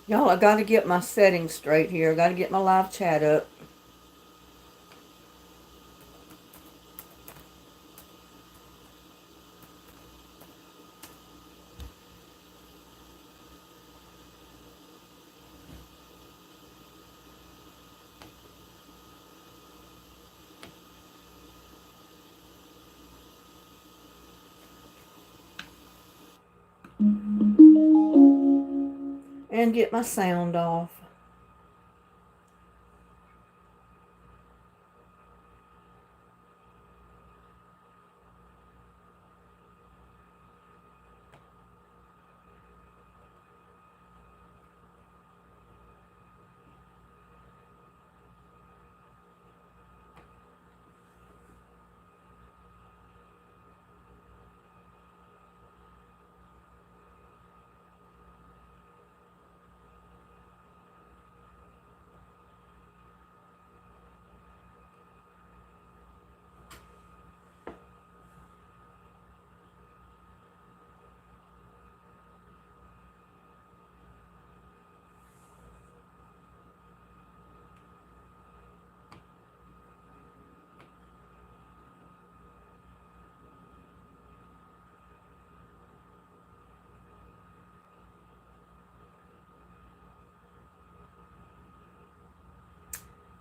Y'all, I got to get my settings straight here. I got to get my live chat up. And get my sound off.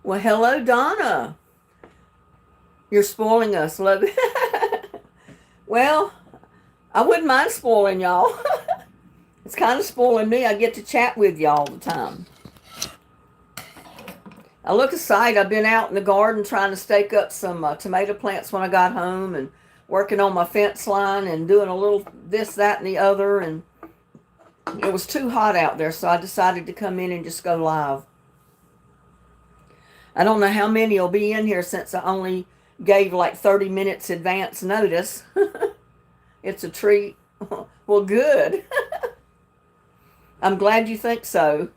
Well, hello, Donna. You're spoiling us, love it. Well, I wouldn't mind spoiling y'all. It's kind of spoiling me. I get to chat with you all the time. I look aside. I've been out in the garden trying to stake up some tomato plants when I got home, and working on my fence line and doing a little this, that, and the other. And it was too hot out there, so I decided to come in and just go live. I don't know how many will be in here since I only gave like 30 minutes advance notice. It's a treat. Well, good. I'm glad you think so.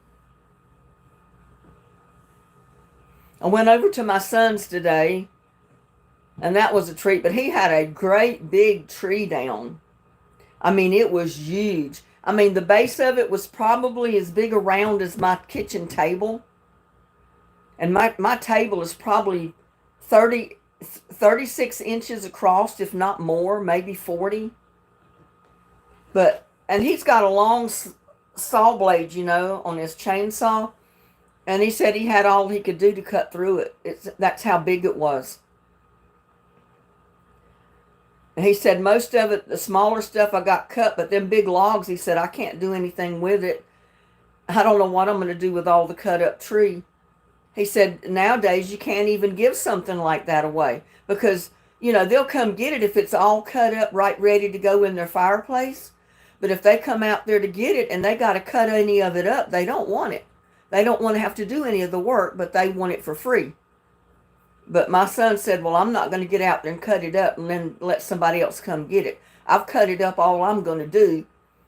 I went over to my son's today, and that was a treat, but he had a great big tree down. I mean, it was huge. I mean, the base of it was probably as big around as my kitchen table. And my table is probably 36 inches across, if not more, maybe 40. And he's got a long saw blade, on his chainsaw. And he said he had all he could do to cut through it. That's how big it was. And he said most of it, the smaller stuff I got cut, but them big logs, he said, I can't do anything with it. I don't know what I'm going to do with all the cut up tree. He said, nowadays you can't even give something like that away because, they'll come get it if it's all cut up, right, ready to go in their fireplace. But if they come out there to get it and they got to cut any of it up, they don't want it. They don't want to have to do any of the work, but they want it for free. But my son said, well, I'm not going to get out there and cut it up and then let somebody else come get it. I've cut it up all I'm going to do.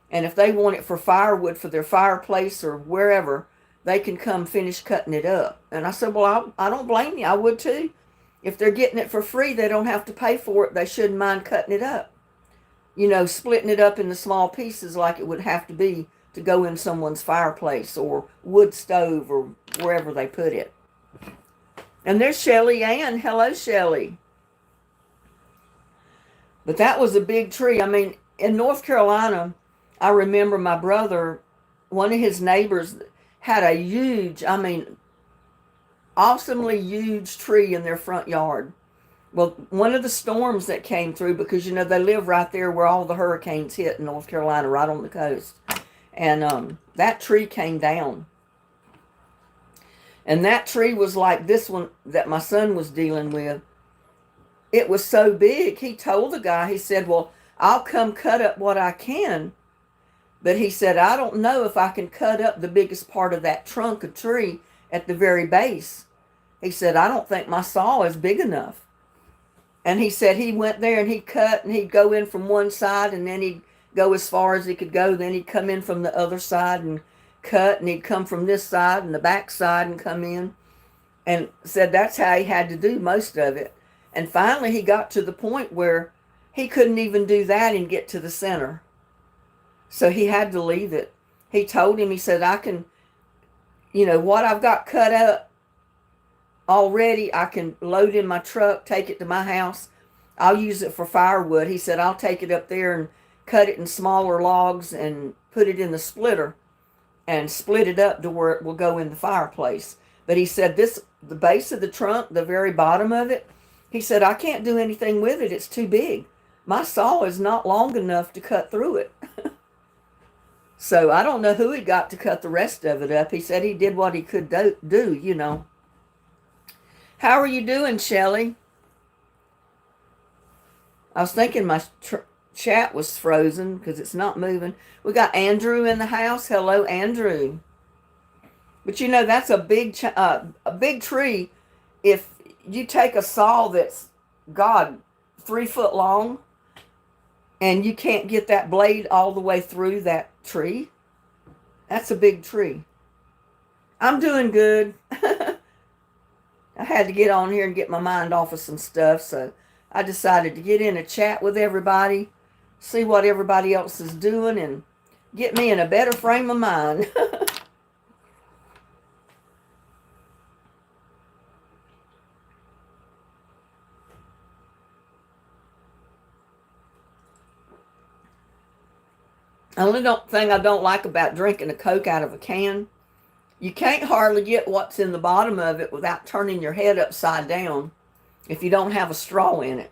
And if they want it for firewood for their fireplace or wherever, they can come finish cutting it up. And I said, well, I don't blame you. I would too. If they're getting it for free, they don't have to pay for it. They shouldn't mind cutting it up. Splitting it up into small pieces like it would have to be to go in someone's fireplace or wood stove or wherever they put it. And there's Shelly Ann. Hello, Shelly. But that was a big tree. I mean, in North Carolina, I remember my brother, one of his neighbors, had a huge, awesomely huge tree in their front yard. Well, one of the storms that came through, because, they live right there where all the hurricanes hit in North Carolina, right on the coast. And that tree came down. And that tree was like this one that my son was dealing with. It was so big, he told the guy, he said, well, I'll come cut up what I can. But he said, I don't know if I can cut up the biggest part of that trunk of tree at the very base. He said, I don't think my saw is big enough. And he said he went there and he cut and he'd go in from one side and then he'd go as far as he could go. Then he'd come in from the other side and cut, and he'd come from this side and the back side and come in. And said that's how he had to do most of it. And finally he got to the point where he couldn't even do that and get to the center. So he had to leave it. He told him, he said, I can you know, what I've got cut up already, I can load in my truck, take it to my house. I'll use it for firewood. He said, I'll take it up there and cut it in smaller logs and put it in the splitter and split it up to where it will go in the fireplace. But he said the base of the trunk, the very bottom of it, he said, I can't do anything with it. It's too big. My saw is not long enough to cut through it. So I don't know who he got to cut the rest of it up. He said he did what he could do, you know. How are you doing, Shelley? I was thinking my chat was frozen because it's not moving. We got Andrew in the house. Hello, Andrew. But you know, that's a big tree. If you take a saw that's, God, 3 foot long, and you can't get that blade all the way through that tree, that's a big tree. I'm doing good. I had to get on here and get my mind off of some stuff, so I decided to get in a chat with everybody, see what everybody else is doing, and get me in a better frame of mind. The only thing I don't like about drinking a Coke out of a can, you can't hardly get what's in the bottom of it without turning your head upside down if you don't have a straw in it.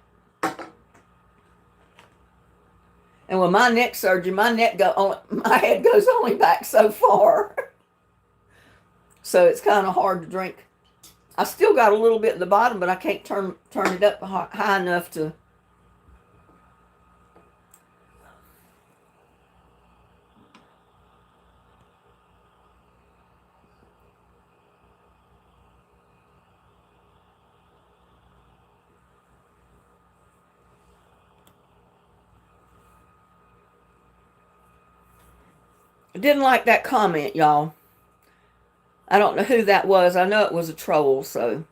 And with my neck surgery, my head goes only back so far. So it's kind of hard to drink. I still got a little bit at the bottom, but I can't turn it up high enough to. I didn't like that comment, y'all. I don't know who that was. I know it was a troll, so.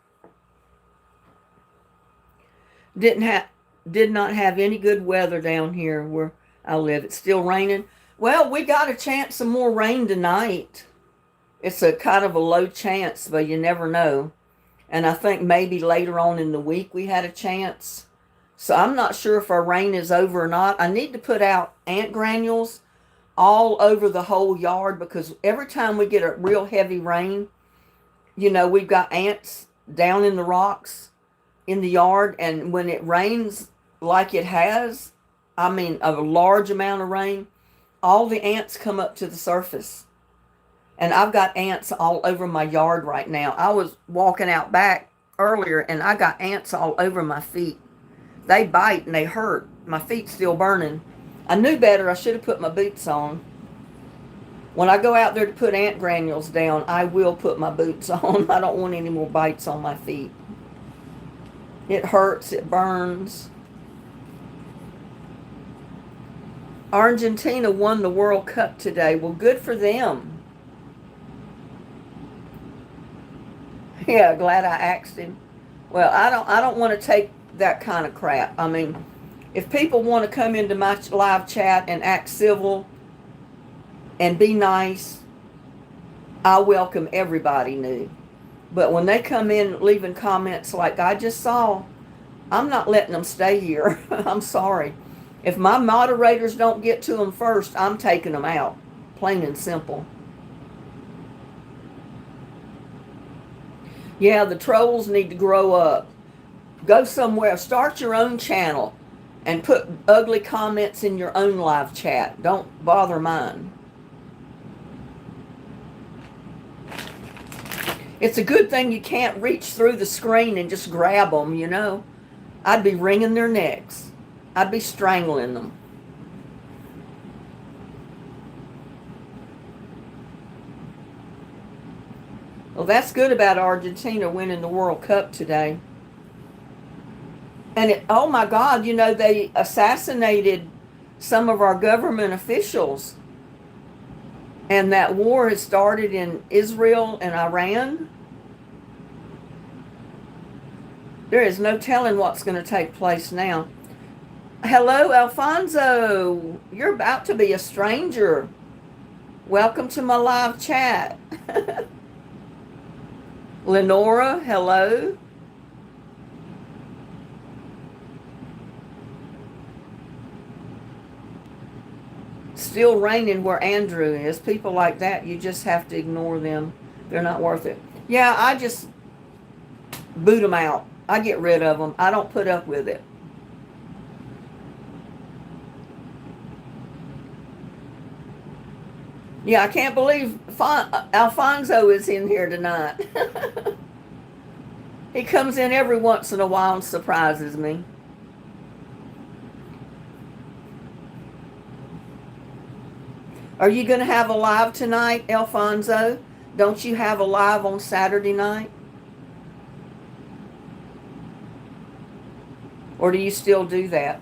Did not have any good weather down here where I live. It's still raining. Well, we got a chance of more rain tonight. It's a kind of a low chance, but you never know. And I think maybe later on in the week we had a chance. So I'm not sure if our rain is over or not. I need to put out ant granules all over the whole yard, because every time we get a real heavy rain, you know, we've got ants down in the rocks in the yard, and when it rains like it has, I mean a large amount of rain, all the ants come up to the surface. And I've got ants all over my yard right now. I was walking out back earlier and I got ants all over my feet. They bite and they hurt. My feet's still burning. I knew better. I should have put my boots on. When I go out there to put ant granules down, I will put my boots on. I don't want any more bites on my feet. It hurts. It burns. Argentina won the World Cup today. Well, good for them. Yeah, glad I asked him. Well, I don't want to take that kind of crap. I mean, if people want to come into my live chat and act civil and be nice, I welcome everybody new. But when they come in leaving comments like I just saw, I'm not letting them stay here. I'm sorry. If my moderators don't get to them first, I'm taking them out. Plain and simple. Yeah, the trolls need to grow up. Go somewhere. Start your own channel and put ugly comments in your own live chat. Don't bother mine. It's a good thing you can't reach through the screen and just grab them, you know. I'd be wringing their necks. I'd be strangling them. Well, that's good about Argentina winning the World Cup today. And oh my God, you know, they assassinated some of our government officials. And that war has started in Israel and Iran. There is no telling what's going to take place now. Hello, Alfonso. You're about to be a stranger. Welcome to my live chat. Lenora, hello. Still raining where Andrew is. People like that, you just have to ignore them. They're not worth it. Yeah, I just boot them out. I get rid of them. I don't put up with it. Yeah, I can't believe Alfonso is in here tonight. He comes in every once in a while and surprises me. Are you going to have a live tonight, Alfonso? Don't you have a live on Saturday night? Or do you still do that?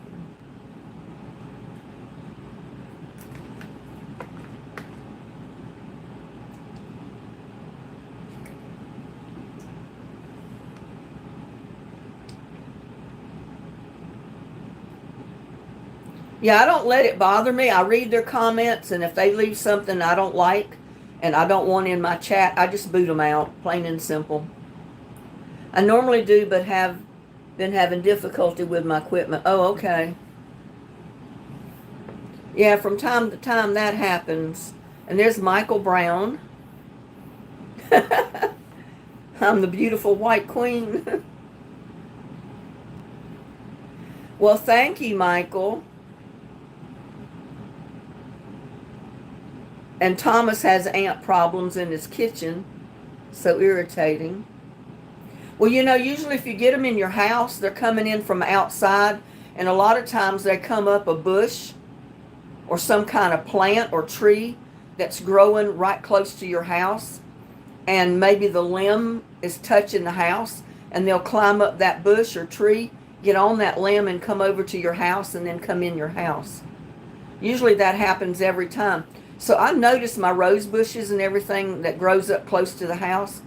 Yeah, I don't let it bother me. I read their comments, and if they leave something I don't like and I don't want in my chat, I just boot them out, plain and simple. I normally do, but have been having difficulty with my equipment. Oh, okay. Yeah, from time to time that happens. And there's Michael Brown. I'm the beautiful white queen. Well, thank you, Michael. And Thomas has ant problems in his kitchen. So irritating. Well, you know, usually if you get them in your house, they're coming in from outside. And a lot of times they come up a bush or some kind of plant or tree that's growing right close to your house. And maybe the limb is touching the house. And they'll climb up that bush or tree, get on that limb and come over to your house and then come in your house. Usually that happens every time. So I notice my rose bushes and everything that grows up close to the house.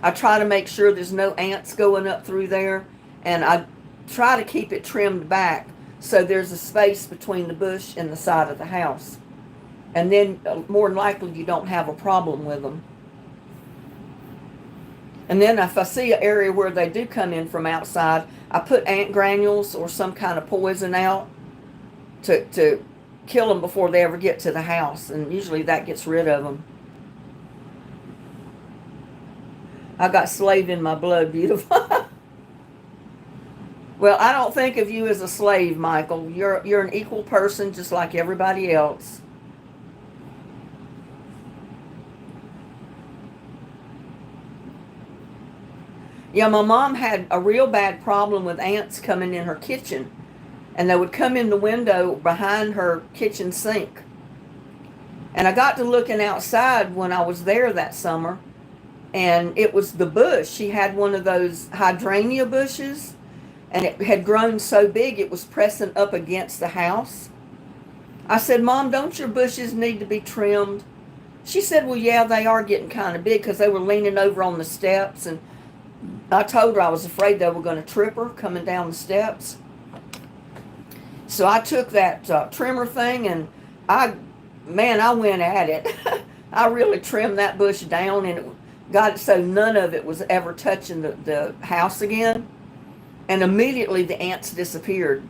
I try to make sure there's no ants going up through there. And I try to keep it trimmed back so there's a space between the bush and the side of the house. And then more than likely you don't have a problem with them. And then if I see an area where they do come in from outside, I put ant granules or some kind of poison out to kill them before they ever get to the house. And usually that gets rid of them. I got slave in my blood, beautiful. Well, I don't think of you as a slave, Michael. You're an equal person just like everybody else. Yeah, my mom had a real bad problem with ants coming in her kitchen. And they would come in the window behind her kitchen sink. And I got to looking outside when I was there that summer. And it was the bush. She had one of those hydrangea bushes. And it had grown so big it was pressing up against the house. I said, Mom, don't your bushes need to be trimmed? She said, well, yeah, they are getting kind of big because they were leaning over on the steps. And I told her I was afraid they were going to trip her coming down the steps. So I took that trimmer thing and I went at it. I really trimmed that bush down and it got it so none of it was ever touching the house again. And immediately the ants disappeared.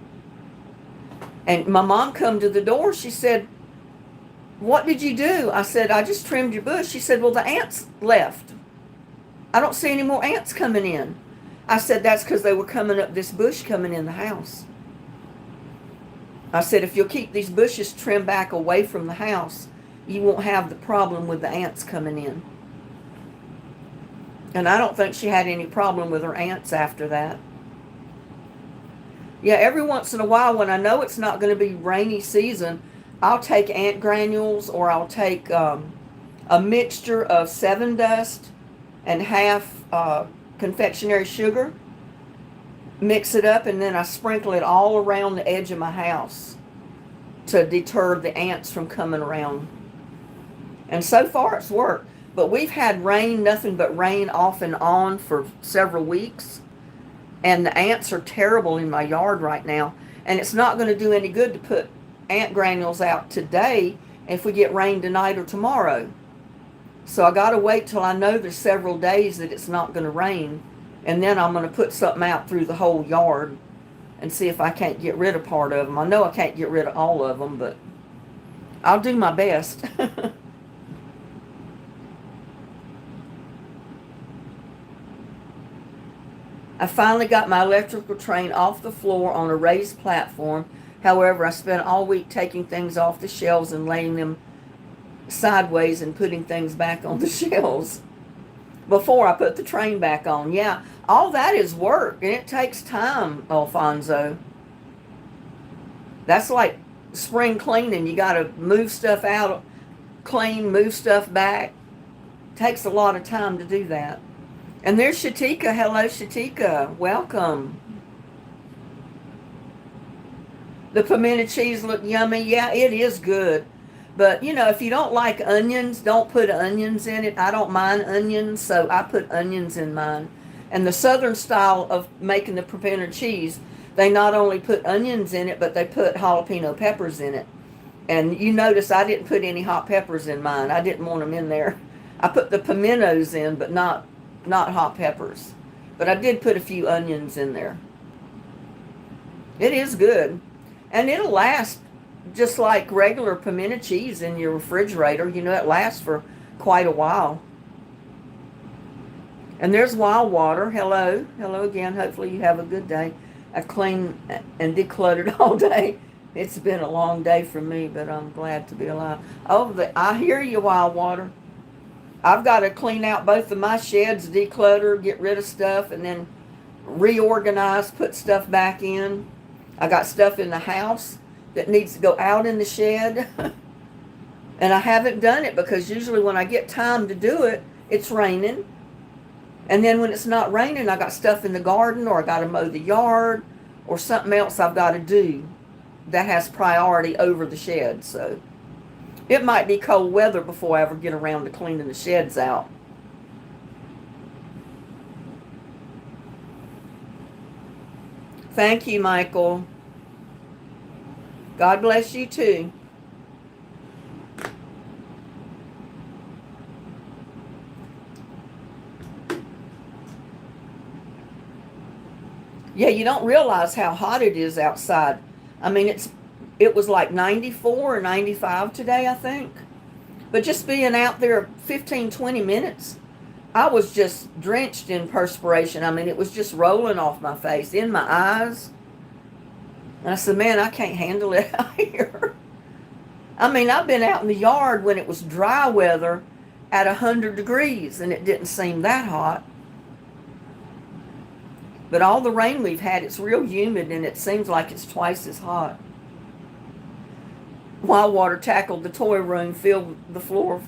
And my mom come to the door. She said, what did you do? I said, I just trimmed your bush. She said, well, the ants left. I don't see any more ants coming in. I said, that's because they were coming up this bush coming in the house. I said, if you'll keep these bushes trimmed back away from the house, you won't have the problem with the ants coming in. And I don't think she had any problem with her ants after that. Yeah, every once in a while when I know it's not going to be rainy season, I'll take ant granules or I'll take a mixture of 7 dust and half confectionery sugar. Mix it up and then I sprinkle it all around the edge of my house to deter the ants from coming around. And so far it's worked. But we've had rain, nothing but rain off and on for several weeks. And the ants are terrible in my yard right now. And it's not going to do any good to put ant granules out today if we get rain tonight or tomorrow. So I got to wait till I know there's several days that it's not going to rain. And then I'm going to put something out through the whole yard and see if I can't get rid of part of them. I know I can't get rid of all of them, but I'll do my best. I finally got my electrical train off the floor on a raised platform. However, I spent all week taking things off the shelves and laying them sideways and putting things back on the shelves before I put the train back on. Yeah, all that is work, and it takes time, Alfonso. That's like spring cleaning. You got to move stuff out, clean, move stuff back. Takes a lot of time to do that. And there's Shatika. Hello, Shatika. Welcome. The pimento cheese look yummy. Yeah, it is good. But, you know, if you don't like onions, don't put onions in it. I don't mind onions, so I put onions in mine. And the southern style of making the pimento cheese, they not only put onions in it, but they put jalapeno peppers in it. And you notice I didn't put any hot peppers in mine. I didn't want them in there. I put the pimentos in, but not hot peppers. But I did put a few onions in there. It is good. And it'll last just like regular pimento cheese in your refrigerator. You know, it lasts for quite a while. And there's Wild Water. Hello. Hello again. Hopefully you have a good day. I cleaned and decluttered all day. It's been a long day for me, but I'm glad to be alive. Oh, I hear you, Wild Water. I've got to clean out both of my sheds, declutter, get rid of stuff, and then reorganize, put stuff back in. I got stuff in the house that needs to go out in the shed. And I haven't done it because usually when I get time to do it, it's raining. And then when it's not raining, I got stuff in the garden, or I got to mow the yard, or something else I've got to do that has priority over the shed. So it might be cold weather before I ever get around to cleaning the sheds out. Thank you, Michael. God bless you too. Yeah, you don't realize how hot it is outside. I mean, it was like 94 or 95 today, I think. But just being out there 15, 20 minutes, I was just drenched in perspiration. I mean, it was just rolling off my face, in my eyes. And I said, man, I can't handle it out here. I mean, I've been out in the yard when it was dry weather at 100 degrees, and it didn't seem that hot. But all the rain we've had, it's real humid, and it seems like it's twice as hot. Wild Water tackled the toy room, filled the floor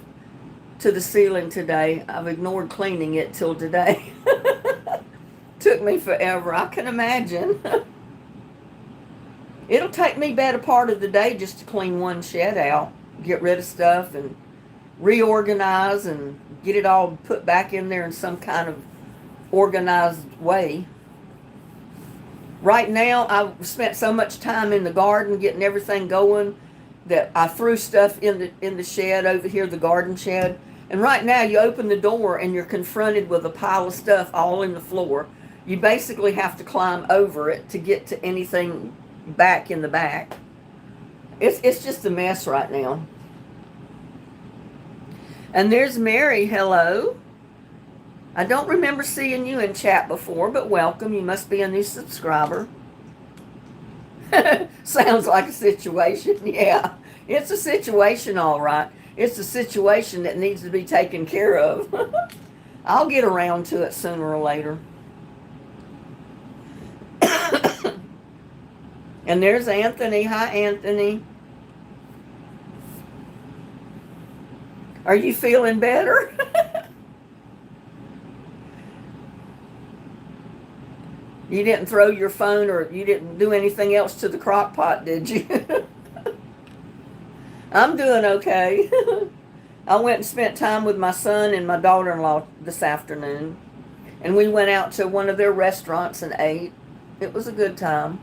to the ceiling today. I've ignored cleaning it till today. Took me forever, I can imagine. It'll take me better part of the day just to clean one shed out, get rid of stuff, and reorganize, and get it all put back in there in some kind of organized way. Right now, I've spent so much time in the garden getting everything going that I threw stuff in the shed over here, the garden shed. And right now, you open the door and you're confronted with a pile of stuff all in the floor. You basically have to climb over it to get to anything back in the back. It's just a mess right now. And there's Mary. Hello. I don't remember seeing you in chat before, but welcome. You must be a new subscriber. Sounds like a situation. Yeah, it's a situation, all right. It's a situation that needs to be taken care of. I'll get around to it sooner or later. And there's Anthony. Hi, Anthony. Are you feeling better? You didn't throw your phone, or you didn't do anything else to the crock pot, did you? I'm doing okay. I went and spent time with my son and my daughter-in-law this afternoon. And we went out to one of their restaurants and ate. It was a good time.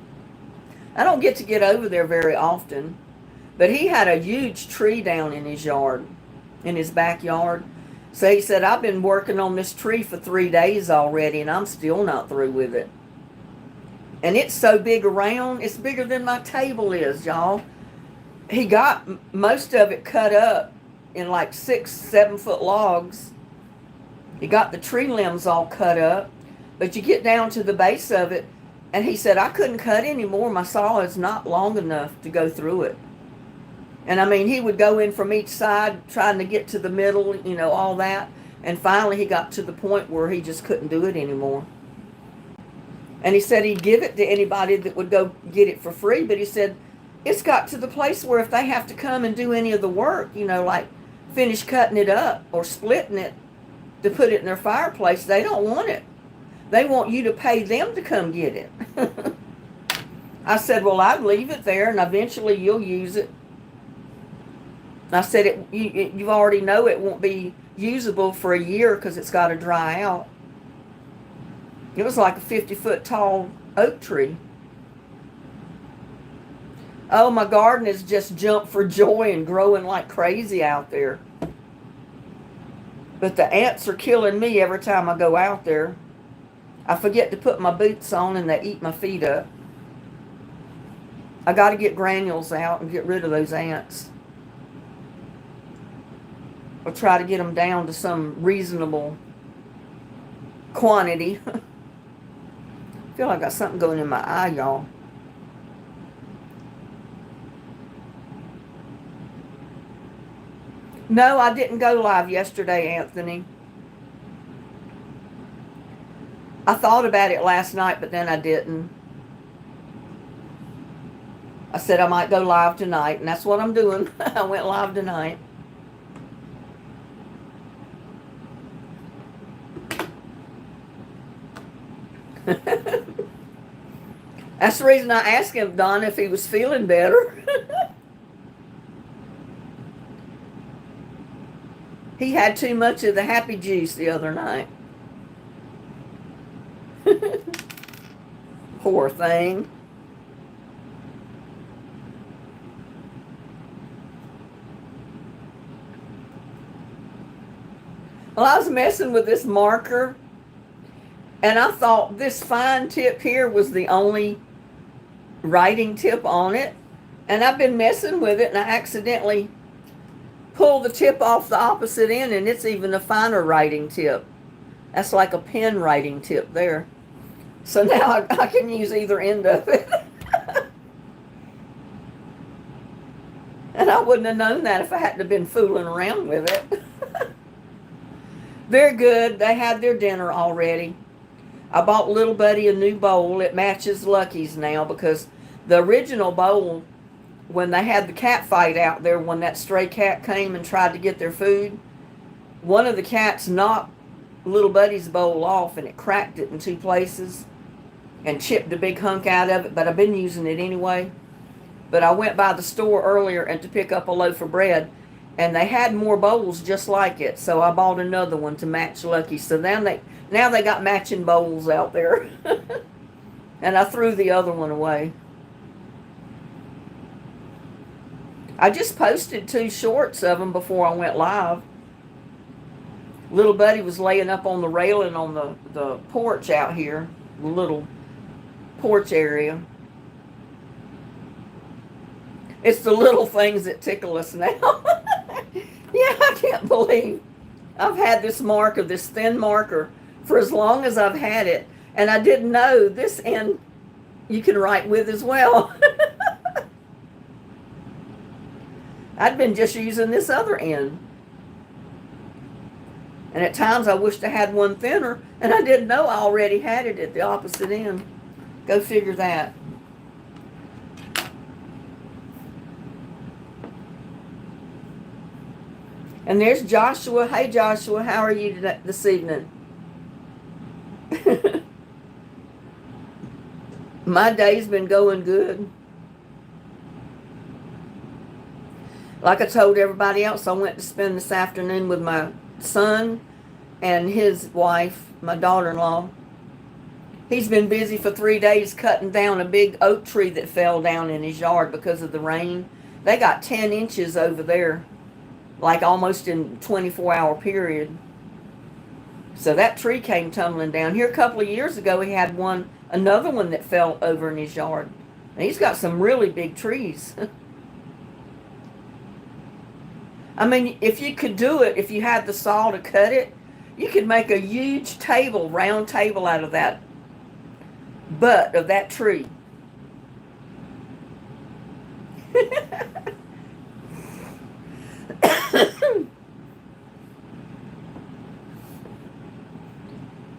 I don't get to get over there very often. But he had a huge tree down in his yard, in his backyard. So he said, I've been working on this tree for 3 days already, and I'm still not through with it. And it's so big around, it's bigger than my table is, y'all. He got most of it cut up in like 6-7 foot logs. He got the tree limbs all cut up, but you get down to the base of it, and he said, I couldn't cut anymore. My saw is not long enough to go through it. And I mean, he would go in from each side trying to get to the middle, you know, all that. And finally he got to the point where he just couldn't do it anymore. And he said he'd give it to anybody that would go get it for free. But he said it's got to the place where if they have to come and do any of the work, you know, like finish cutting it up or splitting it to put it in their fireplace, they don't want it. They want you to pay them to come get it. I said, well, I'd leave it there and eventually you'll use it. I said, you already know it won't be usable for a year because it's got to dry out. It was like a 50-foot tall oak tree. Oh, my garden has just jumped for joy and growing like crazy out there. But the ants are killing me every time I go out there. I forget to put my boots on and they eat my feet up. I got to get granules out and get rid of those ants. Or try to get them down to some reasonable quantity. I feel like I got something going in my eye, y'all. No, I didn't go live yesterday, Anthony. I thought about it last night, but then I didn't. I said I might go live tonight, and that's what I'm doing. I went live tonight. That's the reason I asked him, Don, if he was feeling better. He had too much of the happy juice the other night. Poor thing. Well, I was messing with this marker, and I thought this fine tip here was the only writing tip on it. And I've been messing with it, and I accidentally pulled the tip off the opposite end, and it's even a finer writing tip. That's like a pen writing tip there. So now I can use either end of it. And I wouldn't have known that if I hadn't have been fooling around with it. They're good. They had their dinner already. I bought Little Buddy a new bowl. It matches Lucky's now because the original bowl, when they had the cat fight out there, when that stray cat came and tried to get their food, one of the cats knocked Little Buddy's bowl off and it cracked it in 2 places and chipped a big hunk out of it, but I've been using it anyway. But I went by the store earlier and to pick up a loaf of bread, and they had more bowls just like it, so I bought another one to match Lucky. So now they got matching bowls out there. And I threw the other one away. I just posted 2 shorts of them before I went live. Little Buddy was laying up on the railing on the porch out here, the little porch area. It's the little things that tickle us now. Yeah, I can't believe I've had this marker, this thin marker, for as long as I've had it. And I didn't know this end you can write with as well. I'd been just using this other end. And at times I wished I had one thinner, and I didn't know I already had it at the opposite end. Go figure that. And there's Joshua. Hey, Joshua, how are you this evening? My day's been going good. Like I told everybody else, I went to spend this afternoon with my son and his wife, my daughter-in-law. He's been busy for 3 days cutting down a big oak tree that fell down in his yard because of the rain. They got 10 inches over there like almost in 24-hour period. So that tree came tumbling down. Here a couple of years ago, he had another one that fell over in his yard. And he's got some really big trees. I mean, if you could do it, if you had the saw to cut it, you could make a huge table, round table out of that butt of that tree.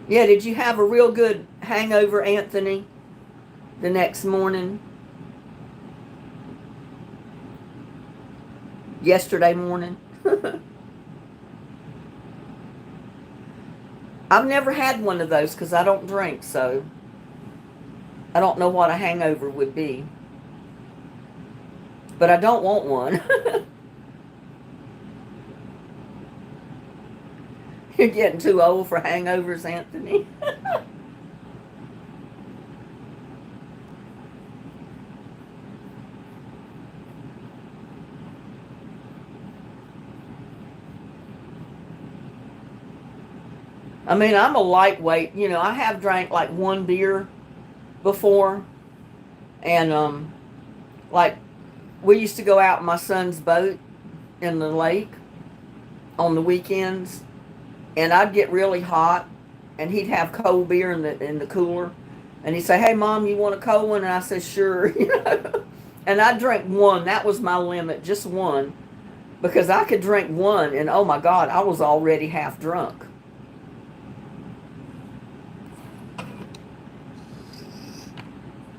Yeah, did you have a real good hangover, Anthony, the next morning? Yesterday morning? I've never had one of those because I don't drink, so I don't know what a hangover would be. But I don't want one. You're getting too old for hangovers, Anthony. I mean, I'm a lightweight. You know, I have drank like one beer before. And, like, we used to go out in my son's boat in the lake on the weekends. And I'd get really hot, and he'd have cold beer in the cooler, and he'd say, "Hey, Mom, you want a cold one?" And I said, "Sure." And I'd drink one. That was my limit, just one, because I could drink one, and oh my God, I was already half drunk.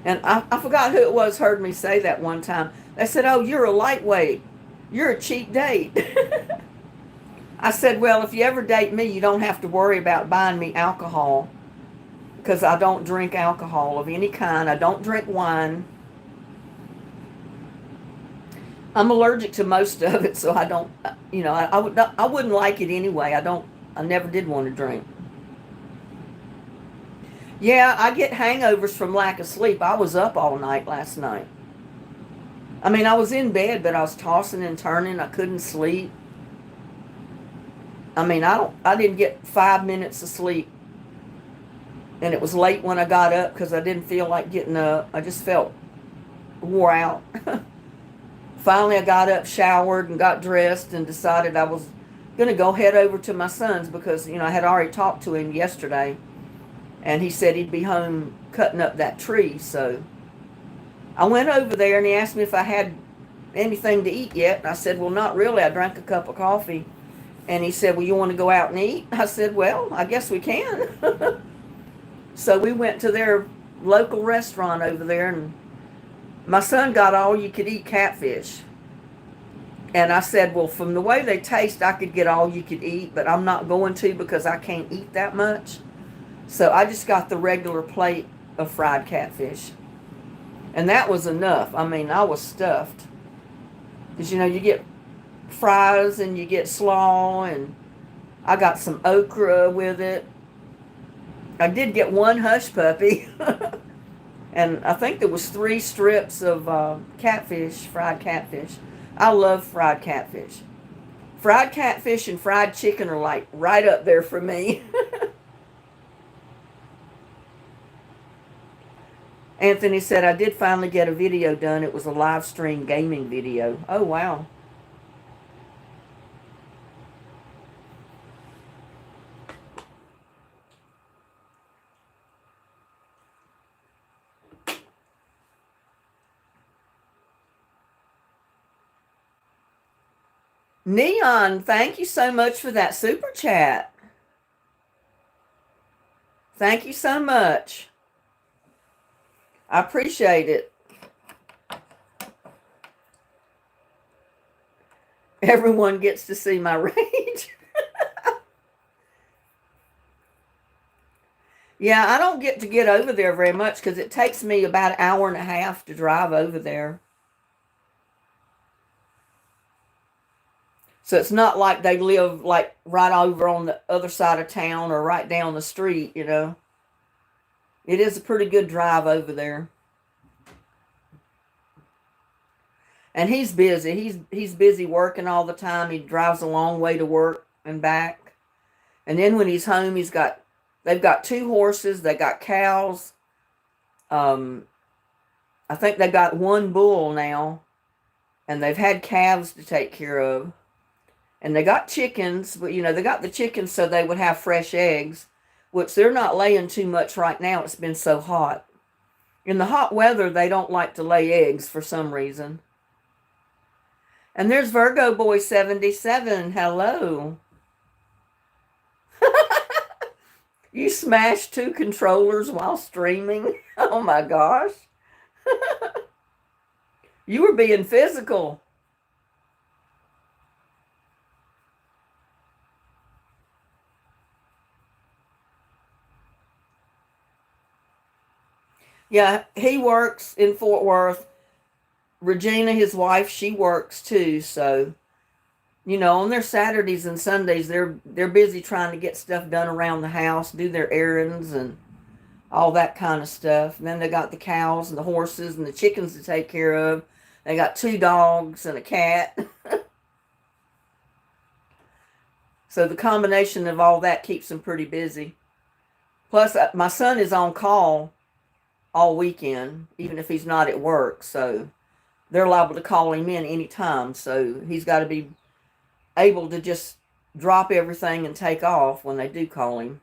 And I forgot who it was heard me say that one time. They said, "Oh, you're a lightweight. You're a cheap date." I said, "Well, if you ever date me, you don't have to worry about buying me alcohol, because I don't drink alcohol of any kind. I don't drink wine. I'm allergic to most of it, so I don't, you know, I wouldn't like it anyway. I never did want to drink." Yeah, I get hangovers from lack of sleep. I was up all night last night. I mean, I was in bed, but I was tossing and turning. I couldn't sleep. I mean, I didn't get 5 minutes of sleep. And it was late when I got up because I didn't feel like getting up. I just felt wore out. Finally, I got up, showered, and got dressed and decided I was going to go head over to my son's because, you know, I had already talked to him yesterday. And he said he'd be home cutting up that tree. So I went over there, and he asked me if I had anything to eat yet. And I said, "Well, not really. I drank a cup of coffee." And he said, "Well, you want to go out and eat?" I said, "Well, I guess we can." So we went to their local restaurant over there, and my son got all-you-could-eat catfish. And I said, "Well, from the way they taste, I could get all you could eat, but I'm not going to because I can't eat that much." So I just got the regular plate of fried catfish. And that was enough. I mean, I was stuffed. Because, you know, you get fries and you get slaw, and I got some okra with it. I did get one hush puppy. And I think there was 3 strips of catfish, fried catfish. I love fried catfish. Fried catfish and fried chicken are like right up there for me. Anthony said, "I did finally get a video done. It was a live stream gaming video." Oh, wow. Neon, thank you so much for that super chat. Thank you so much. I appreciate it. Everyone gets to see my rage. Yeah, I don't get over there very much because it takes me about an hour and a half to drive over there. So it's not like they live like right over on the other side of town or right down the street, you know. It is a pretty good drive over there. And he's busy. He's busy working all the time. He drives a long way to work and back. And then when he's home, they've got 2 horses, they got cows. I think they got 1 bull now, and they've had calves to take care of. And they got chickens, but they got the chickens so they would have fresh eggs, which they're not laying too much right now. It's been so hot. In the hot weather, they don't like to lay eggs for some reason. And there's Virgo Boy 77. Hello. You smashed 2 controllers while streaming? Oh my gosh. You were being physical. Yeah, he works in Fort Worth. Regina, his wife, she works too. So, on their Saturdays and Sundays, they're busy trying to get stuff done around the house, do their errands and all that kind of stuff. And then they got the cows and the horses and the chickens to take care of. They got 2 dogs and a cat. So the combination of all that keeps them pretty busy. Plus, my son is on call all weekend, even if he's not at work. So they're liable to call him in anytime. So he's got to be able to just drop everything and take off when they do call him.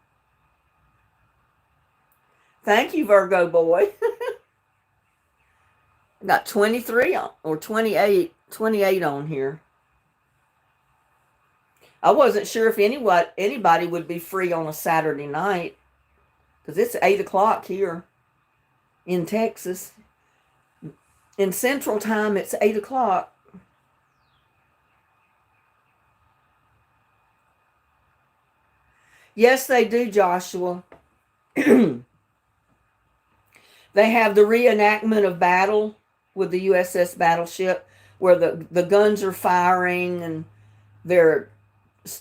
Thank you, Virgo Boy. I got 23 or 28 on here. I wasn't sure if anybody would be free on a Saturday night, because it's 8 o'clock here in Texas. In Central Time, it's 8 o'clock. Yes, they do, Joshua. They have the reenactment of battle with the USS Battleship, where the guns are firing and they're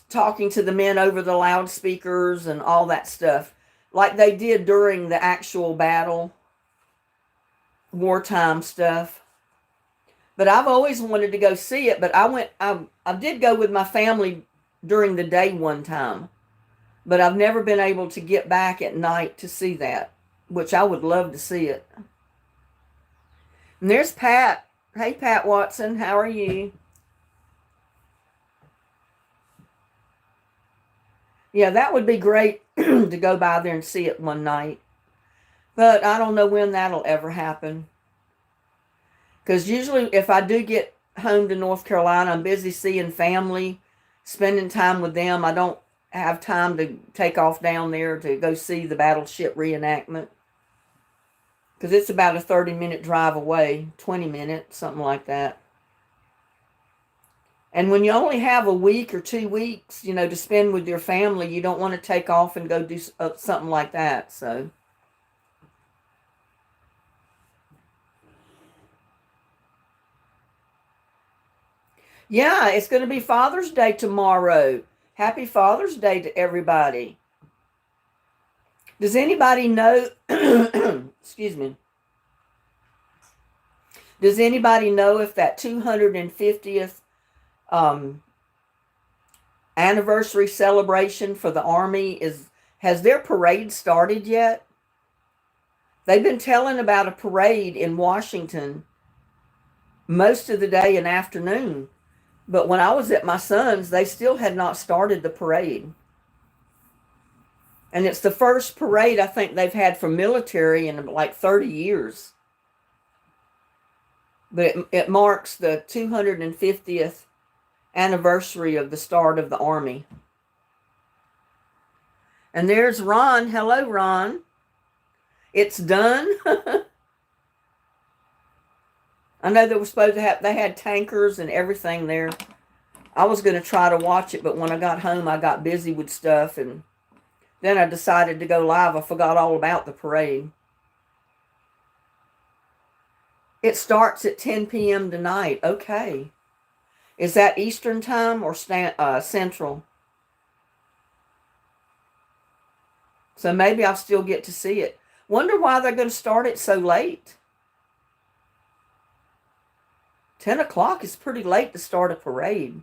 talking to the men over the loudspeakers and all that stuff, like they did during the actual battle, wartime stuff. But I've always wanted to go see it, but I did go with my family during the day one time, but I've never been able to get back at night to see that, which I would love to see it. And there's Pat. Hey, Pat Watson, how are you? Yeah, that would be great to go by there and see it one night. But I don't know when that'll ever happen. Because usually if I do get home to North Carolina, I'm busy seeing family, spending time with them. I don't have time to take off down there to go see the battleship reenactment. Because it's about a 30-minute drive away, 20 minutes, something like that. And when you only have a week or 2 weeks, to spend with your family, you don't want to take off and go do something like that. So, yeah, it's going to be Father's Day tomorrow. Happy Father's Day to everybody. Does anybody know, excuse me, does anybody know if that 250th anniversary celebration for the Army has their parade started yet? They've been telling about a parade in Washington most of the day and afternoon. But when I was at my son's, they still had not started the parade. And it's the first parade I think they've had for military in like 30 years. But it marks the 250th anniversary of the start of the Army. And there's Ron. Hello, Ron. It's done. I know they were supposed to they had tankers and everything there. I was going to try to watch it, but when I got home, I got busy with stuff, and then I decided to go live. I forgot all about the parade. It starts at 10 p.m. tonight. Okay. Is that Eastern time or Central? So maybe I'll still get to see it. Wonder why they're going to start it so late. 10 o'clock is pretty late to start a parade.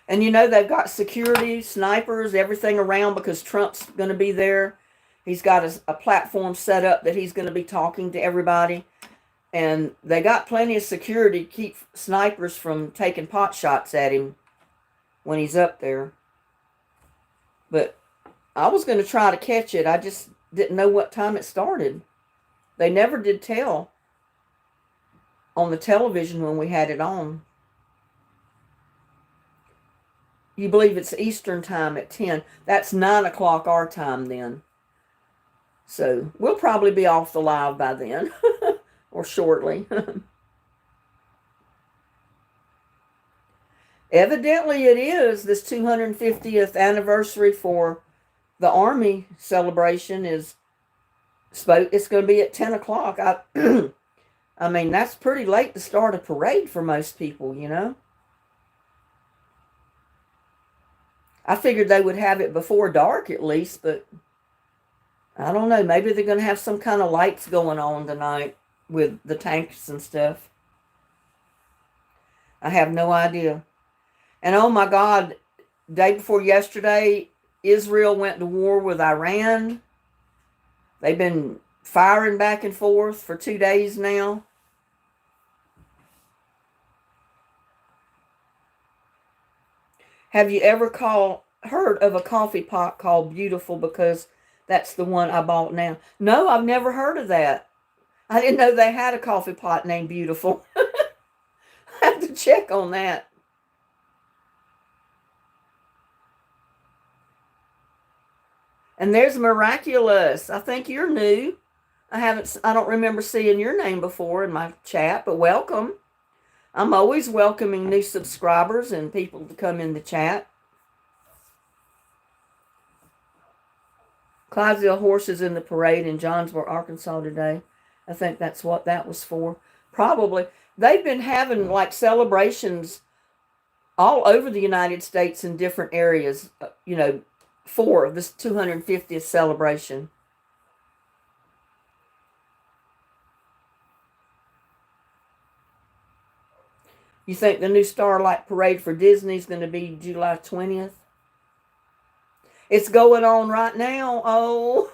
And you know, they've got security, snipers, everything around because Trump's going to be there. He's got a platform set up that he's going to be talking to everybody. And they got plenty of security to keep snipers from taking pot shots at him when he's up there. But I was going to try to catch it. I just didn't know what time it started. They never did tell on the television when we had it on. You believe it's Eastern time at 10. That's 9 o'clock our time then. So we'll probably be off the live by then. Or shortly. Evidently it is. This 250th anniversary for the Army celebration is... It's going to be at 10 o'clock. I mean, that's pretty late to start a parade for most people, you know. I figured they would have it before dark at least, but I don't know. Maybe they're going to have some kind of lights going on tonight with the tanks and stuff. I have no idea. And oh my God, day before yesterday, Israel went to war with Iran. They've been firing back and forth for 2 days now. Have you ever heard of a coffee pot called Beautiful? Because that's the one I bought now. No, I've never heard of that. I didn't know they had a coffee pot named Beautiful. I have to check on that. And there's Miraculous. I think you're new. I don't remember seeing your name before in my chat, but welcome. I'm always welcoming new subscribers and people to come in the chat. Clydesdale horses in the parade in Johnsboro, Arkansas today. I think that's what that was for. Probably. They've been having like celebrations all over the United States in different areas, you know, for this 250th celebration. You think the new Starlight Parade for Disney is going to be July 20th? It's going on right now. Oh.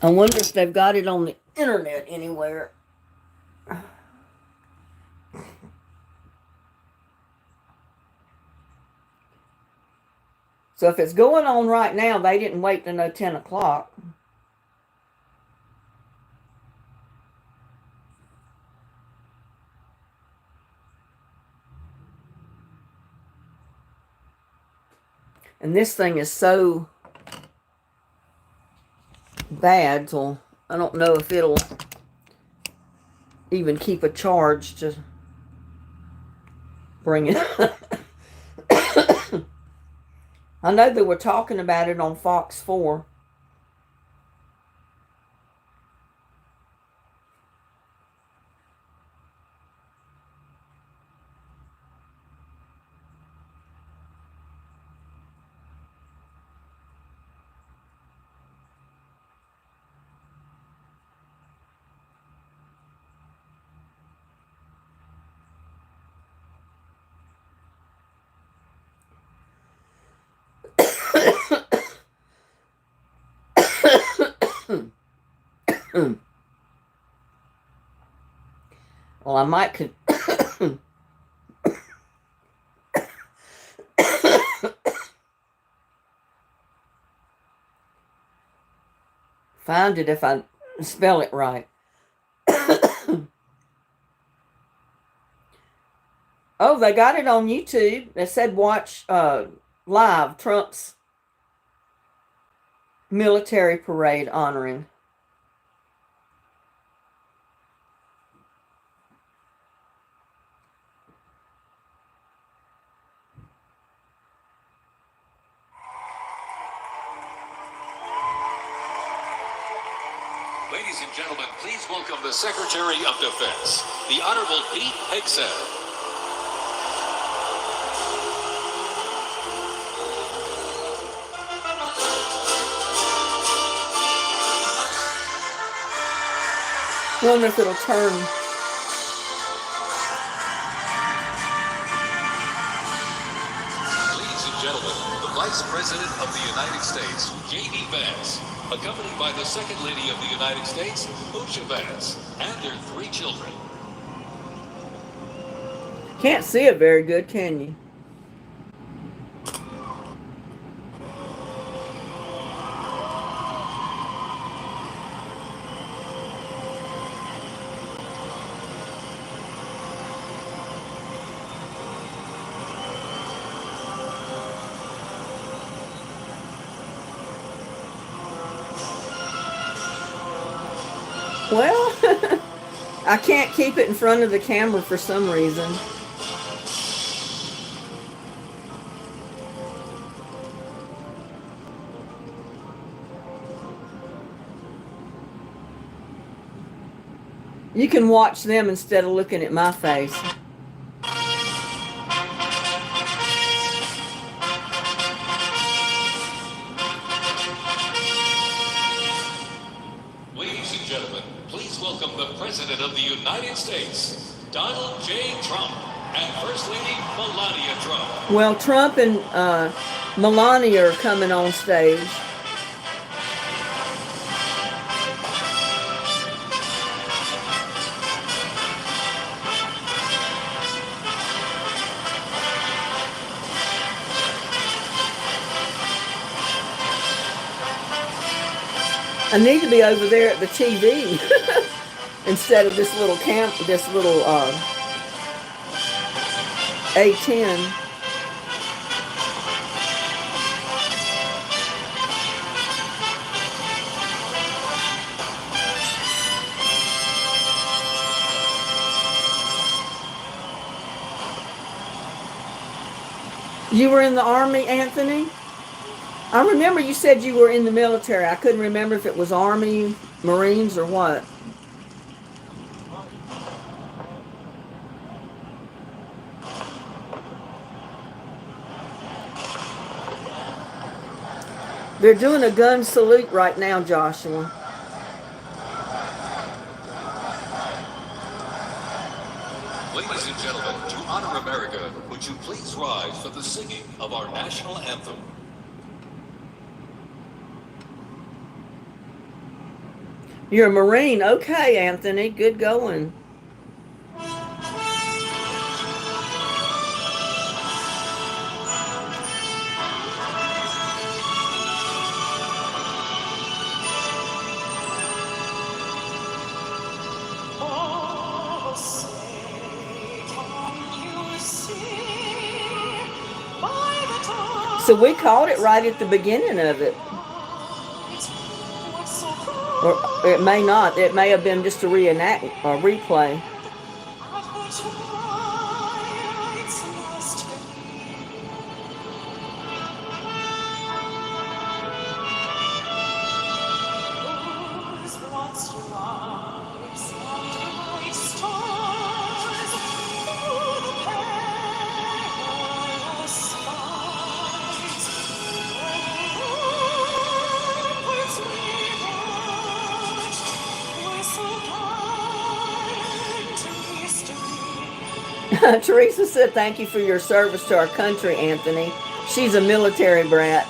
I wonder if they've got it on the internet anywhere. So if it's going on right now, they didn't wait to know 10 o'clock. And this thing is so bad till I don't know if it'll even keep a charge to bring it. I know they were talking about it on Fox 4. Well, I might find it if I spell it right. Oh, they got it on YouTube. They said watch live Trump's military parade honoring. Ladies and gentlemen, please welcome the Secretary of Defense, the Honorable Pete Hegseth. Wonder if it'll turn. Ladies and gentlemen, the Vice President of the United States, J.D. Vance, accompanied by the Second Lady of the United States, Lucia Vance, and their 3 children. Can't see it very good, can you? Well, I can't keep it in front of the camera for some reason. You can watch them instead of looking at my face. Ladies and gentlemen, please welcome the President of the United States, Donald J. Trump, and First Lady Melania Trump. Well, Trump and Melania are coming on stage. I need to be over there at the TV instead of this little A10. You were in the Army, Anthony? I remember you said you were in the military. I couldn't remember if it was Army, Marines, or what. They're doing a gun salute right now, Joshua. Ladies and gentlemen, to honor America, would you please rise for the singing of our national anthem? You're a Marine. Okay, Anthony. Good going. So we caught it right at the beginning of it. Or it may not. It may have been just a replay. Teresa said, thank you for your service to our country, Anthony. She's a military brat.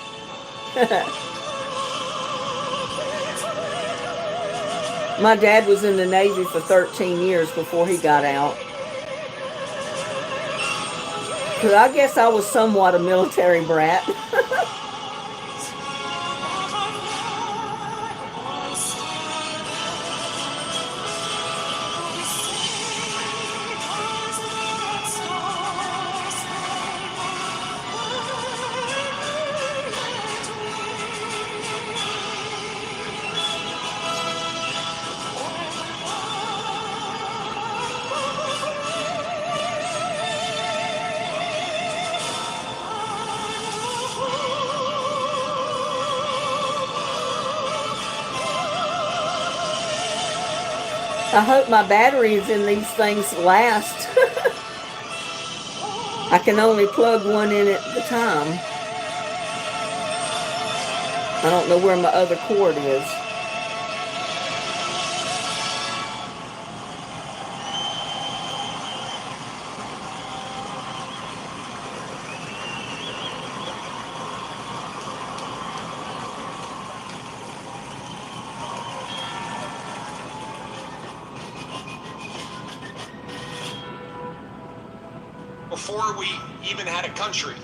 My dad was in the Navy for 13 years before he got out. But I guess I was somewhat a military brat. I hope my batteries in these things last. I can only plug one in at the time. I don't know where my other cord is. Before we even had a country,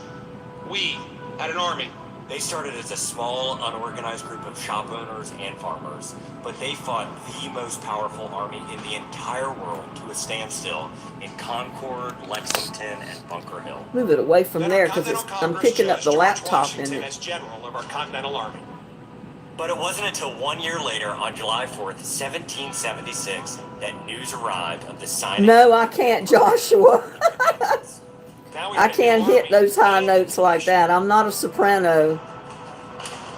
we had an army. They started as a small, unorganized group of shop owners and farmers, but they fought the most powerful army in the entire world to a standstill in Concord, Lexington, and Bunker Hill. Move it away from Then there our because Continental I'm Congress picking up chose the George laptop Washington in it. as general of our Continental Army. But it wasn't until 1 year later, on July 4th, 1776, that news arrived of the signing. No, I can't, Joshua. Now we I had a can't new hit army those high and notes like that. I'm not a soprano.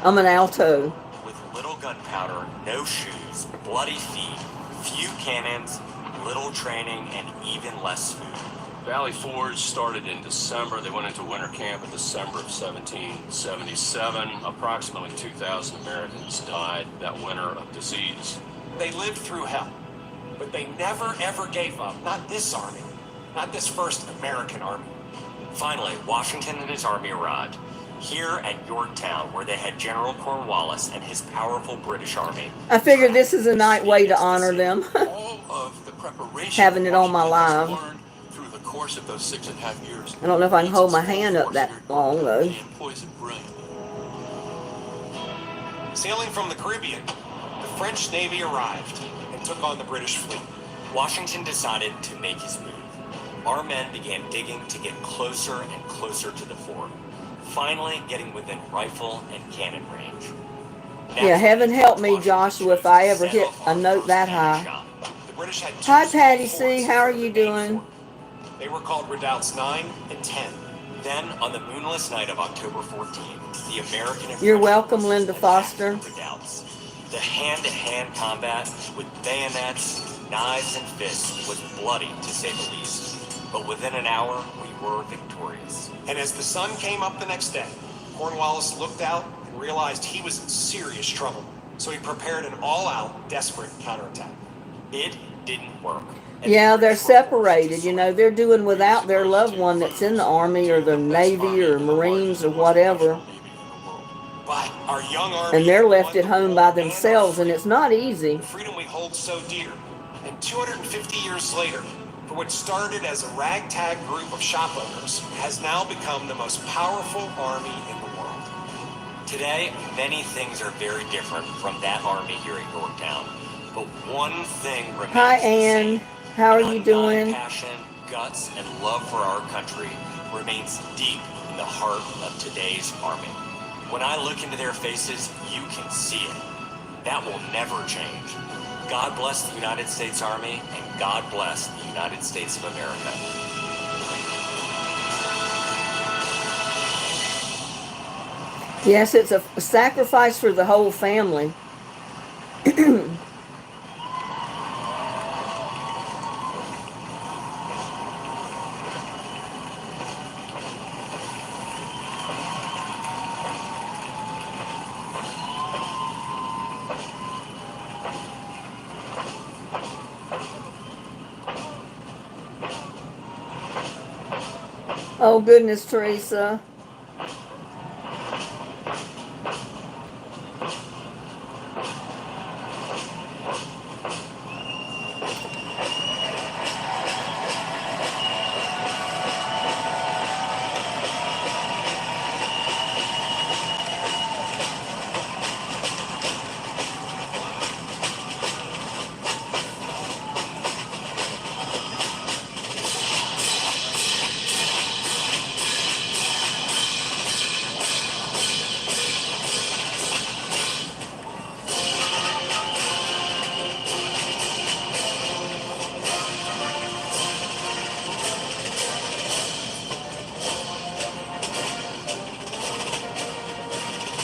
I'm an alto. With little gunpowder, no shoes, bloody feet, few cannons, little training, and even less food. Valley Forge started in December. They went into winter camp in December of 1777. Approximately 2,000 Americans died that winter of disease. They lived through hell, but they never ever gave up. Not this army, not this first American army. Finally, Washington and his army arrived here at Yorktown, where they had General Cornwallis and his powerful British army. I figured this is a nice way to honor them. All of the preparation Having it on my Washington live. has learned through the course of those 6.5 years. I don't know if I can hold my hand up that long, though. He employs it brilliantly. Sailing from the Caribbean, the French Navy arrived and took on the British fleet. Washington decided to make his move. Our men began digging to get closer and closer to the fort, finally getting within rifle and cannon range. Yeah, heaven help me, Joshua, if I ever hit a note that high. The British had Hi, two Patty forts C. How are for the you main doing? fort. They were called Redoubts 9 and 10. Then, on the moonless night of October 14th, the American and You're British welcome, forces Linda attacked Foster. the redoubts. The hand-to-hand combat with bayonets, knives, and fists was bloody, to say the least. But within an hour, we were victorious. And as the sun came up the next day, Cornwallis looked out and realized he was in serious trouble. So he prepared an all-out, desperate counterattack. It didn't work. And Yeah, the they're British were separated. You know, they're doing without their loved one that's in the Army or the Navy or Marines or whatever. But our young army And they're left won at the home war by and our themselves, and freedom. it's not easy. The freedom we hold so dear. And 250 years later, for what started as a ragtag group of shop owners, has now become the most powerful army in the world. Today, many things are very different from that army here at Yorktown. But one thing remains Hi, the Ann. same. How are An you undying doing? Passion, guts, and love for our country remains deep in the heart of today's army. When I look into their faces, you can see it. That will never change. God bless the United States Army, and God bless the United States of America. Yes, it's a sacrifice for the whole family. Oh, goodness, Teresa.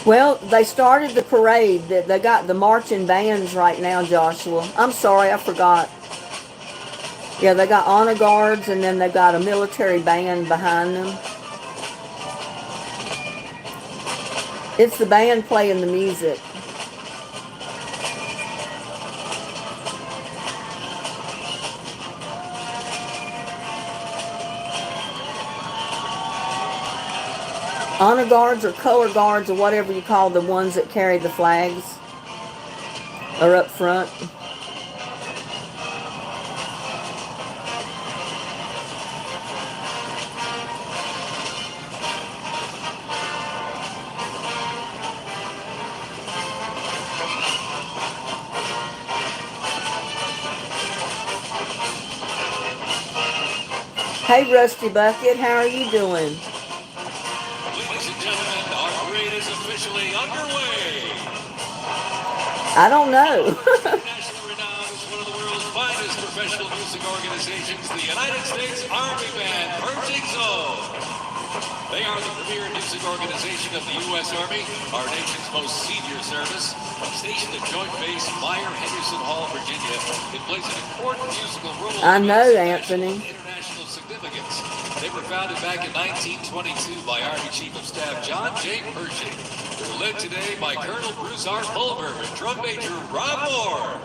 Well, they started the parade. They got the marching bands right now, Joshua. I'm sorry, I forgot. Yeah, they got honor guards, and then they've got a military band behind them. It's the band playing the music. Honor guards or color guards or whatever you call the ones that carry the flags are up front. Hey, Rusty Bucket, how are you doing? Ladies and gentlemen, our parade is officially underway. I don't know. Internationally renowned as one of the world's finest professional music organizations, the United States Army Band Purging Zone. They are the premier music organization of the U.S. Army, our nation's most senior service. Stationed at Joint Base Meyer Henderson Hall, Virginia, it plays an important musical role I in know, national Anthony. and international significance. They were founded back in 1922 by Army Chief of Staff John J. Pershing. They're led today by Colonel Bruce R. Pulver and Drum Major Rob Moore.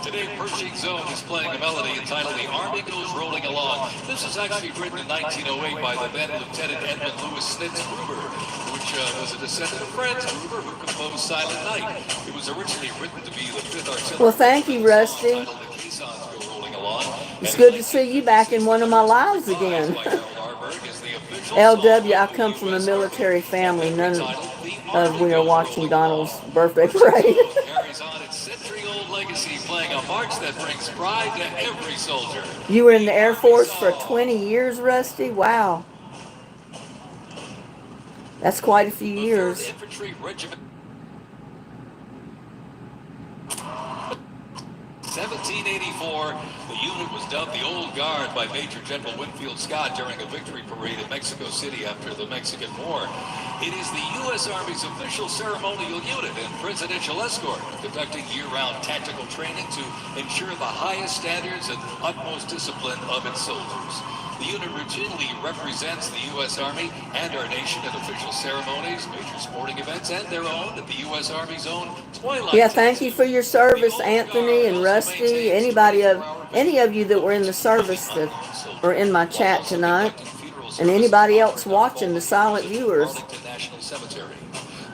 Today, Purging Zone is playing a melody entitled The Army Goes Rolling Along. This was actually written in 1908 by the then Lieutenant Edmund Louis Snitz Gruber, which was a descendant of Franz Gruber, who composed Silent Night. It was originally written to be the 5th Artillery. Well, thank you, Rusty. Titled The Caissons Go Rolling Along. It's good to see you back in one of my lives again. LW, I come from a military family. None of we are watching Donald's birthday parade. Carries on its century-old legacy, playing a march that brings pride to every soldier. You were in the Air Force for 20 years, Rusty? Wow. That's quite a few years. Infantry Regiment 1784, the unit was dubbed the Old Guard by Major General Winfield Scott during a victory parade in Mexico City after the Mexican War. It is the U.S. Army's official ceremonial unit and presidential escort, conducting year-round tactical training to ensure the highest standards and utmost discipline of its soldiers. The unit routinely represents the U.S. Army and our nation at official ceremonies, major sporting events, and their own at the U.S. Army's own Twilight. Yeah, thank you for your service, Anthony and Rusty. Any of you that were in the service that are in my chat tonight, and anybody else watching, the silent viewers. National Cemetery.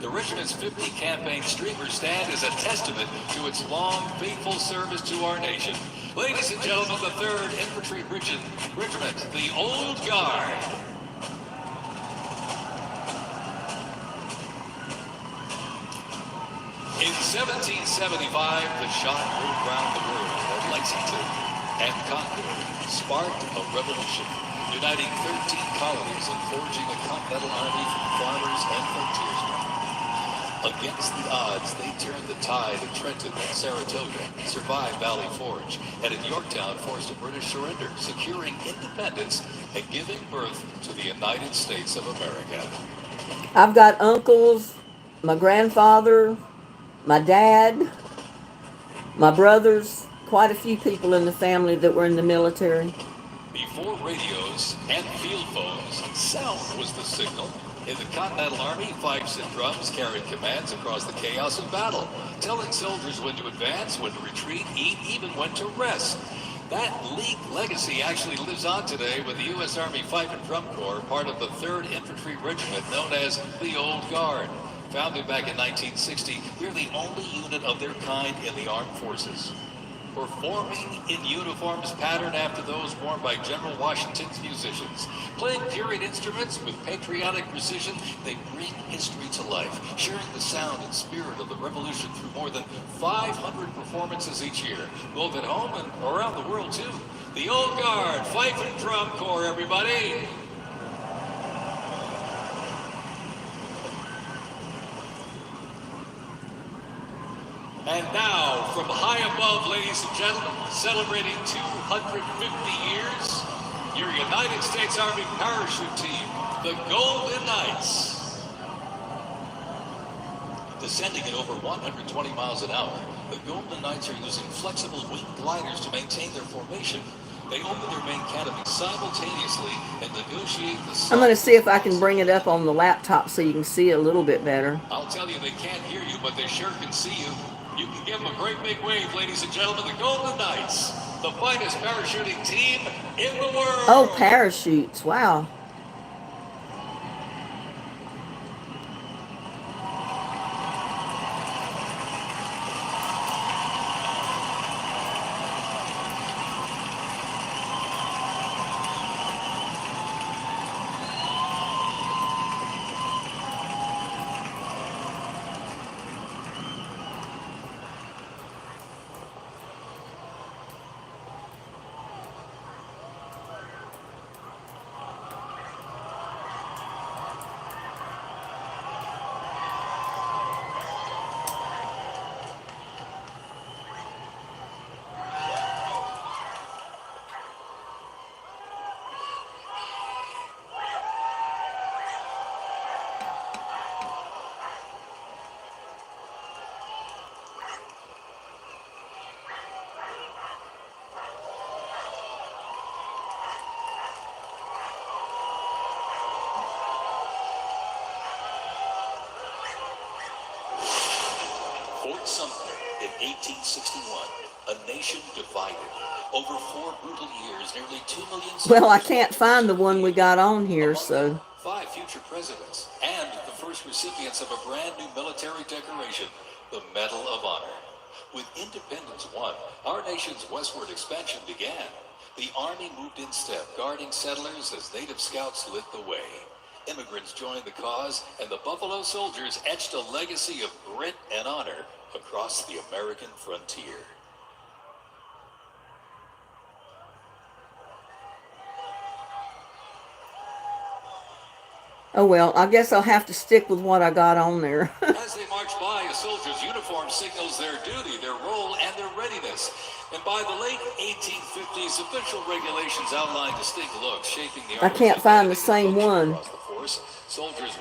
The regiment's 50 campaign streamers stand as a testament to its long, faithful service to our nation. Ladies and gentlemen, the 3rd Infantry Regiment, the Old Guard. In 1775, the shot heard round the world at Lexington and Concord sparked a revolution, uniting 13 colonies and forging a continental army from farmers and frontiersmen. Against the odds, they turned the tide at Trenton and Saratoga, survived Valley Forge, and at Yorktown forced a British surrender, securing independence and giving birth to the United States of America. I've got uncles, my grandfather, my dad, my brothers, quite a few people in the family that were in the military. Before radios and field phones, sound was the signal. In the Continental Army, fifes and drums carried commands across the chaos of battle, telling soldiers when to advance, when to retreat, eat, even when to rest. That league legacy actually lives on today with the U.S. Army Fife and Drum Corps, part of the 3rd Infantry Regiment known as the Old Guard. Founded back in 1960, we're the only unit of their kind in the armed forces. Performing in uniforms patterned after those worn by General Washington's musicians. Playing period instruments with patriotic precision, they bring history to life, sharing the sound and spirit of the revolution through more than 500 performances each year, both at home and around the world too. The Old Guard, Fife and Drum Corps, everybody! And now, from high above, ladies and gentlemen, celebrating 250 years, your United States Army parachute team, the Golden Knights. Descending at over 120 miles an hour, the Golden Knights are using flexible wing gliders to maintain their formation. They open their main canopy simultaneously and negotiate the... I'm going to see if I can bring it up on the laptop so you can see a little bit better. I'll tell you, they can't hear you, but they sure can see you. You can give them a great big wave, ladies and gentlemen, the Golden Knights, the finest parachuting team in the world. Oh, parachutes. Wow. Sumter in 1861, a nation divided. Over 4 brutal years, nearly 2 million soldiers. Well, I can't find the one we got on here, so. 5 future presidents and the first recipients of a brand new military decoration, the Medal of Honor. With independence won, our nation's westward expansion began. The Army moved in step, guarding settlers as native scouts lit the way. Immigrants joined the cause, and the Buffalo Soldiers etched a legacy of grit and honor across the American frontier. Oh well, I guess I'll have to stick with what I got on there. As they march by, a soldier's uniform signals their duty, their role, and their readiness. And by the late 1850s, official regulations outlined distinct looks shaping the I can't find the same one.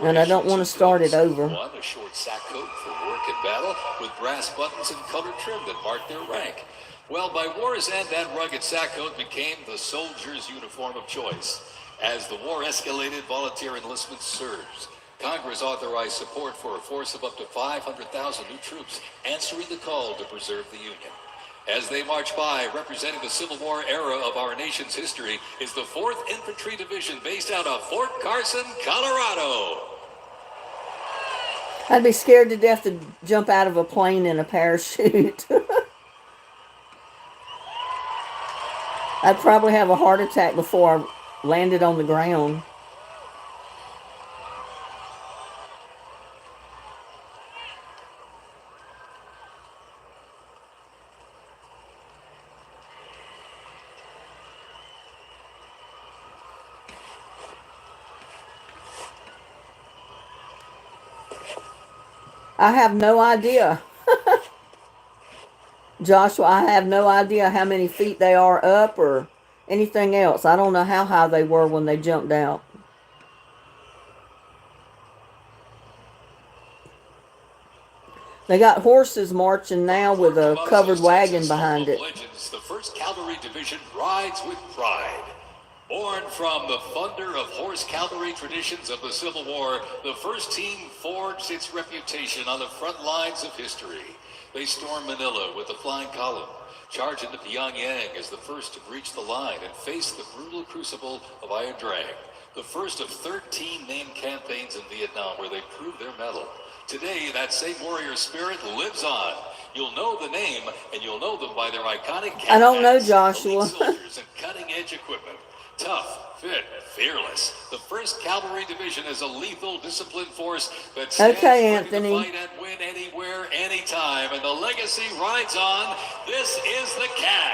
And I don't want to start it over. One, a short sack coat for work and battle, with brass buttons and colored trim that marked their rank. Well, by war's end, that rugged sack coat became the soldier's uniform of choice. As the war escalated, volunteer enlistment surged. Congress authorized support for a force of up to 500,000 new troops, answering the call to preserve the Union. As they march by, representing the Civil War era of our nation's history, is the 4th Infantry Division based out of Fort Carson, Colorado. I'd be scared to death to jump out of a plane in a parachute. I'd probably have a heart attack before I landed on the ground. I have no idea. Joshua, I have no idea how many feet they are up or anything else. I don't know how high they were when they jumped out. They got horses marching now with a covered wagon behind it. Legends, the 1st Cavalry Division rides with pride. Born from the thunder of horse cavalry traditions of the Civil War, the 1st team forged its reputation on the front lines of history. They stormed Manila with the flying column, charged into Pyongyang as the first to breach the line and face the brutal crucible of Iron Drang, the first of 13 named campaigns in Vietnam where they proved their mettle. Today, that same warrior spirit lives on. You'll know the name, and you'll know them by their iconic I don't know, campaigns, Joshua. elite soldiers, and cutting-edge equipment. Tough, fit, fearless. The 1st Cavalry Division is a lethal, disciplined force that stands Okay, ready Anthony. to fight and win anywhere, anytime. And the legacy rides on. This is the CAV.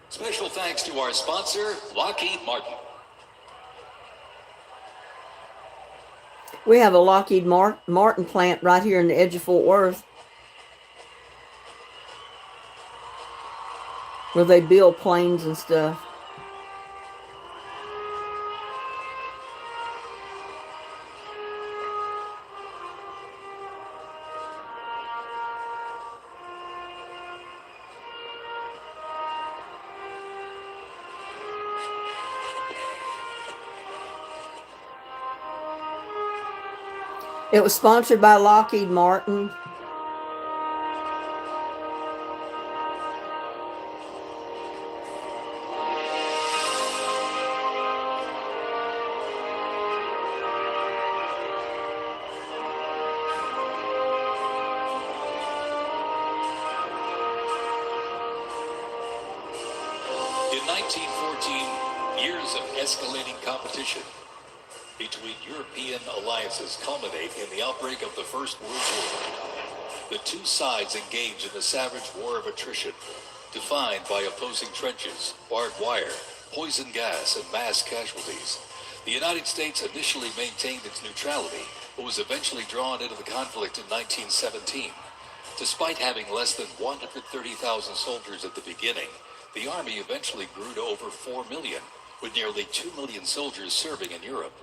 Special thanks to our sponsor, Lockheed Martin. We have a Lockheed Martin plant right here in the edge of Fort Worth, where they build planes and stuff. It was sponsored by Lockheed Martin. In 1914, years of escalating competition between European alliances culminate in the outbreak of the First World War. The two sides engage in a savage war of attrition, defined by opposing trenches, barbed wire, poison gas, and mass casualties. The United States initially maintained its neutrality, but was eventually drawn into the conflict in 1917. Despite having less than 130,000 soldiers at the beginning, the Army eventually grew to over 4 million, with nearly 2 million soldiers serving in Europe.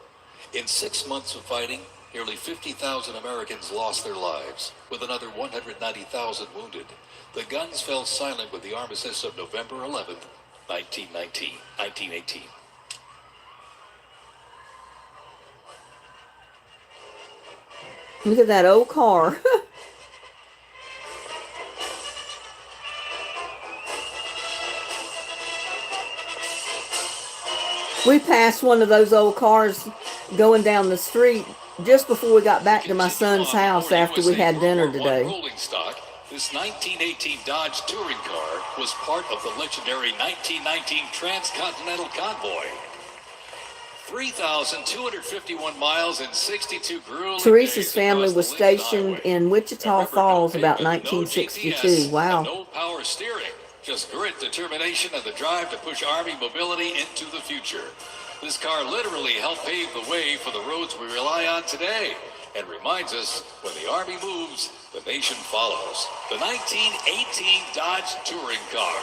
In 6 months of fighting, nearly 50,000 Americans lost their lives, with another 190,000 wounded. The guns fell silent with the armistice of November 11th, 1918. Look at that old car. We passed one of those old cars going down the street just before we got back to my son's house after we had dinner today. Rolling stock, this 1918 Dodge touring car was part of the legendary 1919 Transcontinental Convoy. 3,251 miles and 62 grueling Teresa's days family across was the Lincoln stationed Highway. in Wichita Remember, Falls no about pavement, no 1962. GPS, Wow. and no power steering. Just grit, determination, and the drive to push Army mobility into the future. This car literally helped pave the way for the roads we rely on today, and reminds us when the Army moves, the nation follows. The 1918 Dodge touring car.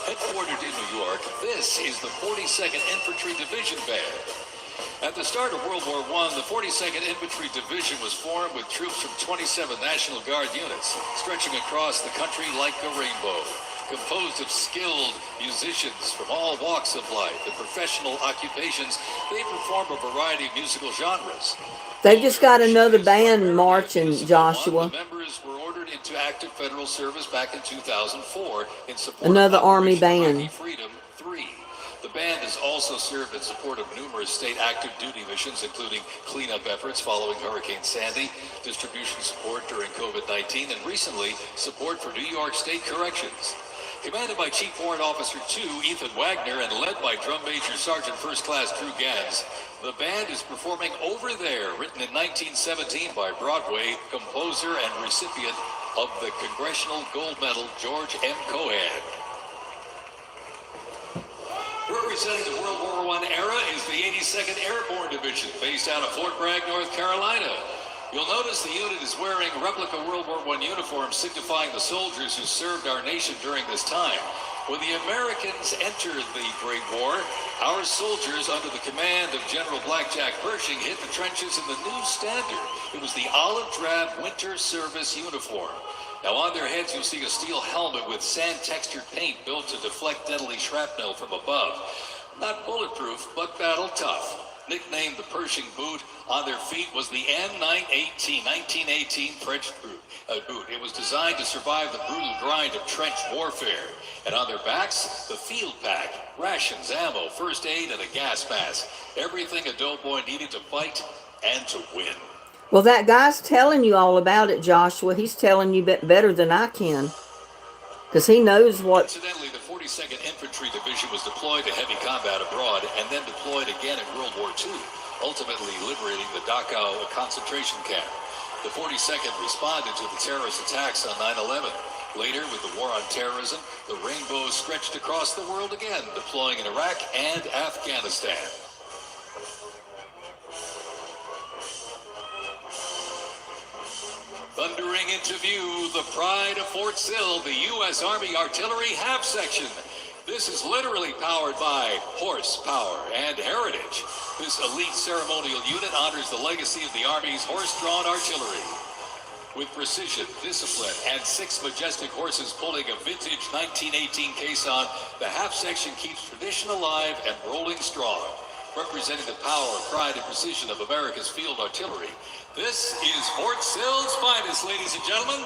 Headquartered in New York, this is the 42nd Infantry Division Band. At the start of World War I, the 42nd Infantry Division was formed with troops from 27 National Guard units, stretching across the country like a rainbow. Composed of skilled musicians from all walks of life and professional occupations, they perform a variety of musical genres. They just got another band marching, Joshua. The members were ordered into active federal service back in 2004 in support Another of Army Operation band. Iraqi Freedom 3. The band has also served in support of numerous state active duty missions, including cleanup efforts following Hurricane Sandy, distribution support during COVID-19, and recently support for New York State Corrections. Commanded by Chief Warrant Officer 2 Ethan Wagner and led by Drum Major Sergeant First Class Drew Gans, the band is performing Over There, written in 1917 by Broadway composer and recipient of the Congressional Gold Medal George M. Cohan. Representing the World War I era is the 82nd Airborne Division, based out of Fort Bragg, North Carolina. You'll notice the unit is wearing replica World War I uniforms signifying the soldiers who served our nation during this time. When the Americans entered the Great War, our soldiers under the command of General Blackjack Pershing hit the trenches in the new standard. It was the olive drab winter service uniform. Now on their heads you'll see a steel helmet with sand-textured paint built to deflect deadly shrapnel from above. Not bulletproof, but battle tough. Nicknamed the Pershing boot, on their feet was the M918 1918 French boot. It was designed to survive the brutal grind of trench warfare. And on their backs, the field pack, rations, ammo, first aid, and a gas mask. Everything a doughboy needed to fight and to win. Well, that guy's telling you all about it, Joshua. He's telling you better than I can. Because he knows what... Incidentally, the 42nd Infantry Division was deployed to heavy combat abroad and then deployed again in World War II, ultimately liberating the Dachau concentration camp. The 42nd responded to the terrorist attacks on 9/11. Later, with the war on terrorism, the rainbow stretched across the world again, deploying in Iraq and Afghanistan. Thundering into view, the pride of Fort Sill, the U.S. Army Artillery Half Section. This is literally powered by horsepower and heritage. This elite ceremonial unit honors the legacy of the Army's horse-drawn artillery. With precision, discipline, and 6 majestic horses pulling a vintage 1918 caisson, the half section keeps tradition alive and rolling strong. Representing the power, pride, and precision of America's field artillery, this is Fort Sill's finest, ladies and gentlemen.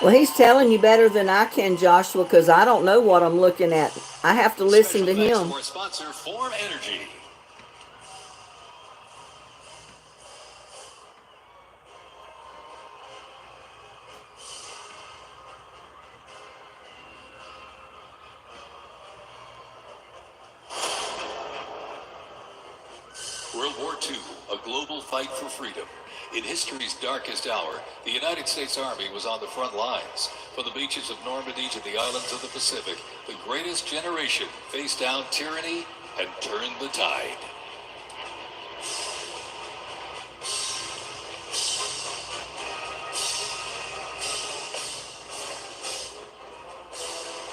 Well, he's telling you better than I can, Joshua, because I don't know what I'm looking at. I have to listen to him. To our sponsor, Form Energy. World War II, a global fight for freedom. In history's darkest hour, the United States Army was on the front lines. From the beaches of Normandy to the islands of the Pacific, the greatest generation faced down tyranny and turned the tide.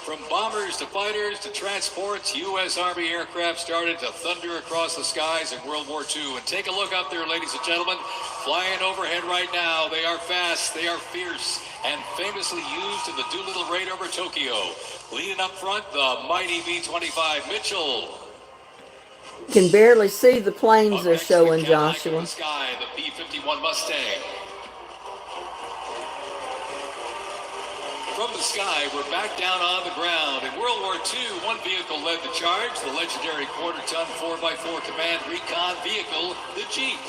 From bombers to fighters to transports, U.S. Army aircraft started to thunder across the skies in World War II. And take a look up there, ladies and gentlemen. Flying overhead right now. They are fast, they are fierce, and famously used in the Doolittle raid over Tokyo. Leading up front, the mighty B-25 Mitchell. Can barely see the planes they're showing, Joshua. The sky, the B-51 Mustang. From the sky, we're back down on the ground. In World War II, one vehicle led the charge, the legendary quarter-ton 4x4 command recon vehicle, the Jeep.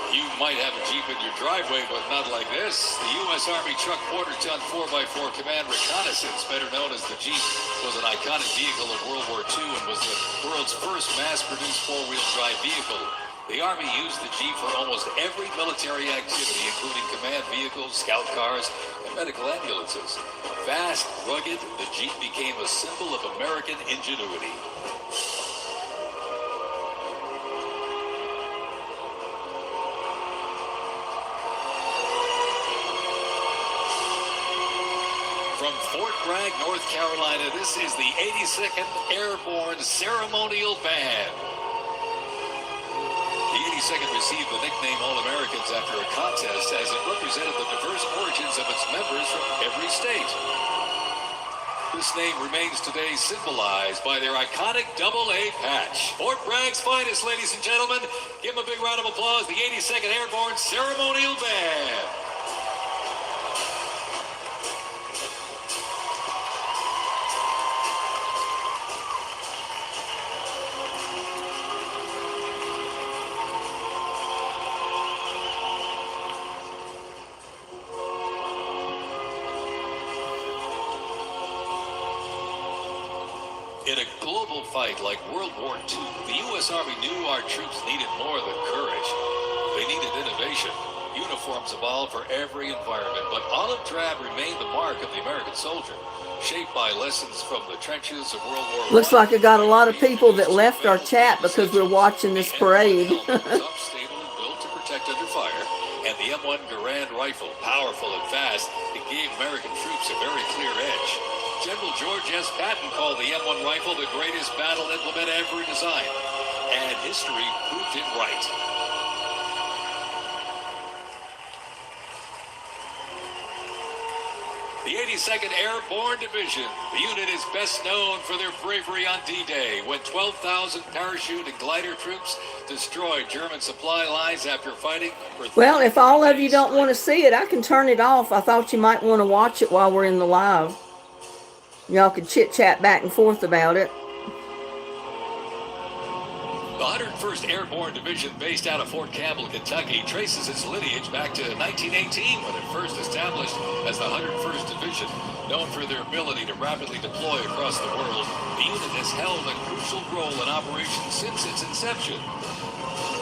You might have a Jeep in your driveway, but not like this. The U.S. Army truck quarter-ton 4x4 command reconnaissance, better known as the Jeep, was an iconic vehicle of World War II and was the world's first mass-produced four-wheel drive vehicle. The Army used the Jeep for almost every military activity, including command vehicles, scout cars, and medical ambulances. Fast, rugged, the Jeep became a symbol of American ingenuity. From Fort Bragg, North Carolina, this is the 82nd Airborne Ceremonial Band. The 82nd received the nickname All-Americans after a contest as it represented the diverse origins of its members from every state. This name remains today symbolized by their iconic AA patch. Fort Bragg's finest, ladies and gentlemen. Give them a big round of applause, the 82nd Airborne Ceremonial Band. In a global fight like World War II, the U.S. Army knew our troops needed more than courage. They needed innovation. Uniforms evolved for every environment, but olive drab remained the mark of the American soldier, shaped by lessons from the trenches of World War I. Looks like I got a lot of people that left our chat because we're watching this parade. Tough, stable, and built to protect under fire. And the M1 Garand rifle, powerful and fast, it gave American troops a very clear edge. General George S. Patton called the M1 rifle the greatest battle implement ever designed, and history proved it right. The 82nd Airborne Division, the unit is best known for their bravery on D-Day, when 12,000 parachute and glider troops destroyed German supply lines after fighting for... Well, if all of you don't want to see it, I can turn it off. I thought you might want to watch it while we're in the live. Y'all could chit-chat back and forth about it. The 101st Airborne Division, based out of Fort Campbell, Kentucky, traces its lineage back to 1918 when it first established as the 101st Division. Known for their ability to rapidly deploy across the world, the unit has held a crucial role in operations since its inception.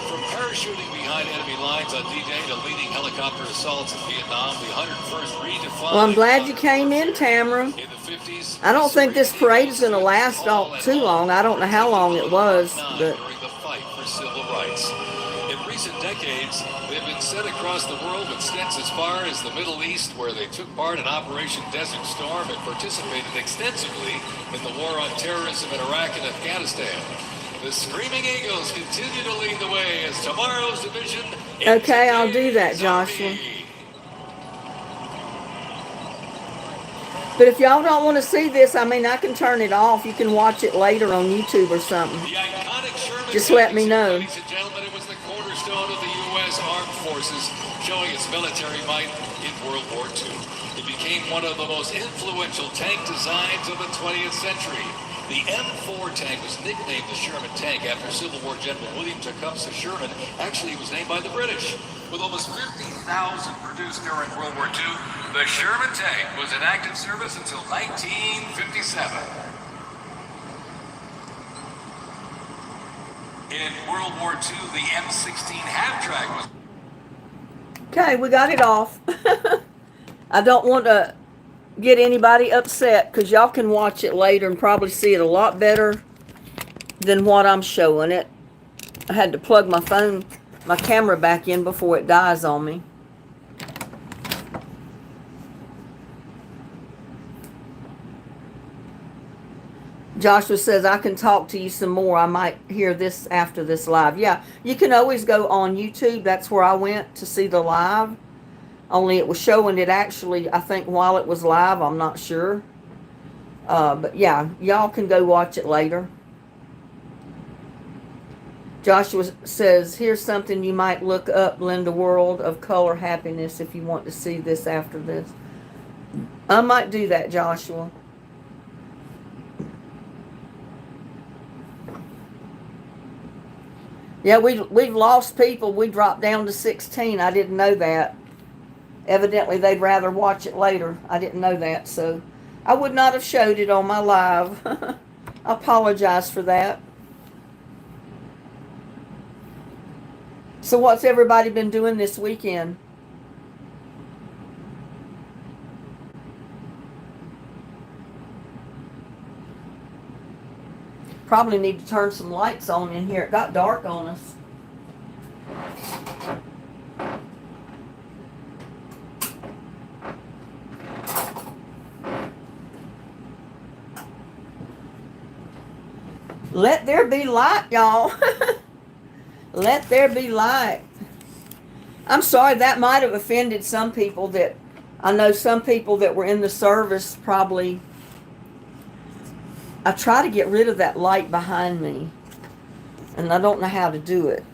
From parachuting behind enemy lines on D-Day to leading helicopter assaults in Vietnam, the 101st redefined... Well, I'm glad you came in, Tamara. In the 50s, I don't think this parade is going to last too long. I don't know how long it was, but... during the fight for civil rights. In recent decades, they've been sent across the world with stints as far as the Middle East, where they took part in Operation Desert Storm and participated extensively in the war on terrorism in Iraq and Afghanistan. The Screaming Eagles continue to lead the way as tomorrow's division... Okay, I'll do that, Joshua. But if y'all don't want to see this, I mean, I can turn it off. You can watch it later on YouTube or something. The iconic Sherman Just let me know. Ladies and gentlemen, it was the cornerstone of the U.S. Armed Forces, showing its military might in World War II. It became one of the most influential tank designs of the 20th century. The M4 tank was nicknamed the Sherman tank after Civil War General William Tecumseh Sherman. Actually, it was named by the British. With almost 50,000 produced during World War II, the Sherman tank was in active service until 1957. In World War II, the M16 half-track was... Okay, we got it off. I don't want to get anybody upset because y'all can watch it later and probably see it a lot better than what I'm showing it. I had to plug my camera back in before it dies on me. Joshua says, I can talk to you some more. I might hear this after this live. Yeah, you can always go on YouTube. That's where I went to see the live. Only it was showing it actually, I think, while it was live. I'm not sure. But yeah, y'all can go watch it later. Joshua says, here's something you might look up, Linda World of Color Happiness, if you want to see this after this. I might do that, Joshua. Yeah, we've lost people. We dropped down to 16. I didn't know that. Evidently, they'd rather watch it later. I didn't know that, so I would not have showed it on my live. I apologize for that. So what's everybody been doing this weekend? Probably need to turn some lights on in here. It got dark on us. Let there be light, y'all. Let there be light. I'm sorry, that might have offended some people. That I know some people that were in the service probably. I try to get rid of that light behind me, and I don't know how to do it.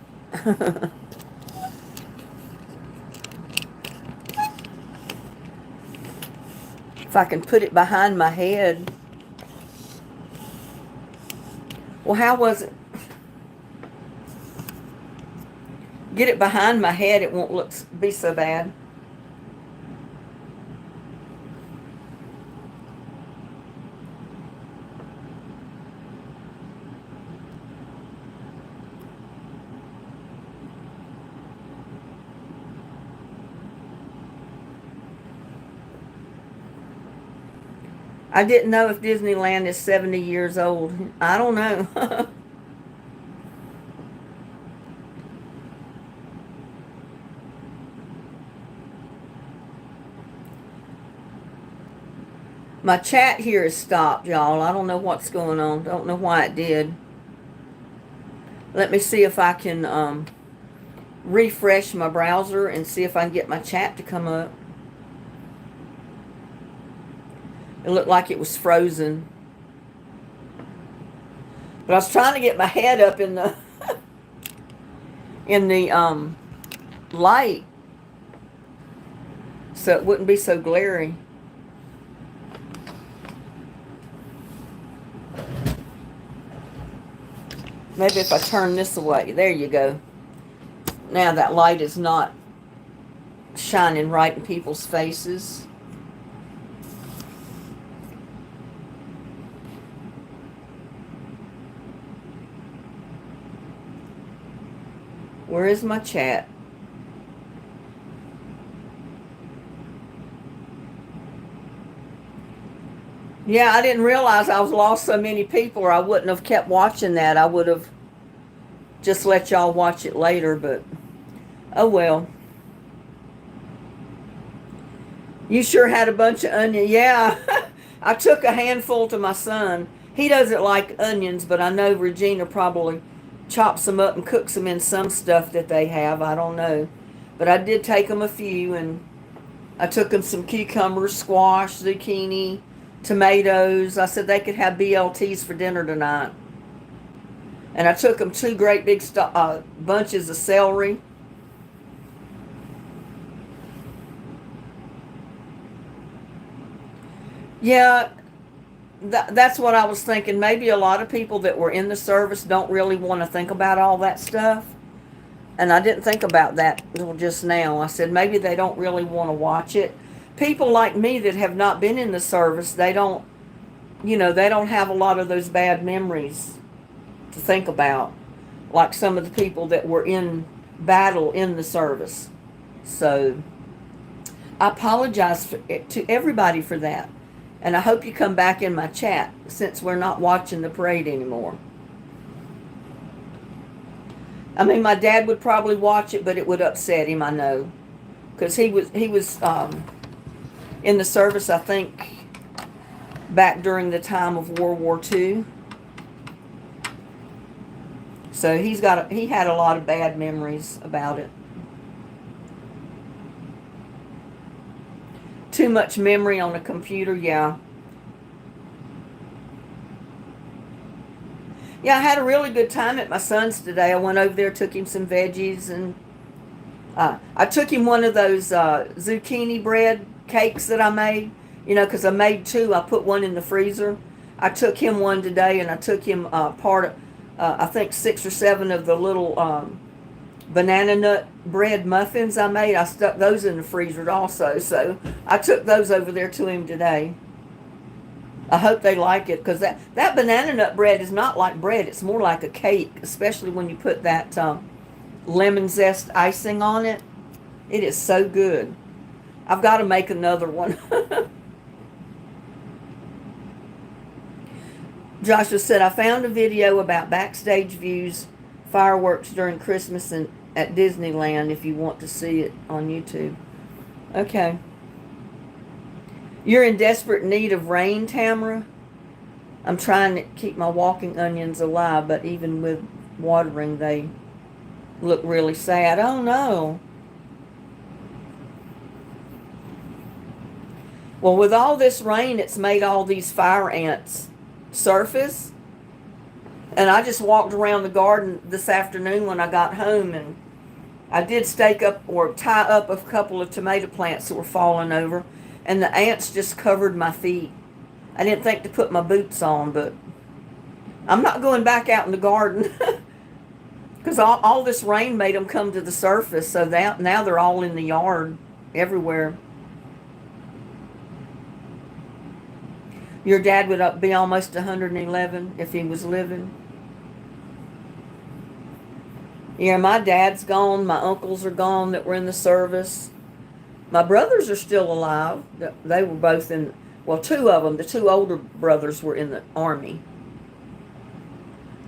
If I can put it behind my head. Well, how was it? Get it behind my head, it won't be so bad. I didn't know if Disneyland is 70 years old. I don't know. My chat here is stopped, y'all. I don't know what's going on. Don't know why it did. Let me see if I can refresh my browser and see if I can get my chat to come up. It looked like it was frozen. But I was trying to get my head up in the light so it wouldn't be so glary. Maybe if I turn this away. There you go. Now that light is not shining right in people's faces. Where is my chat? Yeah, I didn't realize I was lost so many people, or I wouldn't have kept watching that. I would have just let y'all watch it later, but oh well. You sure had a bunch of onions. Yeah, I took a handful to my son. He doesn't like onions, but I know Regina probably chops them up and cooks them in some stuff that they have. I don't know. But I did take them a few, and I took them some cucumbers, squash, zucchini, tomatoes. I said they could have BLTs for dinner tonight. And I took them 2 great big bunches of celery. Yeah, that's what I was thinking. Maybe a lot of people that were in the service don't really want to think about all that stuff. And I didn't think about that until just now. I said maybe they don't really want to watch it. People like me that have not been in the service, they don't, they don't have a lot of those bad memories to think about. like some of the people that were in battle in the service. So I apologize to everybody for that. And I hope you come back in my chat since we're not watching the parade anymore. I mean, my dad would probably watch it, but it would upset him, I know. Because he was in the service, I think, back during the time of World War II. So he had a lot of bad memories about it. Too much memory on a computer, yeah. Yeah, I had a really good time at my son's today. I went over there, took him some veggies, and I took him one of those zucchini bread cakes that I made. You know, because I made two. I put one in the freezer. I took him one today, and I took him part of, I think 6 or 7 of the little banana nut bread muffins I made. I stuck those in the freezer also. So I took those over there to him today. I hope they like it, because that banana nut bread is not like bread. It's more like a cake, especially when you put that lemon zest icing on it. It is so good. I've got to make another one. Joshua said, I found a video about backstage views, fireworks during Christmas and at Disneyland, if you want to see it on YouTube. Okay. You're in desperate need of rain, Tamara? I'm trying to keep my walking onions alive, but even with watering, they look really sad. Oh, no. Well, with all this rain, it's made all these fire ants surface. And I just walked around the garden this afternoon when I got home, and I did stake up or tie up a couple of tomato plants that were falling over, and the ants just covered my feet. I didn't think to put my boots on, but I'm not going back out in the garden because all this rain made them come to the surface, so now they're all in the yard everywhere. Your dad would be almost 111 if he was living. Yeah, my dad's gone. My uncles are gone that were in the service. My brothers are still alive. They were both in, well, 2 of them. The 2 older brothers were in the Army.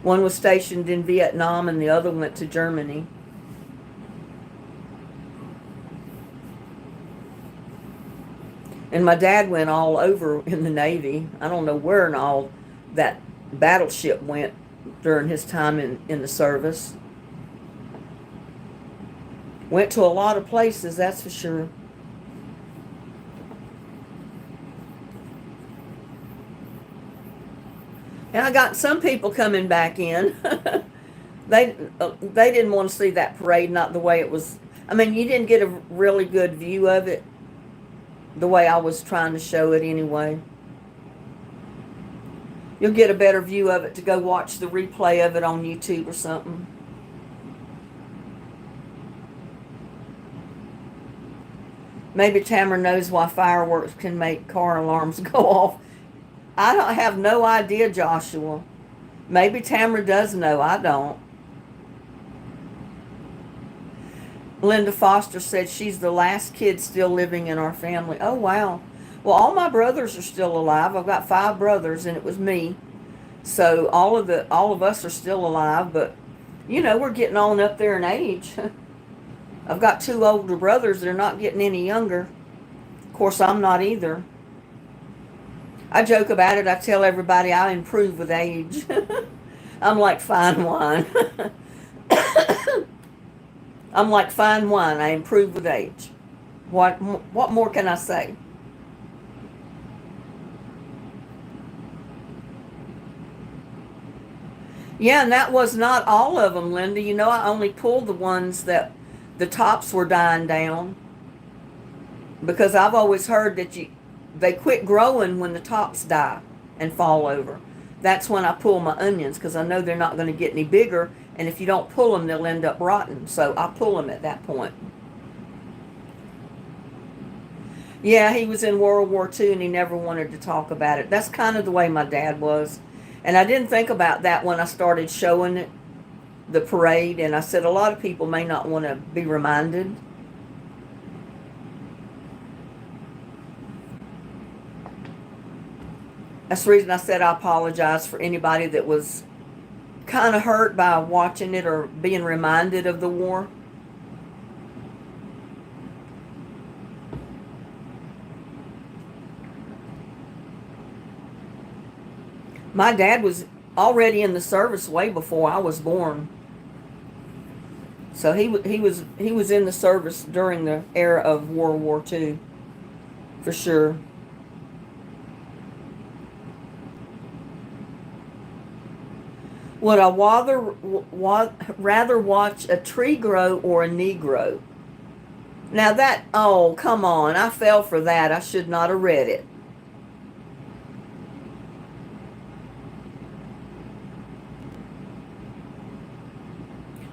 One was stationed in Vietnam and the other went to Germany. And my dad went all over in the Navy. I don't know where and all that battleship went during his time in the service. Went to a lot of places, that's for sure. And I got some people coming back in. They didn't want to see that parade, not the way it was. I mean, you didn't get a really good view of it the way I was trying to show it anyway. You'll get a better view of it to go watch the replay of it on YouTube or something. Maybe Tamara knows why fireworks can make car alarms go off. I don't have no idea, Joshua. Maybe Tamara does know. I don't. Linda Foster said she's the last kid still living in our family. Oh, wow. Well, all my brothers are still alive. I've got 5 brothers, and it was me. So all of us are still alive, but, you know, we're getting on up there in age. I've got 2 older brothers that are not getting any younger. Of course, I'm not either. I joke about it. I tell everybody I improve with age. I'm like fine wine. I'm like fine wine. I improve with age. What more can I say? Yeah, and that was not all of them, Linda. You know, I only pulled the ones that the tops were dying down, because I've always heard that they quit growing when the tops die and fall over. That's when I pull my onions, because I know they're not going to get any bigger, and if you don't pull them, they'll end up rotten. So I pull them at that point. Yeah, he was in World War II, and he never wanted to talk about it. That's kind of the way my dad was. And I didn't think about that when I started showing it. the parade, and I said a lot of people may not want to be reminded. That's the reason I said I apologize for anybody that was kind of hurt by watching it or being reminded of the war. My dad was already in the service way before I was born. So he was in the service during the era of World War II, for sure. Would I rather watch a tree grow or a Negro? Now that, oh, come on, I fell for that. I should not have read it.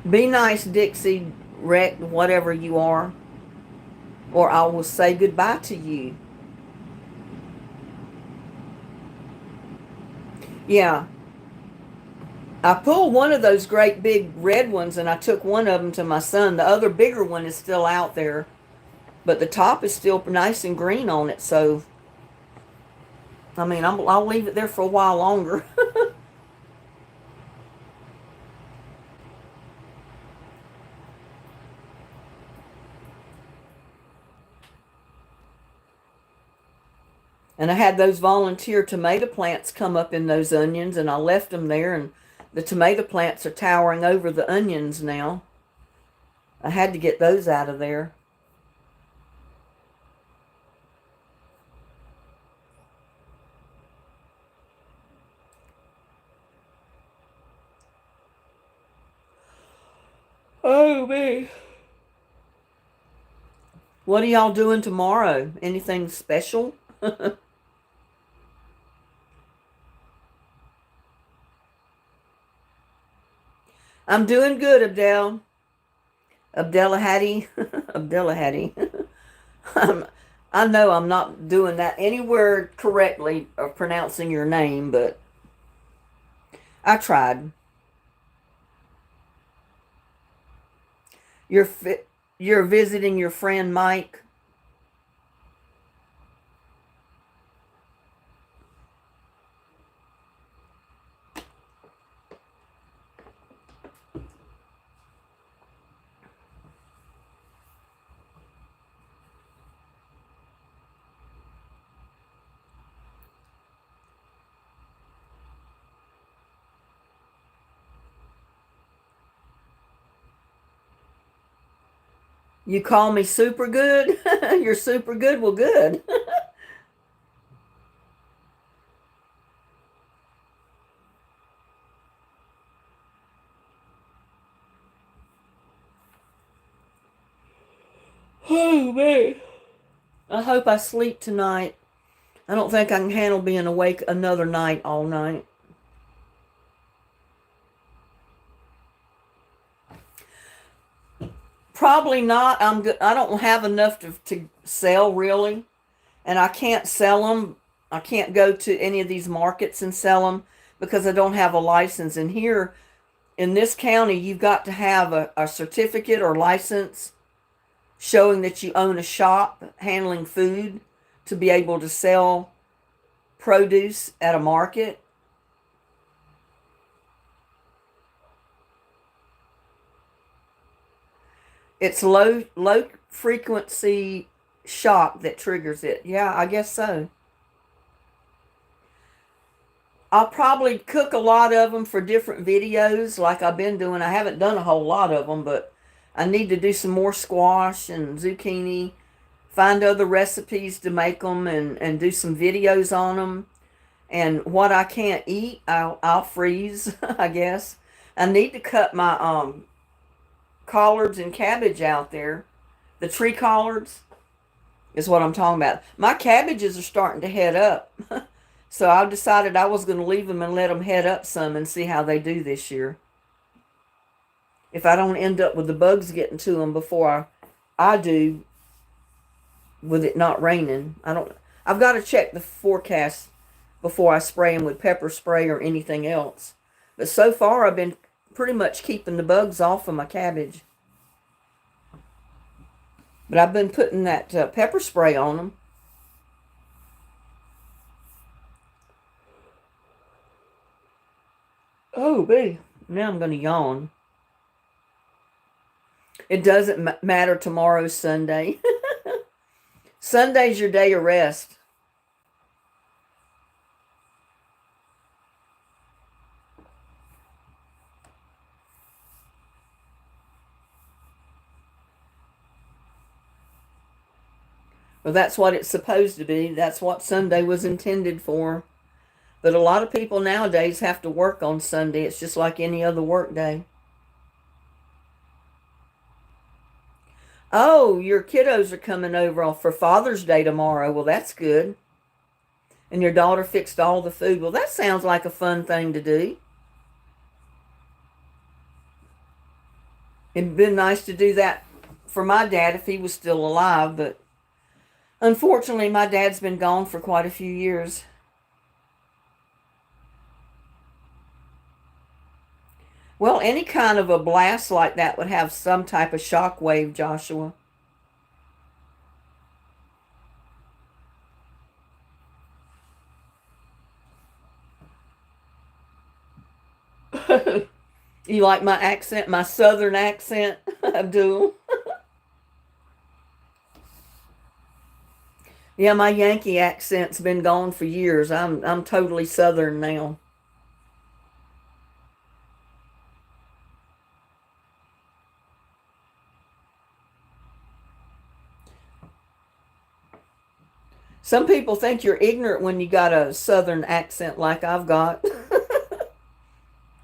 Be nice, Dixie, Rec, whatever you are, or I will say goodbye to you. Yeah. I pulled one of those great big red ones and I took one of them to my son. The other bigger one is still out there, but the top is still nice and green on it. So, I mean, I'll leave it there for a while longer. And I had those volunteer tomato plants come up in those onions, and I left them there, and the tomato plants are towering over the onions now. I had to get those out of there. Oh, man. What are y'all doing tomorrow? Anything special? I'm doing good, Abdel. Abdelahadi. Abdelahadi. I know I'm not doing that anywhere correctly of pronouncing your name, but I tried. You're visiting your friend Mike. You call me super good? You're super good? Well, good. Oh, man. I hope I sleep tonight. I don't think I can handle being awake another night all night. Probably not. I don't have enough to sell really, and I can't sell them. I can't go to any of these markets and sell them because I don't have a license. And here in this county, you've got to have a certificate or license showing that you own a shop handling food to be able to sell produce at a market. It's low frequency shock that triggers it. Yeah, I guess so. I'll probably cook a lot of them for different videos like I've been doing. I haven't done a whole lot of them, but I need to do some more squash and zucchini, find other recipes to make them and do some videos on them. And what I can't eat, I'll freeze, I guess. I need to cut my collards and cabbage out there. The tree collards is what I'm talking about. My cabbages are starting to head up. So I decided I was going to leave them and let them head up some and see how they do this year. If I don't end up with the bugs getting to them before I do, with it not raining. I've got to check the forecast before I spray them with pepper spray or anything else. But so far I've been pretty much keeping the bugs off of my cabbage. But I've been putting that pepper spray on them. Oh, baby. Now I'm going to yawn. It doesn't matter. Tomorrow's Sunday. Sunday's your day of rest. Well, that's what it's supposed to be. That's what Sunday was intended for. But a lot of people nowadays have to work on Sunday. It's just like any other work day. Oh, your kiddos are coming over for Father's Day tomorrow. Well, that's good. And your daughter fixed all the food. Well, that sounds like a fun thing to do. It'd been nice to do that for my dad if he was still alive, but unfortunately, my dad's been gone for quite a few years. Well, any kind of a blast like that would have some type of shock wave, Joshua. You like my accent, my southern accent, Abdul? Yeah, my Yankee accent's been gone for years. I'm totally southern now. Some people think you're ignorant when you got a southern accent like I've got.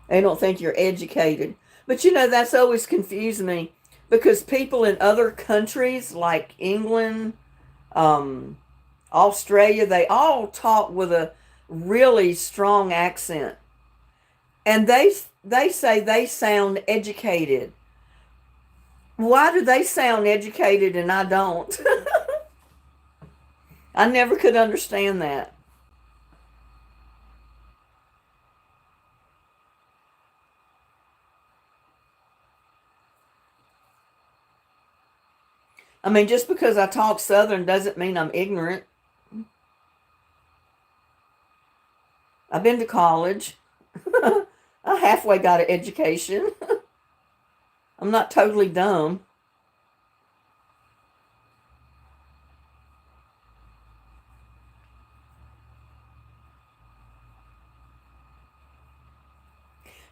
They don't think you're educated. But you know, that's always confused me because people in other countries like England, Australia, they all talk with a really strong accent. And they say they sound educated. Why do they sound educated and I don't? I never could understand that. I mean, just because I talk Southern doesn't mean I'm ignorant. I've been to college. I halfway got an education. I'm not totally dumb.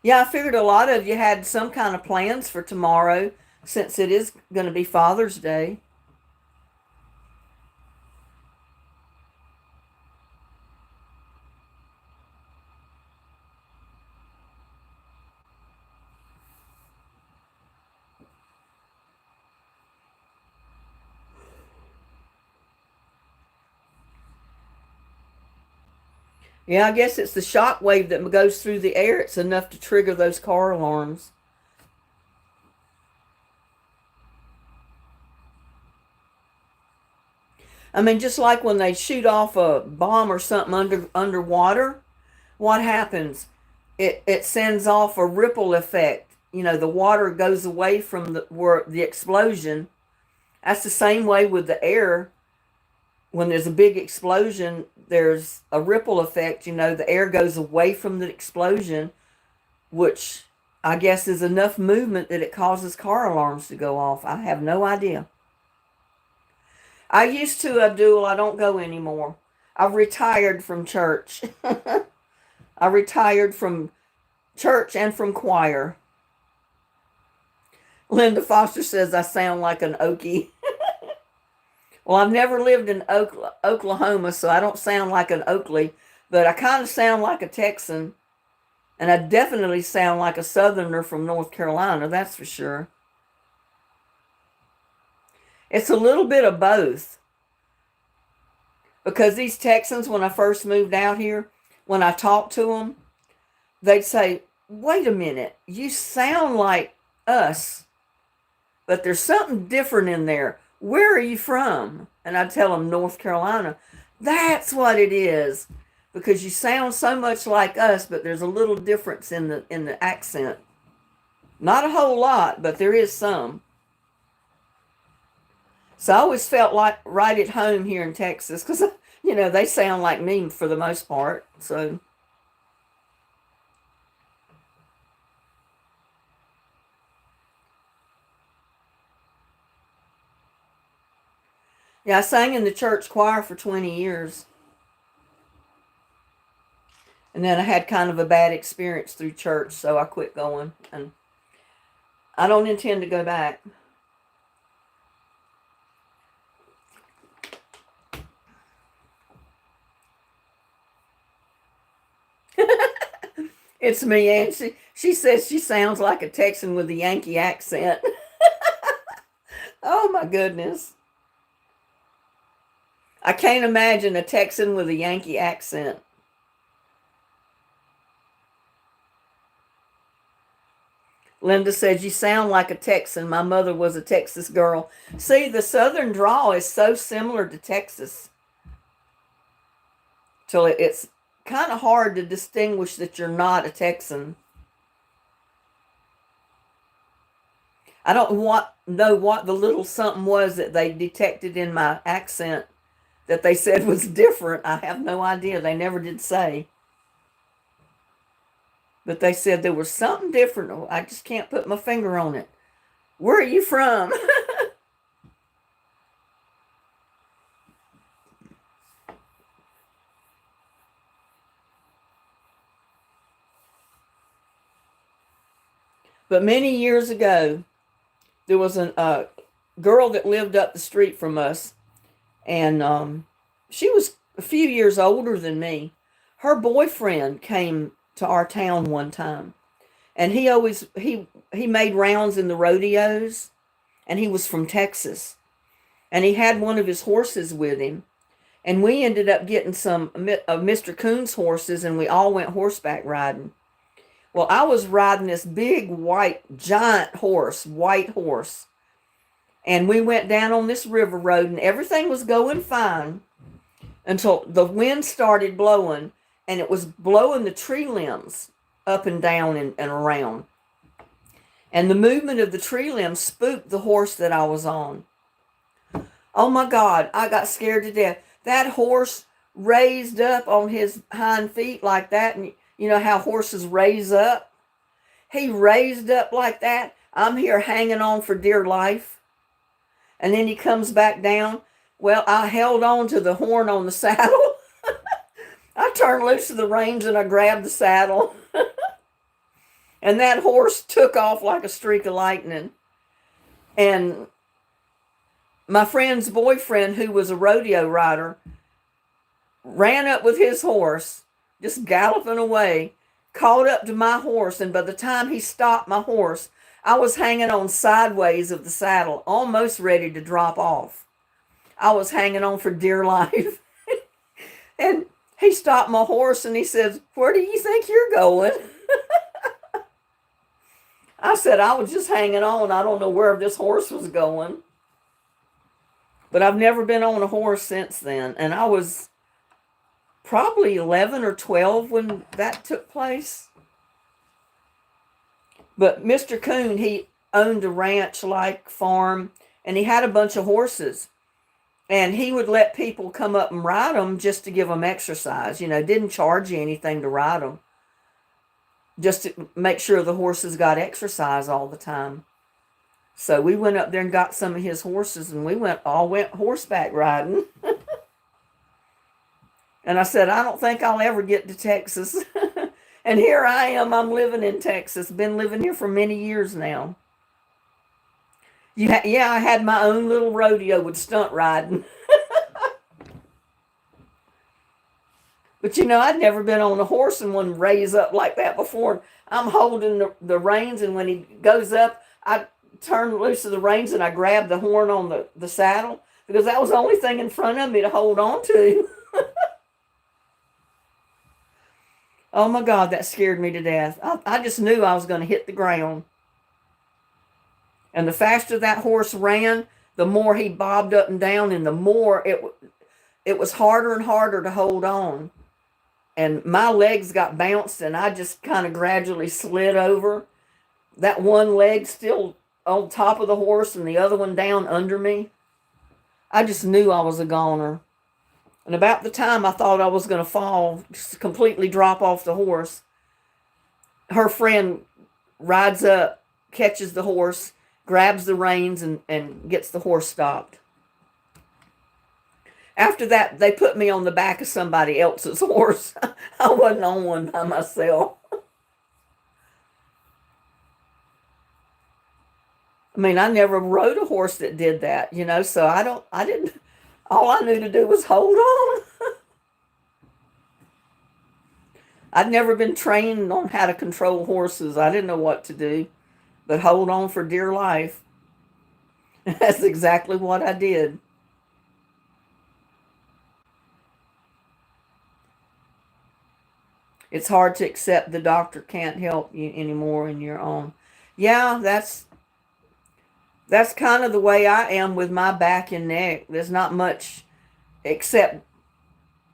Yeah, I figured a lot of you had some kind of plans for tomorrow since it is going to be Father's Day. Yeah, I guess it's the shock wave that goes through the air. It's enough to trigger those car alarms. I mean, just like when they shoot off a bomb or something underwater, what happens? It sends off a ripple effect. You know, the water goes away from the explosion. That's the same way with the air. When there's a big explosion, there's a ripple effect. You know, the air goes away from the explosion, which I guess is enough movement that it causes car alarms to go off. I have no idea. I used to, Abdul. I don't go anymore. I've retired from church. I retired from church and from choir. Linda Foster says I sound like an Okie. Well, I've never lived in Oklahoma, so I don't sound like an Oakley, but I kind of sound like a Texan, and I definitely sound like a Southerner from North Carolina, that's for sure. It's a little bit of both, because these Texans, when I first moved out here, when I talked to them, they'd say, wait a minute, you sound like us, but there's something different in there. Where are you from? And I tell them North Carolina. That's what it is, because you sound so much like us, but there's a little difference in the accent. Not a whole lot, but there is some. So I always felt like right at home here in Texas because, they sound like me for the most part. So, yeah, I sang in the church choir for 20 years. And then I had kind of a bad experience through church, so I quit going. And I don't intend to go back. It's me, and she says she sounds like a Texan with a Yankee accent. Oh my goodness. I can't imagine a Texan with a Yankee accent. Linda says, you sound like a Texan. My mother was a Texas girl. See, the Southern drawl is so similar to Texas. So it's kind of hard to distinguish that you're not a Texan. I don't know what the little something was that they detected in my accent that they said was different. I have no idea. They never did say. But they said there was something different. I just can't put my finger on it. Where are you from? But many years ago, there was a girl that lived up the street from us. And she was a few years older than me. Her boyfriend came to our town one time, and he made rounds in the rodeos, and he was from Texas, and he had one of his horses with him, and we ended up getting some of Mr. Coon's horses, and we all went horseback riding. Well, I was riding this big giant white horse, and we went down on this river road, and everything was going fine until the wind started blowing, and it was blowing the tree limbs up and down and around. And the movement of the tree limbs spooked the horse that I was on. Oh my God, I got scared to death. That horse raised up on his hind feet like that, and you know how horses raise up? He raised up like that. I'm here hanging on for dear life. And then he comes back down. Well, I held on to the horn on the saddle. I turned loose of the reins and I grabbed the saddle. And that horse took off like a streak of lightning. And my friend's boyfriend, who was a rodeo rider, ran up with his horse, just galloping away, caught up to my horse. And by the time he stopped my horse, I was hanging on sideways of the saddle, almost ready to drop off. I was hanging on for dear life. And he stopped my horse and he says, "Where do you think you're going?" I said, "I was just hanging on. I don't know where this horse was going." But I've never been on a horse since then. And I was probably 11 or 12 when that took place. But Mr. Coon, he owned a ranch-like farm, and he had a bunch of horses. And he would let people come up and ride them just to give them exercise. You know, didn't charge you anything to ride them. Just to make sure the horses got exercise all the time. So we went up there and got some of his horses, and we all went horseback riding. And I said, I don't think I'll ever get to Texas. And here I am, I'm living in Texas. Been living here for many years now. Yeah, I had my own little rodeo with stunt riding. But you know, I'd never been on a horse and one raise up like that before. I'm holding the reins, and when he goes up, I turn loose of the reins and I grab the horn on the saddle, because that was the only thing in front of me to hold on to. Oh my God, that scared me to death. I just knew I was going to hit the ground. And the faster that horse ran, the more he bobbed up and down, and the more it was harder and harder to hold on. And my legs got bounced, and I just kind of gradually slid over. that one leg still on top of the horse and the other one down under me. I just knew I was a goner. And about the time I thought I was going to fall, just completely drop off the horse, her friend rides up, catches the horse, grabs the reins, and gets the horse stopped. After that, they put me on the back of somebody else's horse. I wasn't on one by myself. I mean, I never rode a horse that did that, you know, so all I knew to do was hold on. I'd never been trained on how to control horses. I didn't know what to do, but hold on for dear life. That's exactly what I did. It's hard to accept the doctor can't help you anymore in your own. Yeah, that's kind of the way I am with my back and neck. There's not much except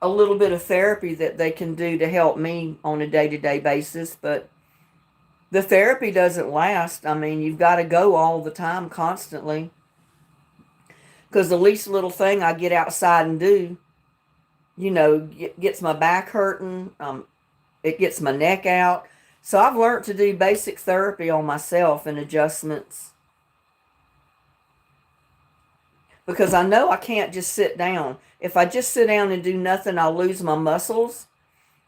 a little bit of therapy that they can do to help me on a day-to-day basis, but the therapy doesn't last. I mean, you've got to go all the time, constantly, because the least little thing I get outside and do, you know, gets my back hurting. It gets my neck out. So I've learned to do basic therapy on myself and adjustments, because I know I can't just sit down. If I just sit down and do nothing, I'll lose my muscles.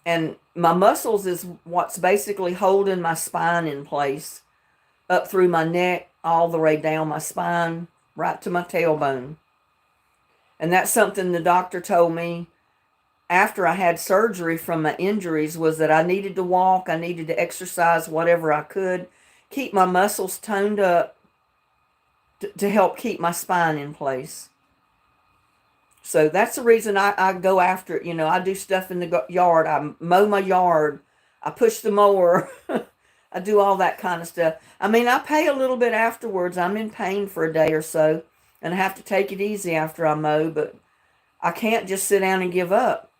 And my muscles is what's basically holding my spine in place, up through my neck, all the way down my spine, right to my tailbone. And that's something the doctor told me after I had surgery from my injuries, was that I needed to walk, I needed to exercise whatever I could, keep my muscles toned up to help keep my spine in place. So that's the reason I go after it. You know, I do stuff in the yard. I mow my yard. I push the mower. I do all that kind of stuff. I mean, I pay a little bit afterwards. I'm in pain for a day or so, and I have to take it easy after I mow, but I can't just sit down and give up.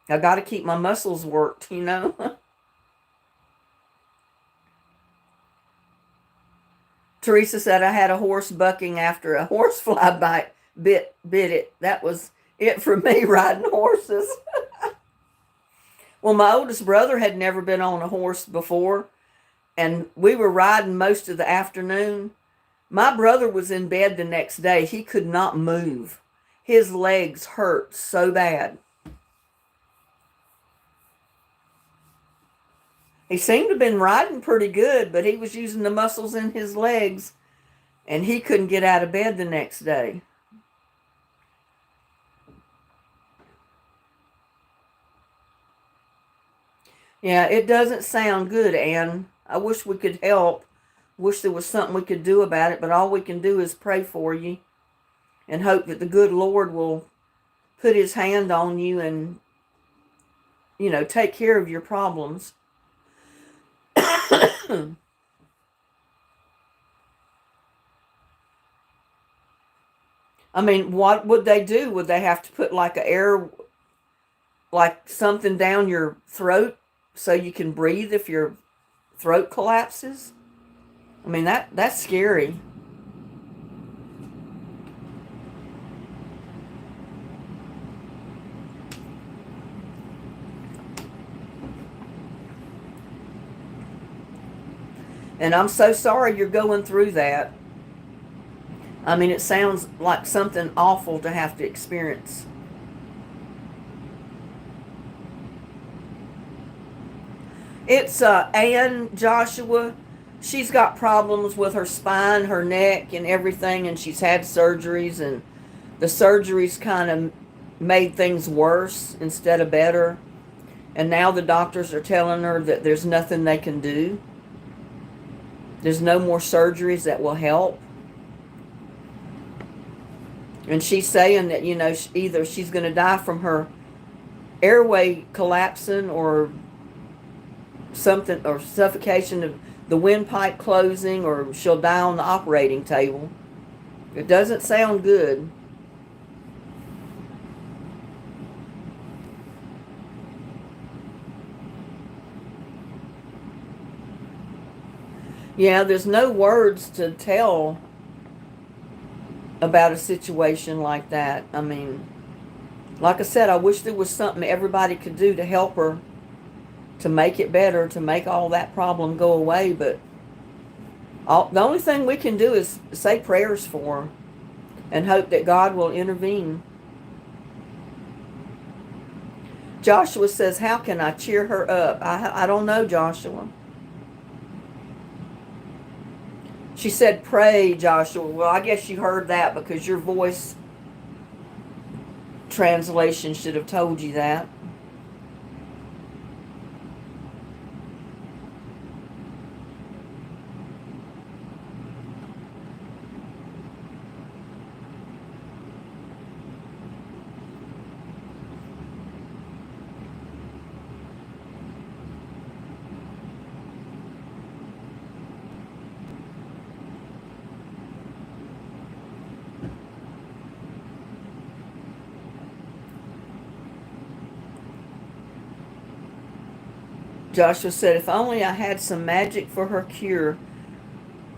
I got to keep my muscles worked, you know. Teresa said I had a horse bucking after a horsefly bit it. That was it for me, riding horses. Well, my oldest brother had never been on a horse before, and we were riding most of the afternoon. My brother was in bed the next day. He could not move. His legs hurt so bad. He seemed to have been riding pretty good, but he was using the muscles in his legs, and he couldn't get out of bed the next day. Yeah, it doesn't sound good, Anne. I wish we could help. Wish there was something we could do about it, but all we can do is pray for you and hope that the good Lord will put his hand on you and, you know, take care of your problems. I mean, what would they do? Would they have to put like like something down your throat so you can breathe if your throat collapses? I mean, that's scary. And I'm so sorry you're going through that. I mean, it sounds like something awful to have to experience. It's Ann Joshua. She's got problems with her spine, her neck, and everything, and she's had surgeries, and the surgeries kind of made things worse instead of better. And now the doctors are telling her that there's nothing they can do. There's no more surgeries that will help. And she's saying that, you know, either she's going to die from her airway collapsing or something, or suffocation of the windpipe closing, or she'll die on the operating table. It doesn't sound good. Yeah, there's no words to tell about a situation like that. I mean, like I said, I wish there was something everybody could do to help her, to make it better, to make all that problem go away. But the only thing we can do is say prayers for her and hope that God will intervene. Joshua says, how can I cheer her up? I don't know, Joshua. She said, pray, Joshua. Well, I guess you heard that because your voice translation should have told you that. Joshua said, if only I had some magic for her cure,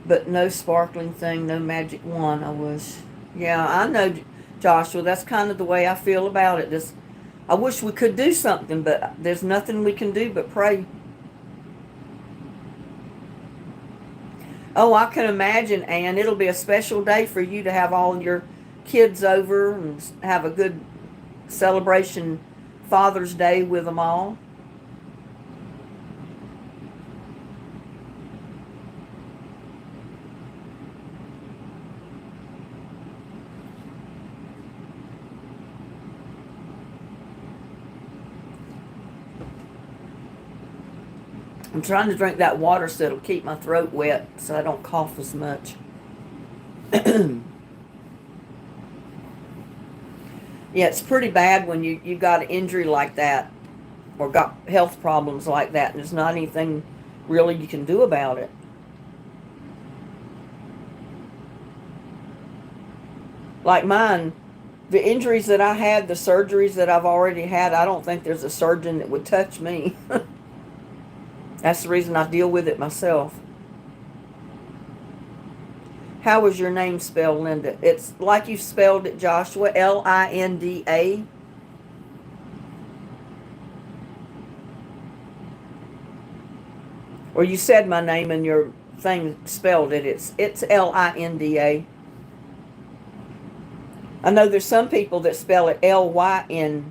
but no sparkling thing, no magic wand, I wish. Yeah, I know, Joshua, that's kind of the way I feel about it. I wish we could do something, but there's nothing we can do but pray. Oh, I can imagine, Ann, it'll be a special day for you to have all your kids over and have a good celebration Father's Day with them all. I'm trying to drink that water so it'll keep my throat wet so I don't cough as much. Yeah, it's pretty bad when you got an injury like that or got health problems like that and there's not anything really you can do about it. Like mine, the injuries that I had, the surgeries that I've already had, I don't think there's a surgeon that would touch me. That's the reason I deal with it myself. How was your name spelled, Linda? It's like you spelled it, Joshua, Linda. Or you said my name and your thing spelled it. It's Linda. I know there's some people that spell it Lynda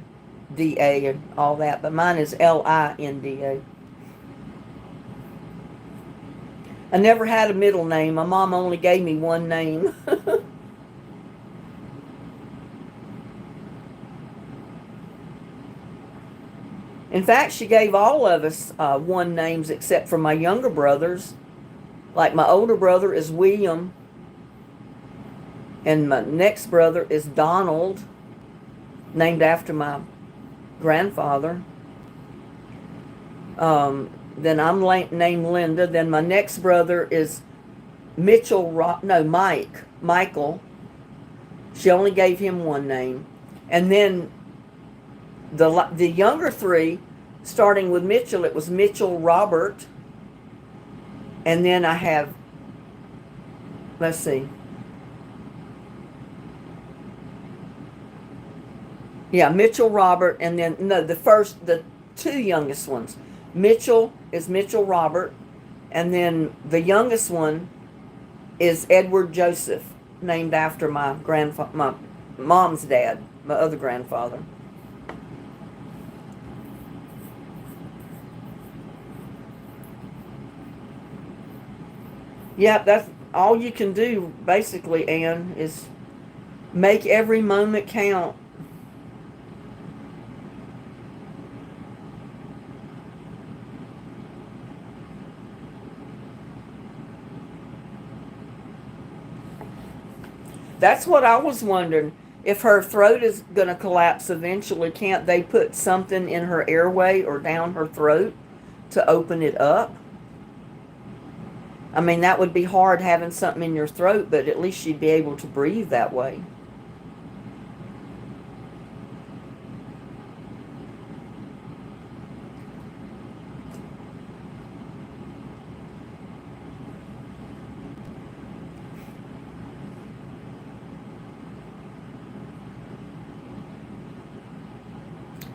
and all that, but mine is Linda. I never had a middle name. My mom only gave me one name. In fact, she gave all of us one names except for my younger brothers. Like my older brother is William. And my next brother is Donald, named after my grandfather. Then I'm named Linda. Then my next brother is Michael. She only gave him one name. And then the younger three, starting with Mitchell, it was Mitchell Robert. And then I have, let's see. Yeah, Mitchell Robert, and then, no, the two youngest ones. Mitchell is Mitchell Robert, and then the youngest one is Edward Joseph, named after my mom's dad, my other grandfather. Yeah, that's all you can do, basically, Ann, is make every moment count. That's what I was wondering. If her throat is going to collapse eventually, can't they put something in her airway or down her throat to open it up? I mean, that would be hard having something in your throat, but at least she'd be able to breathe that way.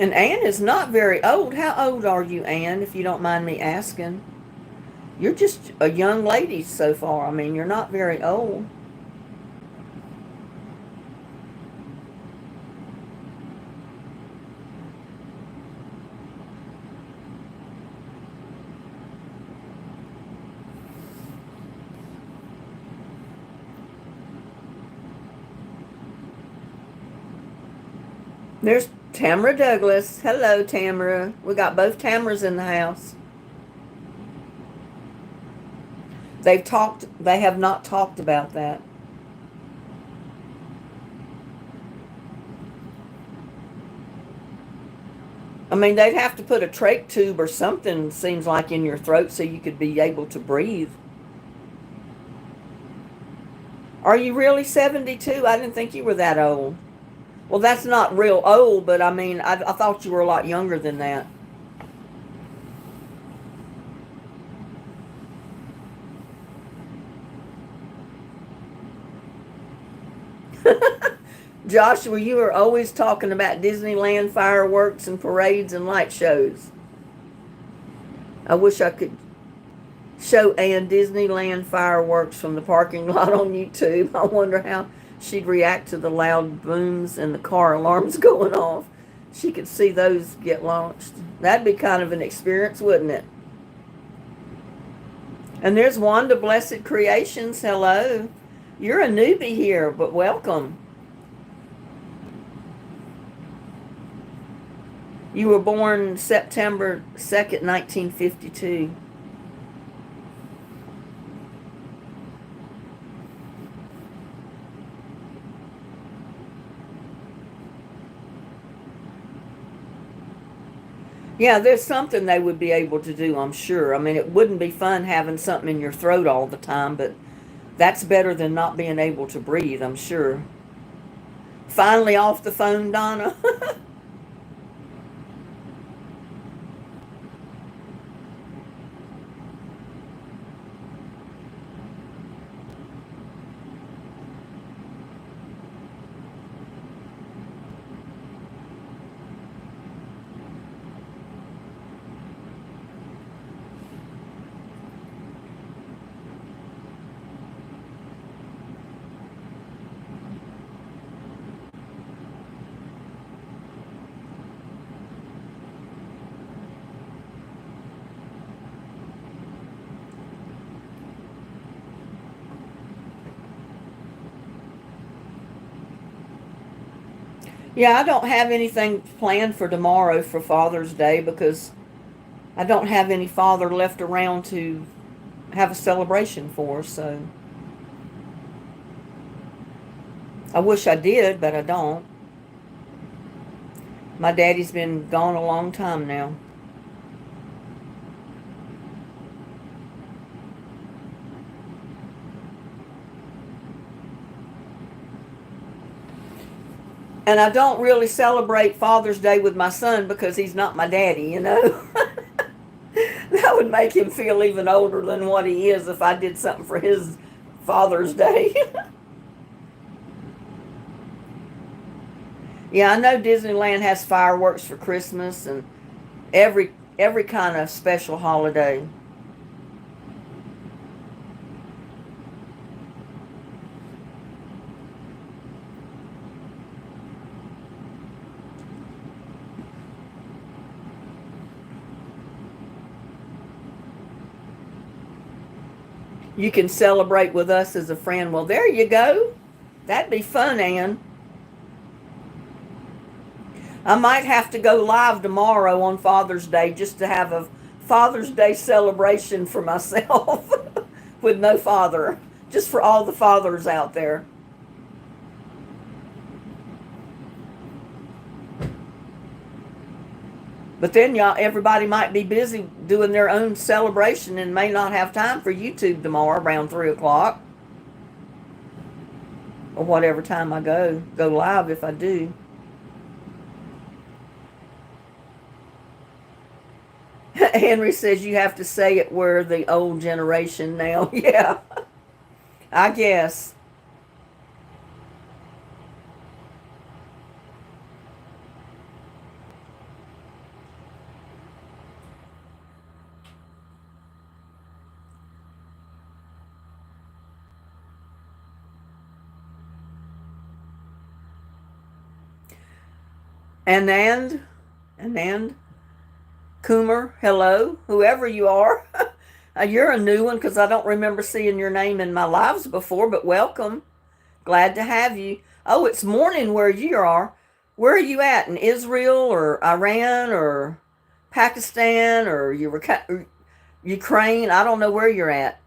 And Ann is not very old. How old are you, Ann, if you don't mind me asking? You're just a young lady so far. I mean, you're not very old. There's Tamara Douglas. Hello, Tamara. We got both Tamaras in the house. They have not talked about that. I mean, they'd have to put a trach tube or something, seems like, in your throat so you could be able to breathe. Are you really 72? I didn't think you were that old. Well, that's not real old, but I mean, I thought you were a lot younger than that. Joshua, you are always talking about Disneyland fireworks and parades and light shows. I wish I could show Ann Disneyland fireworks from the parking lot on YouTube. I wonder how she'd react to the loud booms and the car alarms going off. She could see those get launched. That'd be kind of an experience, wouldn't it? And there's Wanda Blessed Creations. Hello. You're a newbie here, but welcome. You were born September 2nd, 1952. Yeah, there's something they would be able to do, I'm sure. I mean, it wouldn't be fun having something in your throat all the time, but that's better than not being able to breathe, I'm sure. Finally off the phone, Donna. Yeah, I don't have anything planned for tomorrow for Father's Day because I don't have any father left around to have a celebration for, so I wish I did, but I don't. My daddy's been gone a long time now. And I don't really celebrate Father's Day with my son because he's not my daddy, you know. That would make him feel even older than what he is if I did something for his Father's Day. Yeah, I know Disneyland has fireworks for Christmas and every kind of special holiday. You can celebrate with us as a friend. Well, there you go. That'd be fun, Ann. I might have to go live tomorrow on Father's Day just to have a Father's Day celebration for myself with no father. Just for all the fathers out there. But then everybody might be busy doing their own celebration and may not have time for YouTube tomorrow around 3 o'clock. Or whatever time I go live if I do. Henry says you have to say it where the old generation now. Yeah, I guess. Anand, Coomer, hello, whoever you are. You're a new one because I don't remember seeing your name in my lives before, but welcome. Glad to have you. Oh, it's morning where you are. Where are you at? In Israel or Iran or Pakistan or Ukraine? I don't know where you're at.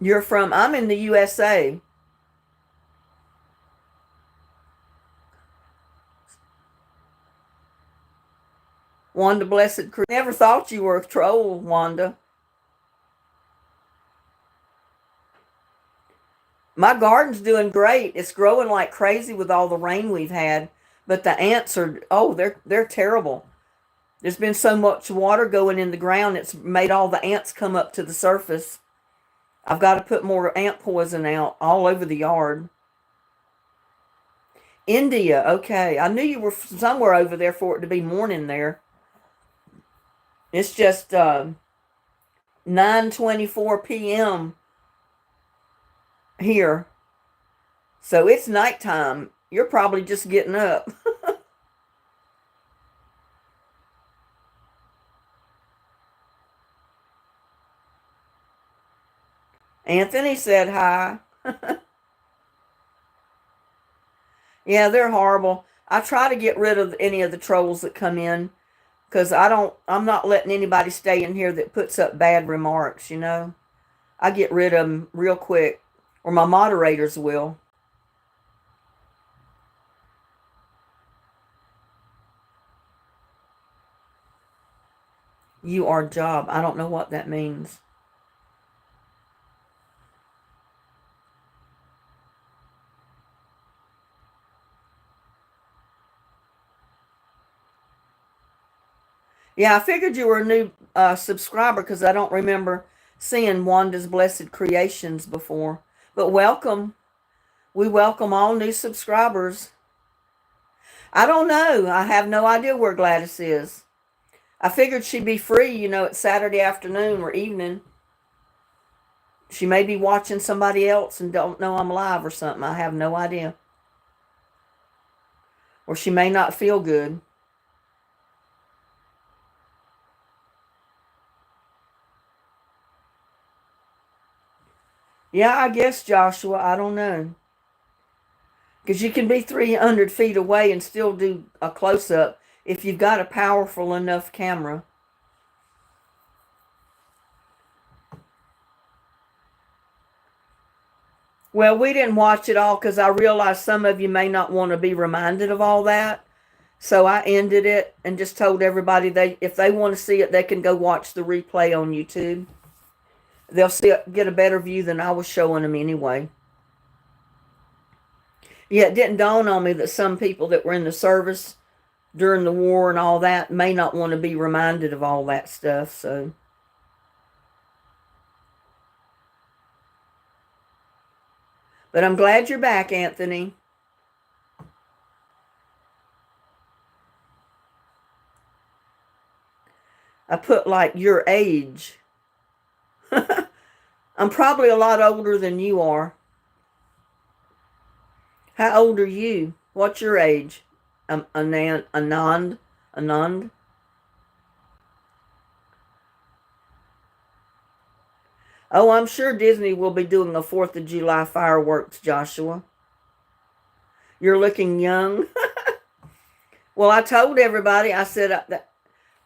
I'm in the USA. Wanda Blessed Crew. Never thought you were a troll, Wanda. My garden's doing great. It's growing like crazy with all the rain we've had. But the ants they're terrible. There's been so much water going in the ground, it's made all the ants come up to the surface. I've got to put more ant poison out all over the yard. India, okay. I knew you were somewhere over there for it to be morning there. It's just 9:24 p.m. here. So it's nighttime. You're probably just getting up. Anthony said hi. Yeah, they're horrible. I try to get rid of any of the trolls that come in because I'm not letting anybody stay in here that puts up bad remarks, you know. I get rid of them real quick, or my moderators will. You are job. I don't know what that means. Yeah, I figured you were a new subscriber because I don't remember seeing Wanda's Blessed Creations before. But welcome. We welcome all new subscribers. I don't know. I have no idea where Gladys is. I figured she'd be free, you know, it's Saturday afternoon or evening. She may be watching somebody else and don't know I'm live or something. I have no idea. Or she may not feel good. Yeah, I guess, Joshua. I don't know. Because you can be 300 feet away and still do a close-up if you've got a powerful enough camera. Well, we didn't watch it all because I realized some of you may not want to be reminded of all that. So I ended it and just told everybody if they want to see it, they can go watch the replay on YouTube. They'll get a better view than I was showing them anyway. Yeah, it didn't dawn on me that some people that were in the service during the war and all that may not want to be reminded of all that stuff. So, but I'm glad you're back, Anthony. I put like your age. I'm probably a lot older than you are. How old are you? What's your age? Anand? Oh, I'm sure Disney will be doing a 4th of July fireworks, Joshua. You're looking young. Well, I told everybody, I said,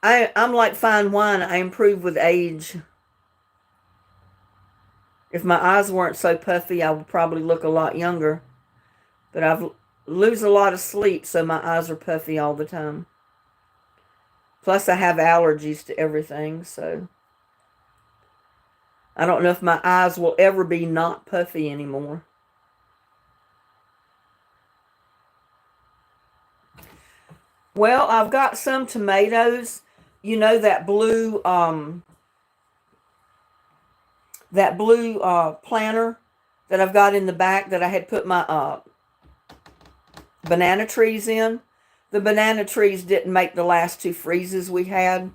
I'm like fine wine. I improve with age. If my eyes weren't so puffy, I would probably look a lot younger. But I lose a lot of sleep, so my eyes are puffy all the time. Plus, I have allergies to everything, so I don't know if my eyes will ever be not puffy anymore. Well, I've got some tomatoes. You know that blue planter that I've got in the back that I had put my banana trees in. The banana trees didn't make the last 2 freezes we had.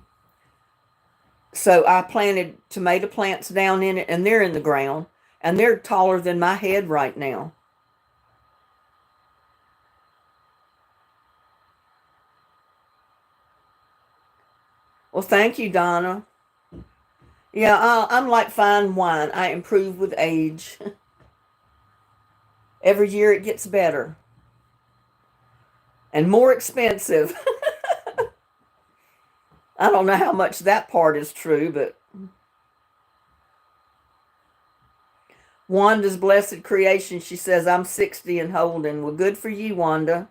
So I planted tomato plants down in it, and they're in the ground. And they're taller than my head right now. Well, thank you, Donna. Yeah, I'm like fine wine. I improve with age. Every year it gets better and more expensive. I don't know how much that part is true, but Wanda's blessed creation, she says, I'm 60 and holding. Well, good for you, Wanda.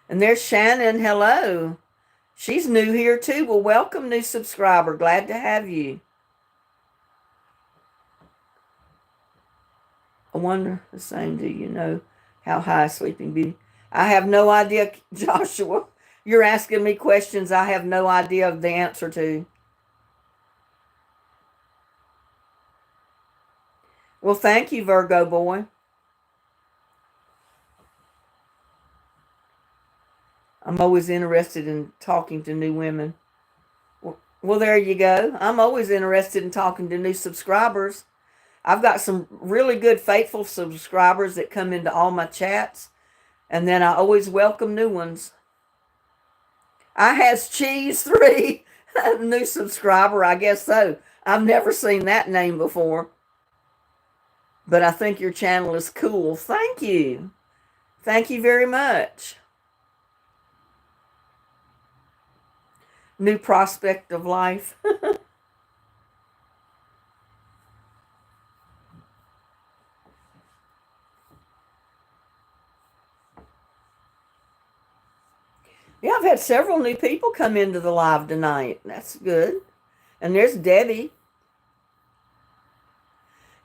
And there's Shannon. Hello. She's new here too. Well, welcome, new subscriber. Glad to have you. I wonder the same. Do you know how high Sleeping Beauty? I have no idea, Joshua. You're asking me questions I have no idea of the answer to. Well, thank you, Virgo boy. I'm always interested in talking to new women. Well, there you go. I'm always interested in talking to new subscribers. I've got some really good, faithful subscribers that come into all my chats, and then I always welcome new ones. I has Cheese 3, new subscriber, I guess so. I've never seen that name before, but I think your channel is cool. Thank you. Thank you very much. New prospect of life. Yeah, I've had several new people come into the live tonight. That's good. And there's Debbie.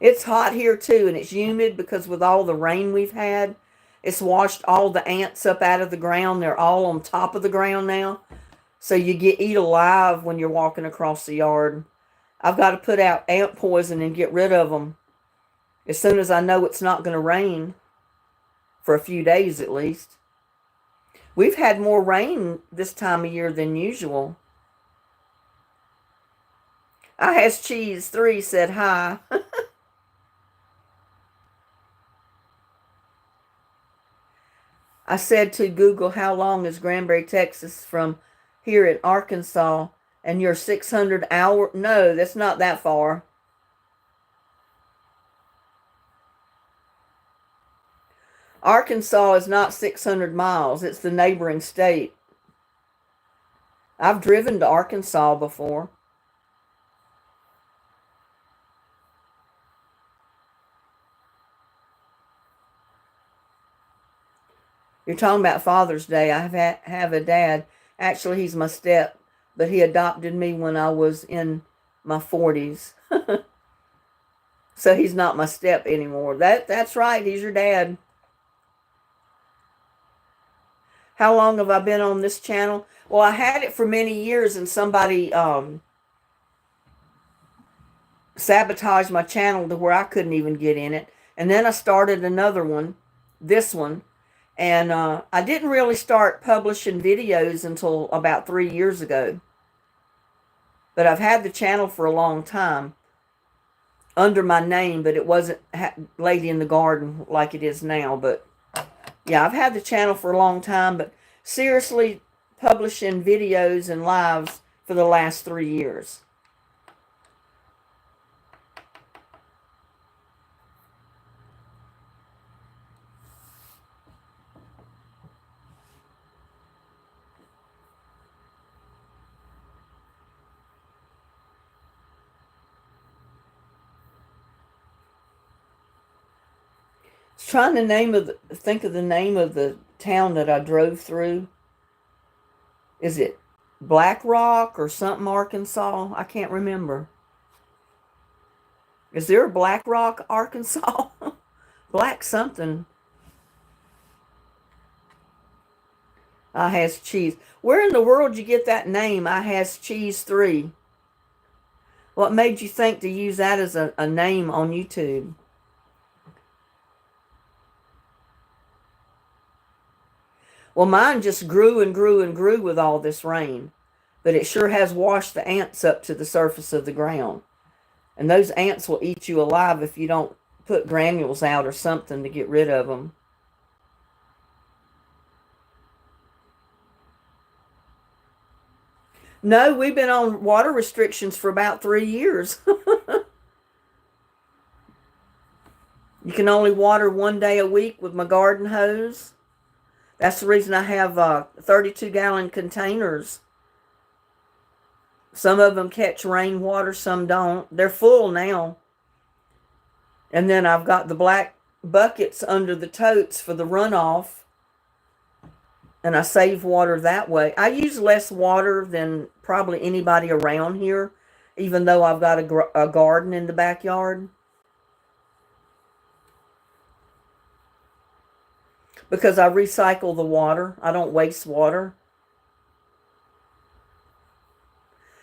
It's hot here too, and it's humid because with all the rain we've had, it's washed all the ants up out of the ground. They're all on top of the ground now. So you get eat alive when you're walking across the yard. I've got to put out ant poison and get rid of them as soon as I know it's not going to rain for a few days at least. We've had more rain this time of year than usual. I has Cheese 3 said hi. I said to Google, how long is Granbury, Texas from here in Arkansas? And you're 600 hour? No, that's not that far. Arkansas is not 600 miles. It's the neighboring state. I've driven to Arkansas before. You're talking about Father's Day. I have a dad. Actually, he's my step, but he adopted me when I was in my 40s. So he's not my step anymore. That's right. He's your dad. How long have I been on this channel? Well, I had it for many years, and somebody sabotaged my channel to where I couldn't even get in it. And then I started another one, this one. And I didn't really start publishing videos until about 3 years ago. But I've had the channel for a long time under my name, but it wasn't Lady in the Garden like it is now. But yeah, I've had the channel for a long time, but seriously publishing videos and lives for the last 3 years. Trying to think of the name of the town that I drove through. Is it Black Rock or something, Arkansas? I can't remember. Is there a Black Rock, Arkansas? Black something. I has Cheese. Where in the world did you get that name? I has Cheese 3. What made you think to use that as a name on YouTube? Well, mine just grew and grew and grew with all this rain. But it sure has washed the ants up to the surface of the ground. And those ants will eat you alive if you don't put granules out or something to get rid of them. No, we've been on water restrictions for about 3 years. You can only water 1 day a week with my garden hose. That's the reason I have 32-gallon containers. Some of them catch rainwater, some don't. They're full now. And then I've got the black buckets under the totes for the runoff. And I save water that way. I use less water than probably anybody around here, even though I've got a garden in the backyard. Because I recycle the water. I don't waste water.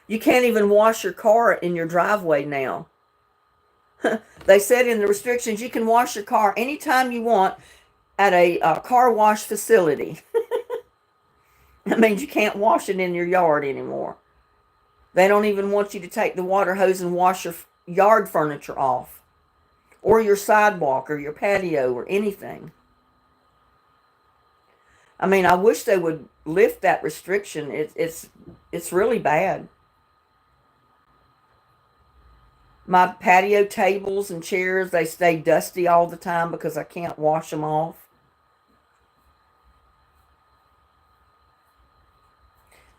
You can't even wash your car in your driveway now. They said in the restrictions you can wash your car anytime you want at a car wash facility. That means you can't wash it in your yard anymore. They don't even want you to take the water hose and wash your yard furniture off, or your sidewalk or your patio or anything. I mean, I wish they would lift that restriction. It's really bad. My patio tables and chairs, they stay dusty all the time because I can't wash them off.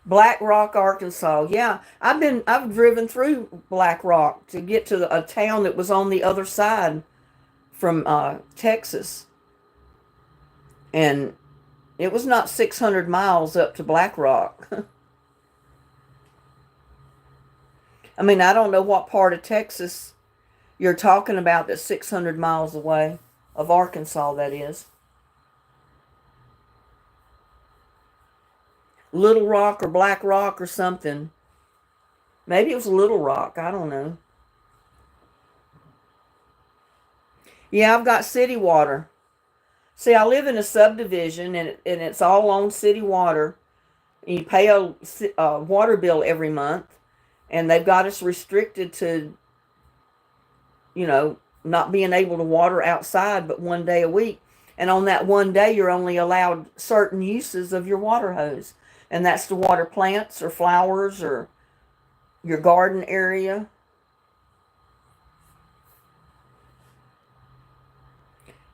Black Rock, Arkansas. Yeah, I've driven through Black Rock to get to a town that was on the other side from Texas. And it was not 600 miles up to Black Rock. I mean, I don't know what part of Texas you're talking about that's 600 miles away, of Arkansas, that is. Little Rock or Black Rock or something. Maybe it was Little Rock. I don't know. Yeah, I've got city water. See, I live in a subdivision, and it's all on city water. You pay a water bill every month, and they've got us restricted to, not being able to water outside but 1 day a week. And on that 1 day, you're only allowed certain uses of your water hose. And that's to water plants or flowers or your garden area.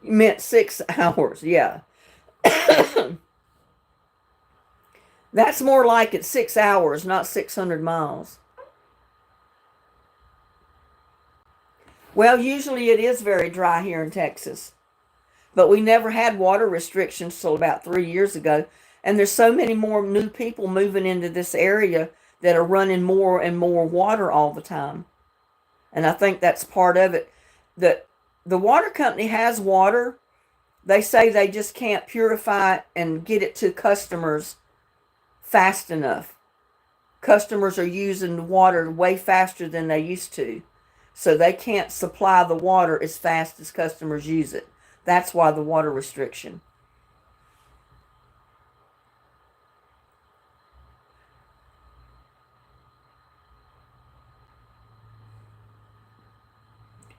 You meant 6 hours, yeah. That's more like it's 6 hours, not 600 miles. Well, usually it is very dry here in Texas. But we never had water restrictions till about 3 years ago. And there's so many more new people moving into this area that are running more and more water all the time. And I think that's part of it. The water company has water. They say they just can't purify it and get it to customers fast enough. Customers are using water way faster than they used to. So they can't supply the water as fast as customers use it. That's why the water restriction.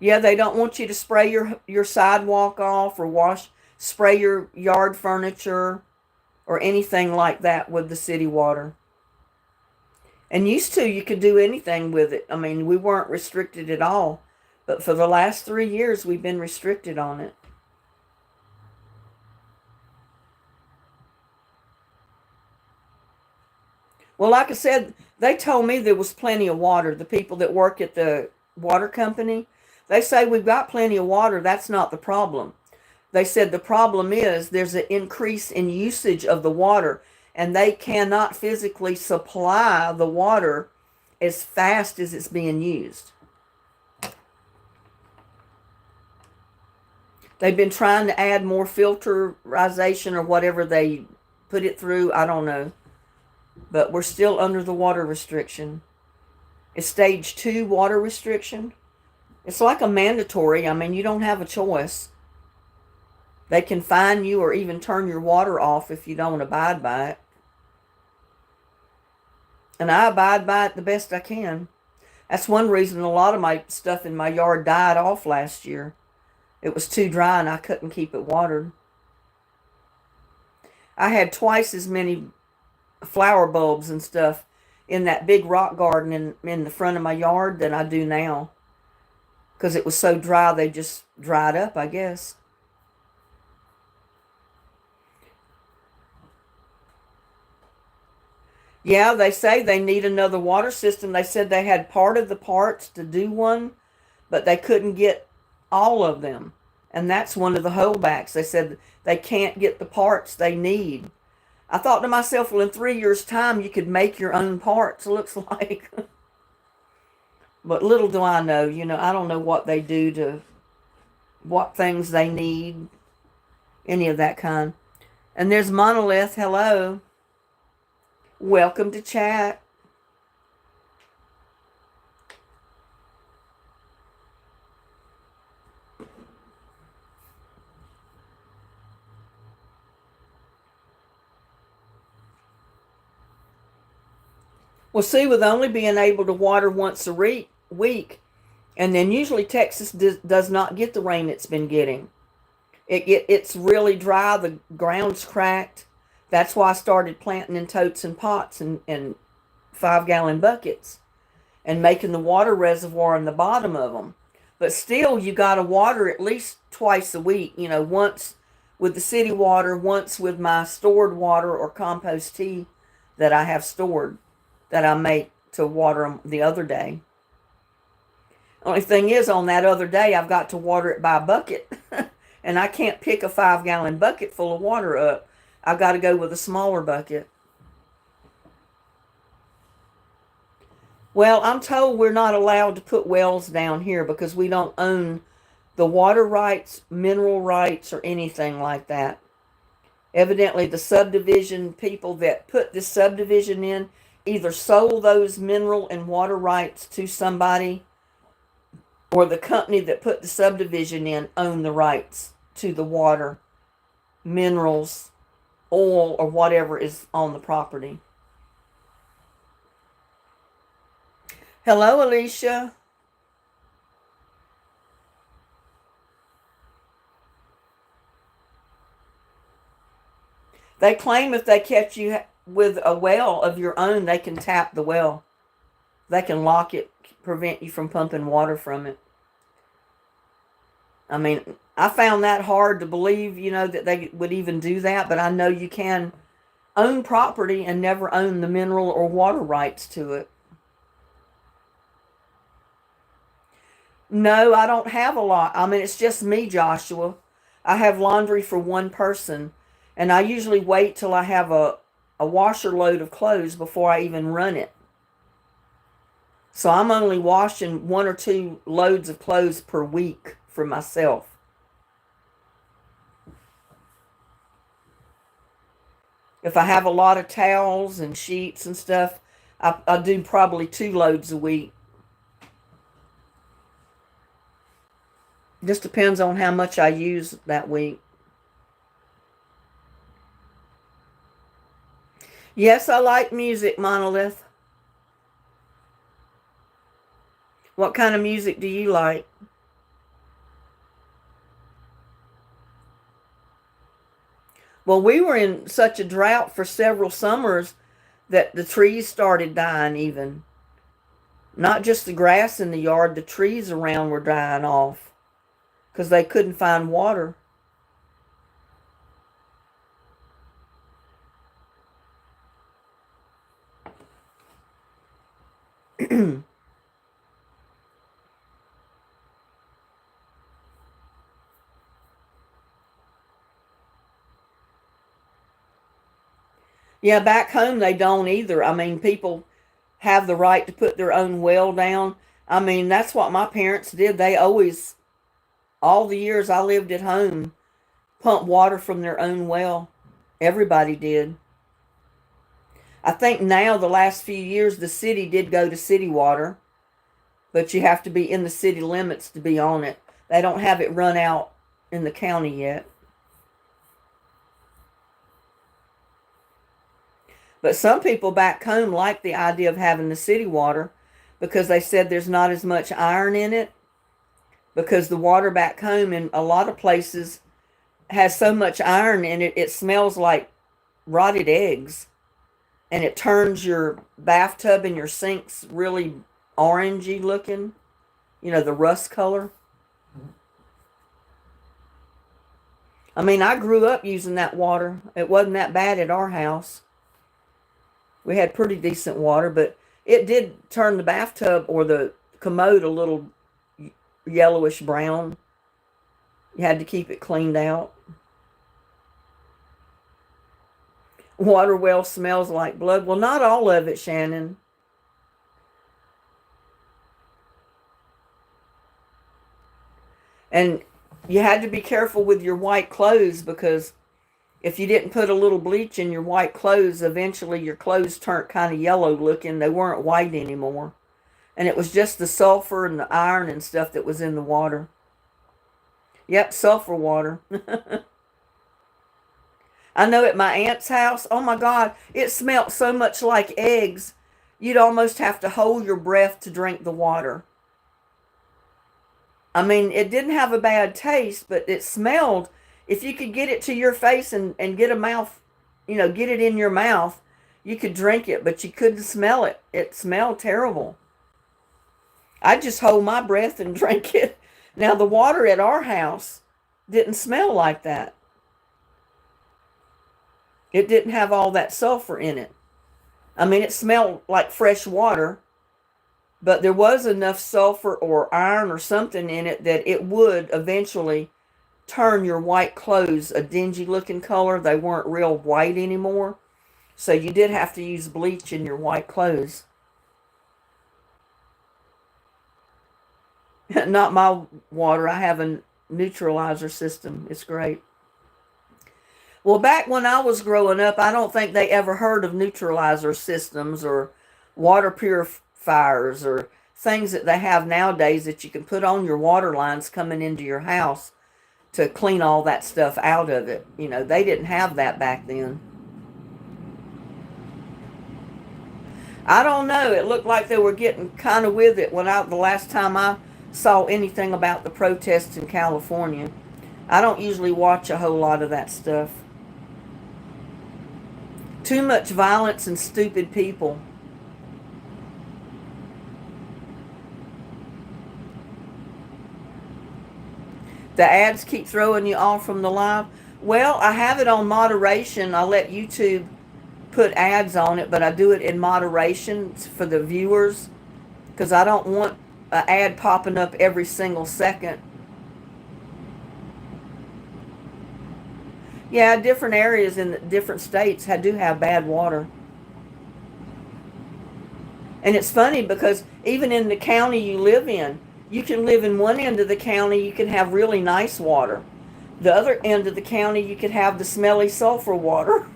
Yeah, they don't want you to spray your sidewalk off or spray your yard furniture or anything like that with the city water. And used to, you could do anything with it. I mean, we weren't restricted at all. But for the last 3 years, we've been restricted on it. Well, like I said, they told me there was plenty of water. The people that work at the water company, they say we've got plenty of water. That's not the problem. They said the problem is there's an increase in usage of the water, and they cannot physically supply the water as fast as it's being used. They've been trying to add more filterization or whatever they put it through. I don't know. But we're still under the water restriction. It's stage 2 water restriction. It's like a mandatory. I mean, you don't have a choice. They can fine you or even turn your water off if you don't abide by it. And I abide by it the best I can. That's one reason a lot of my stuff in my yard died off last year. It was too dry and I couldn't keep it watered. I had twice as many flower bulbs and stuff in that big rock garden in the front of my yard than I do now. Because it was so dry, they just dried up, I guess. Yeah, they say they need another water system. They said they had part of the parts to do one, but they couldn't get all of them. And that's one of the holdbacks. They said they can't get the parts they need. I thought to myself, well, in 3 years' time, you could make your own parts, looks like. But little do I know, I don't know what they do to, what things they need, any of that kind. And there's Monolith, hello. Welcome to chat. Well, see, with only being able to water once a week, and then usually Texas does not get the rain it's been getting. It's really dry. The ground's cracked. That's why I started planting in totes and pots and 5-gallon buckets and making the water reservoir in the bottom of them. But still, you got to water at least twice a week, once with the city water, once with my stored water or compost tea that I have stored that I make to water them the other day. Only thing is, on that other day, I've got to water it by bucket. And I can't pick a 5-gallon bucket full of water up. I've got to go with a smaller bucket. Well, I'm told we're not allowed to put wells down here because we don't own the water rights, mineral rights, or anything like that. Evidently, the subdivision people that put this subdivision in either sold those mineral and water rights to somebody, or the company that put the subdivision in owned the rights to the water, minerals, oil, or whatever is on the property. Hello, Alicia. They claim if they catch you with a well of your own, they can tap the well. They can lock it, prevent you from pumping water from it. I mean, I found that hard to believe, that they would even do that, but I know you can own property and never own the mineral or water rights to it. No, I don't have a lot. I mean, it's just me, Joshua. I have laundry for one person, and I usually wait till I have a washer load of clothes before I even run it. So I'm only washing 1 or 2 loads of clothes per week for myself. If I have a lot of towels and sheets and stuff, I do probably 2 loads a week. Just depends on how much I use that week. Yes, I like music, Monolith. What kind of music do you like? Well, we were in such a drought for several summers that the trees started dying even. Not just the grass in the yard, the trees around were dying off because they couldn't find water. Yeah, back home they don't either. I mean, people have the right to put their own well down. I mean, that's what my parents did. They always, all the years I lived at home, pumped water from their own well. Everybody did. I think now, the last few years, the city did go to city water, but you have to be in the city limits to be on it. They don't have it run out in the county yet. But some people back home like the idea of having the city water because they said there's not as much iron in it, because the water back home in a lot of places has so much iron in it, it smells like rotted eggs. and it turns your bathtub and your sinks really orangey looking. You know, the rust color. I mean, I grew up using that water. It wasn't that bad at our house. We had pretty decent water, but it did turn the bathtub or the commode a little yellowish brown. You had to keep it cleaned out. Water well smells like blood. Well, not all of it, Shannon. And you had to be careful with your white clothes, because if you didn't put a little bleach in your white clothes, eventually your clothes turned kind of yellow looking. They weren't white anymore. And it was just the sulfur and the iron and stuff that was in the water. Yep, sulfur water. I know at my aunt's house, oh my God, it smelled so much like eggs, you'd almost have to hold your breath to drink the water. I mean, it didn't have a bad taste, but it smelled, if you could get it to your face and get a mouth, you know, get it in your mouth, you could drink it, but you couldn't smell it. It smelled terrible. I just hold my breath and drink it. Now, the water at our house didn't smell like that. It didn't have all that sulfur in it. I mean, it smelled like fresh water, but there was enough sulfur or iron or something in it that it would eventually turn your white clothes a dingy looking color. They weren't real white anymore. So you did have to use bleach in your white clothes. Not my water. I have a neutralizer system. It's great. Well, back when I was growing up, I don't think they ever heard of neutralizer systems or water purifiers or things that they have nowadays that you can put on your water lines coming into your house to clean all that stuff out of it. You know, they didn't have that back then. I don't know. It looked like they were getting kind of with it the last time I saw anything about the protests in California. I don't usually watch a whole lot of that stuff. Too much violence and stupid people. The ads keep throwing you off from the live. Well, I have it on moderation. I let YouTube put ads on it, but I do it in moderation for the viewers, because I don't want an ad popping up every single second. Yeah, different areas in different states do have bad water. And it's funny because even in the county you live in, you can live in one end of the county, you can have really nice water. The other end of the county, you could have the smelly sulfur water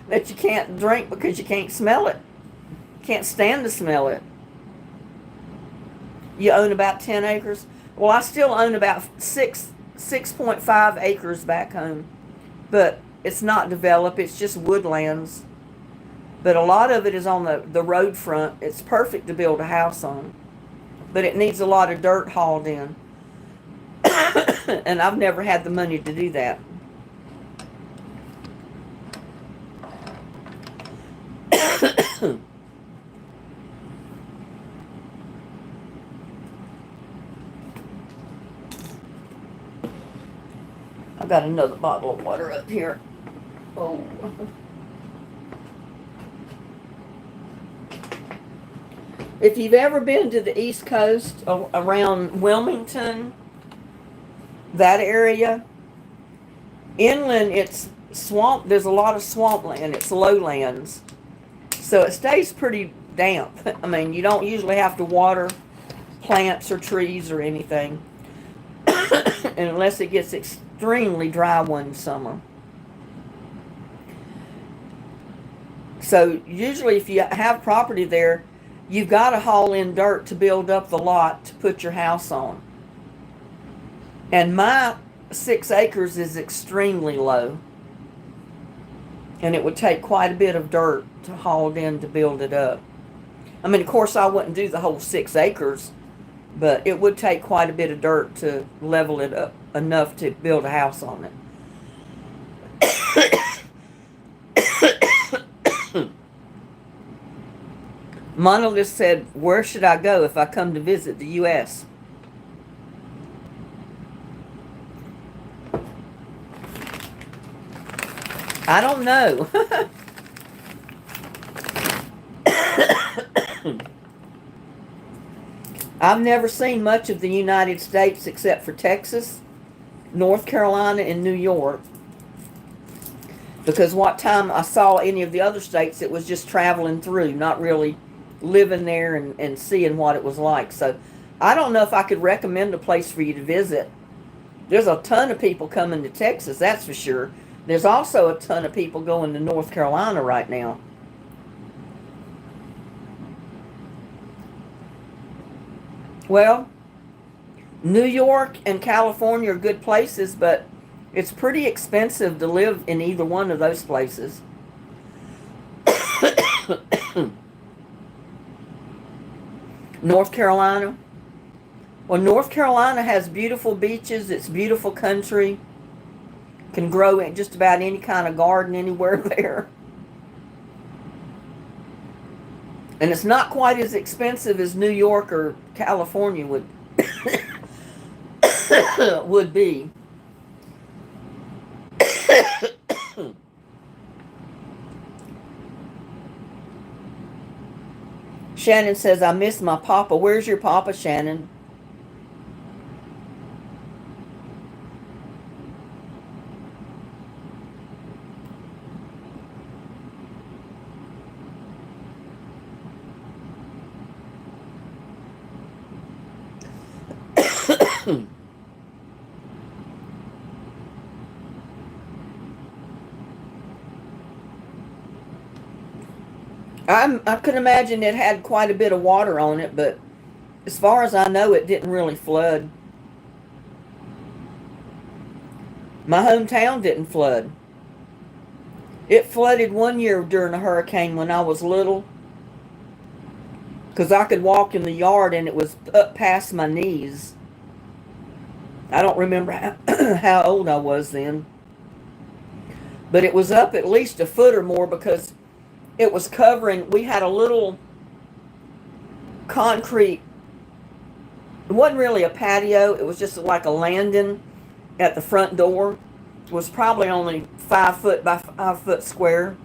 that you can't drink because you can't smell it. Can't stand to smell it. You own about 10 acres? Well, I still own about 6.5 acres back home. But it's not developed. It's just woodlands. But a lot of it is on the road front. It's perfect to build a house on. But it needs a lot of dirt hauled in. And I've never had the money to do that. I've got another bottle of water up here. Oh. If you've ever been to the East Coast, around Wilmington, that area, inland it's swamp. There's a lot of swampland. It's lowlands. So it stays pretty damp. I mean, you don't usually have to water plants or trees or anything. Unless it gets extremely dry one summer. So usually if you have property there, you've got to haul in dirt to build up the lot to put your house on. And my 6 acres is extremely low. And it would take quite a bit of dirt to haul in to build it up. I mean, of course, I wouldn't do the whole 6 acres, but it would take quite a bit of dirt to level it up enough to build a house on it. Monolith said, where should I go if I come to visit the U.S.? I don't know. I've never seen much of the United States except for Texas, North Carolina, and New York. Because what time I saw any of the other states, it was just traveling through, not really living there and seeing what it was like. So I don't know if I could recommend a place for you to visit. There's a ton of people coming to Texas, that's for sure. There's also a ton of people going to North Carolina right now. Well, New York and California are good places, but it's pretty expensive to live in either one of those places. North Carolina. Well, North Carolina has beautiful beaches. It's beautiful country. Can grow in just about any kind of garden anywhere there. And it's not quite as expensive as New York or California would would be. Shannon says, I miss my papa. Where's your papa, Shannon? I could imagine it had quite a bit of water on it, but as far as I know, it didn't really flood. My hometown didn't flood. It flooded one year during a hurricane when I was little, because I could walk in the yard and it was up past my knees. I don't remember how old I was then, but it was up at least a foot or more because it was covering. We had a little concrete, it wasn't really a patio, it was just like a landing at the front door. It was probably only 5 foot by 5 foot square,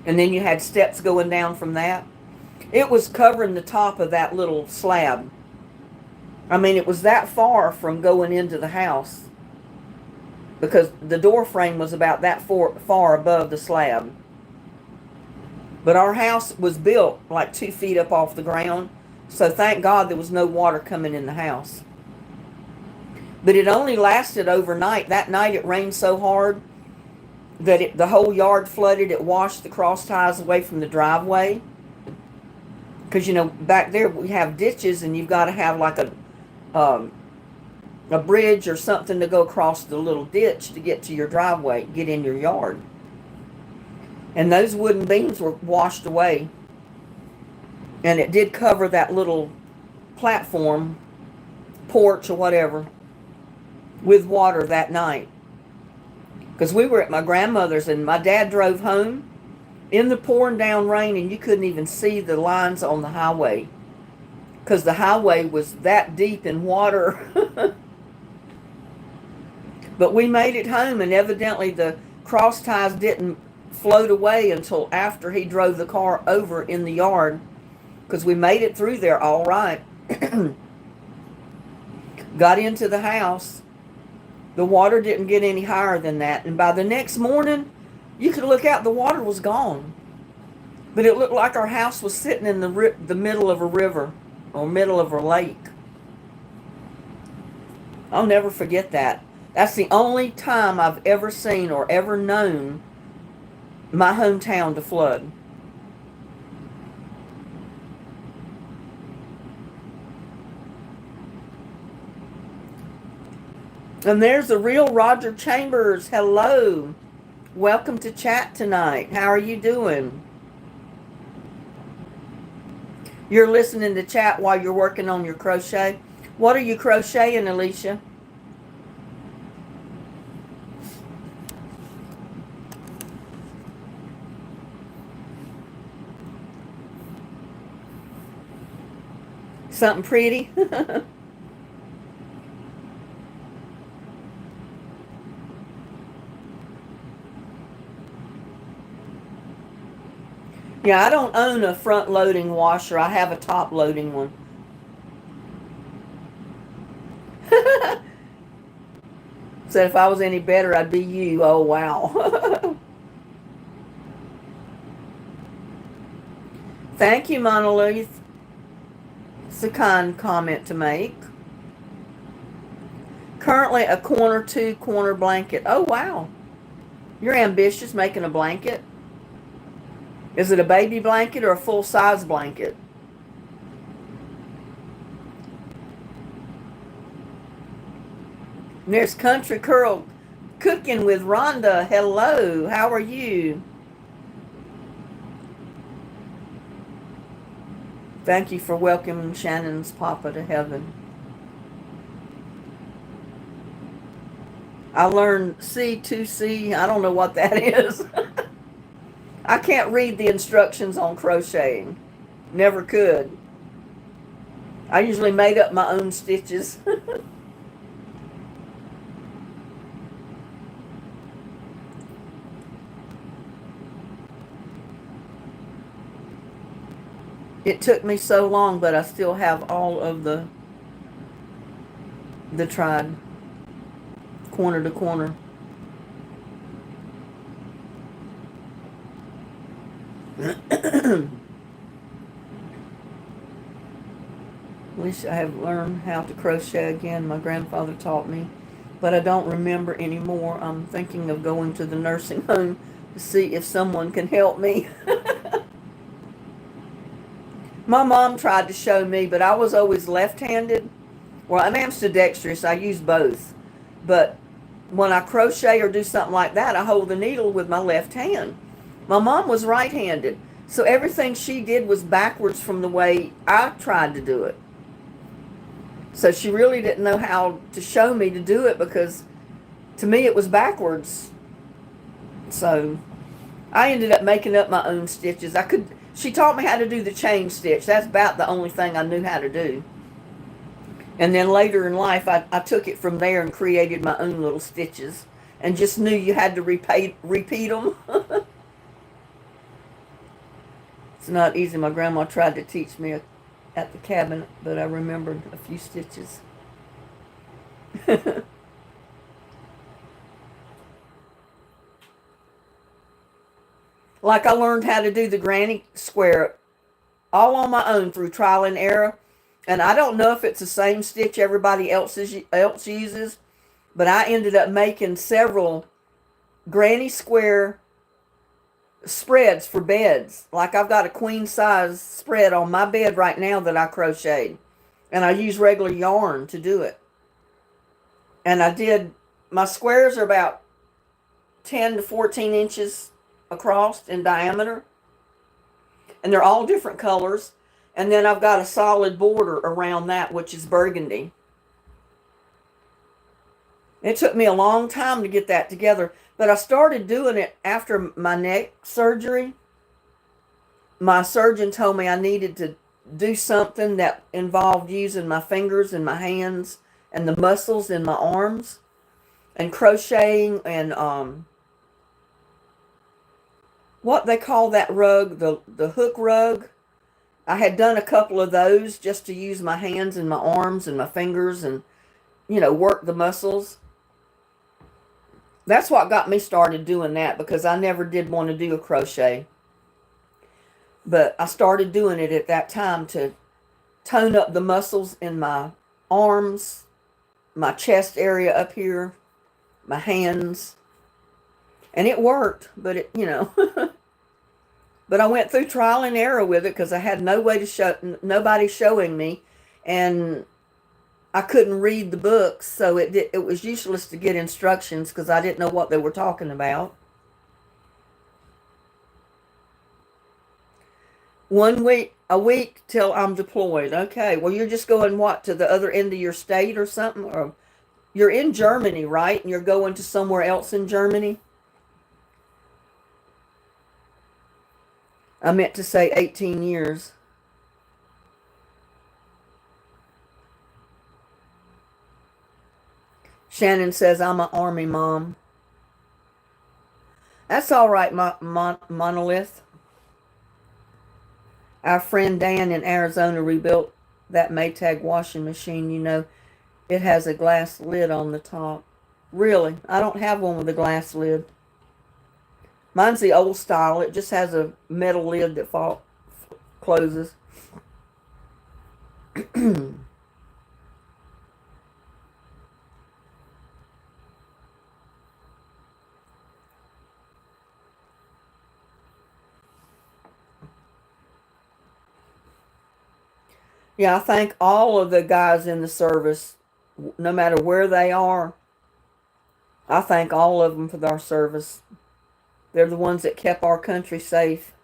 and then you had steps going down from that. It was covering the top of that little slab. I mean, it was that far from going into the house because the door frame was about that far above the slab. But our house was built like 2 feet up off the ground, so thank God there was no water coming in the house. But it only lasted overnight. That night it rained so hard that the whole yard flooded. It washed the cross ties away from the driveway. Because, you know, back there we have ditches and you've got to have like a bridge or something to go across the little ditch to get to your driveway, get in your yard. And those wooden beams were washed away. And it did cover that little platform, porch or whatever, with water that night. Because we were at my grandmother's and my dad drove home in the pouring down rain and you couldn't even see the lines on the highway. Because the highway was that deep in water. But we made it home, and evidently the cross ties didn't float away until after he drove the car over in the yard, because we made it through there all right. Got into the house. The water didn't get any higher than that, and by the next morning you could look out, the water was gone. But it looked like our house was sitting in the middle of a river or middle of a lake. I'll never forget that. That's the only time I've ever seen or ever known my hometown to flood. And there's the real Roger Chambers. Hello. Welcome to chat tonight. How are you doing? You're listening to chat while you're working on your crochet. What are you crocheting, Alicia? Something pretty. Yeah, I don't own a front loading washer. I have a top loading one. Said if I was any better, I'd be you. Oh, wow. Thank you, Monolith. It's a kind comment to make. Currently a corner 2-corner blanket. Oh, wow. You're ambitious making a blanket. Is it a baby blanket or a full-size blanket? And there's Country Curl Cooking with Rhonda. Hello. How are you? Thank you for welcoming Shannon's Papa to heaven. I learned C2C. I don't know what that is. I can't read the instructions on crocheting. Never could. I usually made up my own stitches. It took me so long, but I still have all of the tried corner to corner. Wish I had learned how to crochet again. My grandfather taught me, but I don't remember anymore. I'm thinking of going to the nursing home to see if someone can help me. My mom tried to show me, but I was always left-handed. Well, I'm ambidextrous. I use both. But when I crochet or do something like that, I hold the needle with my left hand. My mom was right-handed, so everything she did was backwards from the way I tried to do it. So she really didn't know how to show me to do it because to me it was backwards. So I ended up making up my own stitches. She taught me how to do the chain stitch. That's about the only thing I knew how to do. And then later in life, I took it from there and created my own little stitches and just knew you had to repeat them. It's not easy. My grandma tried to teach me at the cabinet, but I remembered a few stitches. Like I learned how to do the granny square all on my own through trial and error. And I don't know if it's the same stitch everybody else uses, but I ended up making several granny square spreads for beds. Like I've got a queen size spread on my bed right now that I crocheted. And I use regular yarn to do it. And my squares are about 10 to 14 inches across in diameter. And they're all different colors. And then I've got a solid border around that, which is burgundy. It took me a long time to get that together, but I started doing it after my neck surgery. My surgeon told me I needed to do something that involved using my fingers and my hands and the muscles in my arms and crocheting and what they call that rug, the hook rug. I had done a couple of those just to use my hands and my arms and my fingers and, work the muscles. That's what got me started doing that because I never did want to do a crochet. But I started doing it at that time to tone up the muscles in my arms, my chest area up here, my hands. And it worked, but but I went through trial and error with it because I had no way to nobody showing me, and I couldn't read the books, so it was useless to get instructions because I didn't know what they were talking about. A week till I'm deployed. Okay, well, you're just going, to the other end of your state or something? Or you're in Germany, right? And you're going to somewhere else in Germany? I meant to say 18 years. Shannon says, I'm an Army mom. That's all right, Monolith. Our friend Dan in Arizona rebuilt that Maytag washing machine. You know, it has a glass lid on the top. Really? I don't have one with a glass lid. Mine's the old style. It just has a metal lid that closes. Yeah, I thank all of the guys in the service, no matter where they are. I thank all of them for their service. They're the ones that kept our country safe.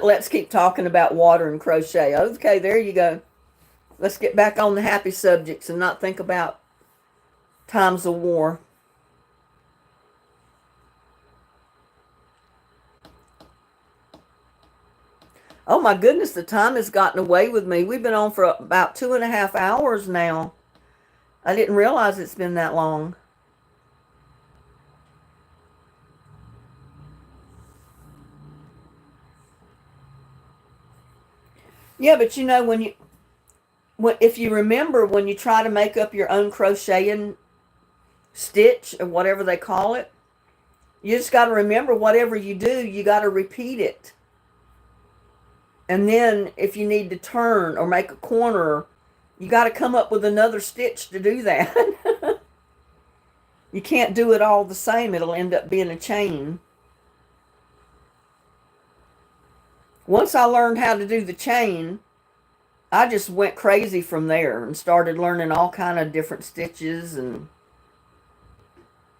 Let's keep talking about water and crochet. Okay, there you go. Let's get back on the happy subjects and not think about times of war. Oh my goodness, the time has gotten away with me. We've been on for about 2.5 hours now. I didn't realize it's been that long. Yeah, but you know, if you remember, when you try to make up your own crocheting stitch or whatever they call it, you just got to remember, whatever you do, you got to repeat it. And then if you need to turn or make a corner, you got to come up with another stitch to do that. You can't do it all the same. It'll end up being a chain. Once I learned how to do the chain, I just went crazy from there and started learning all kind of different stitches.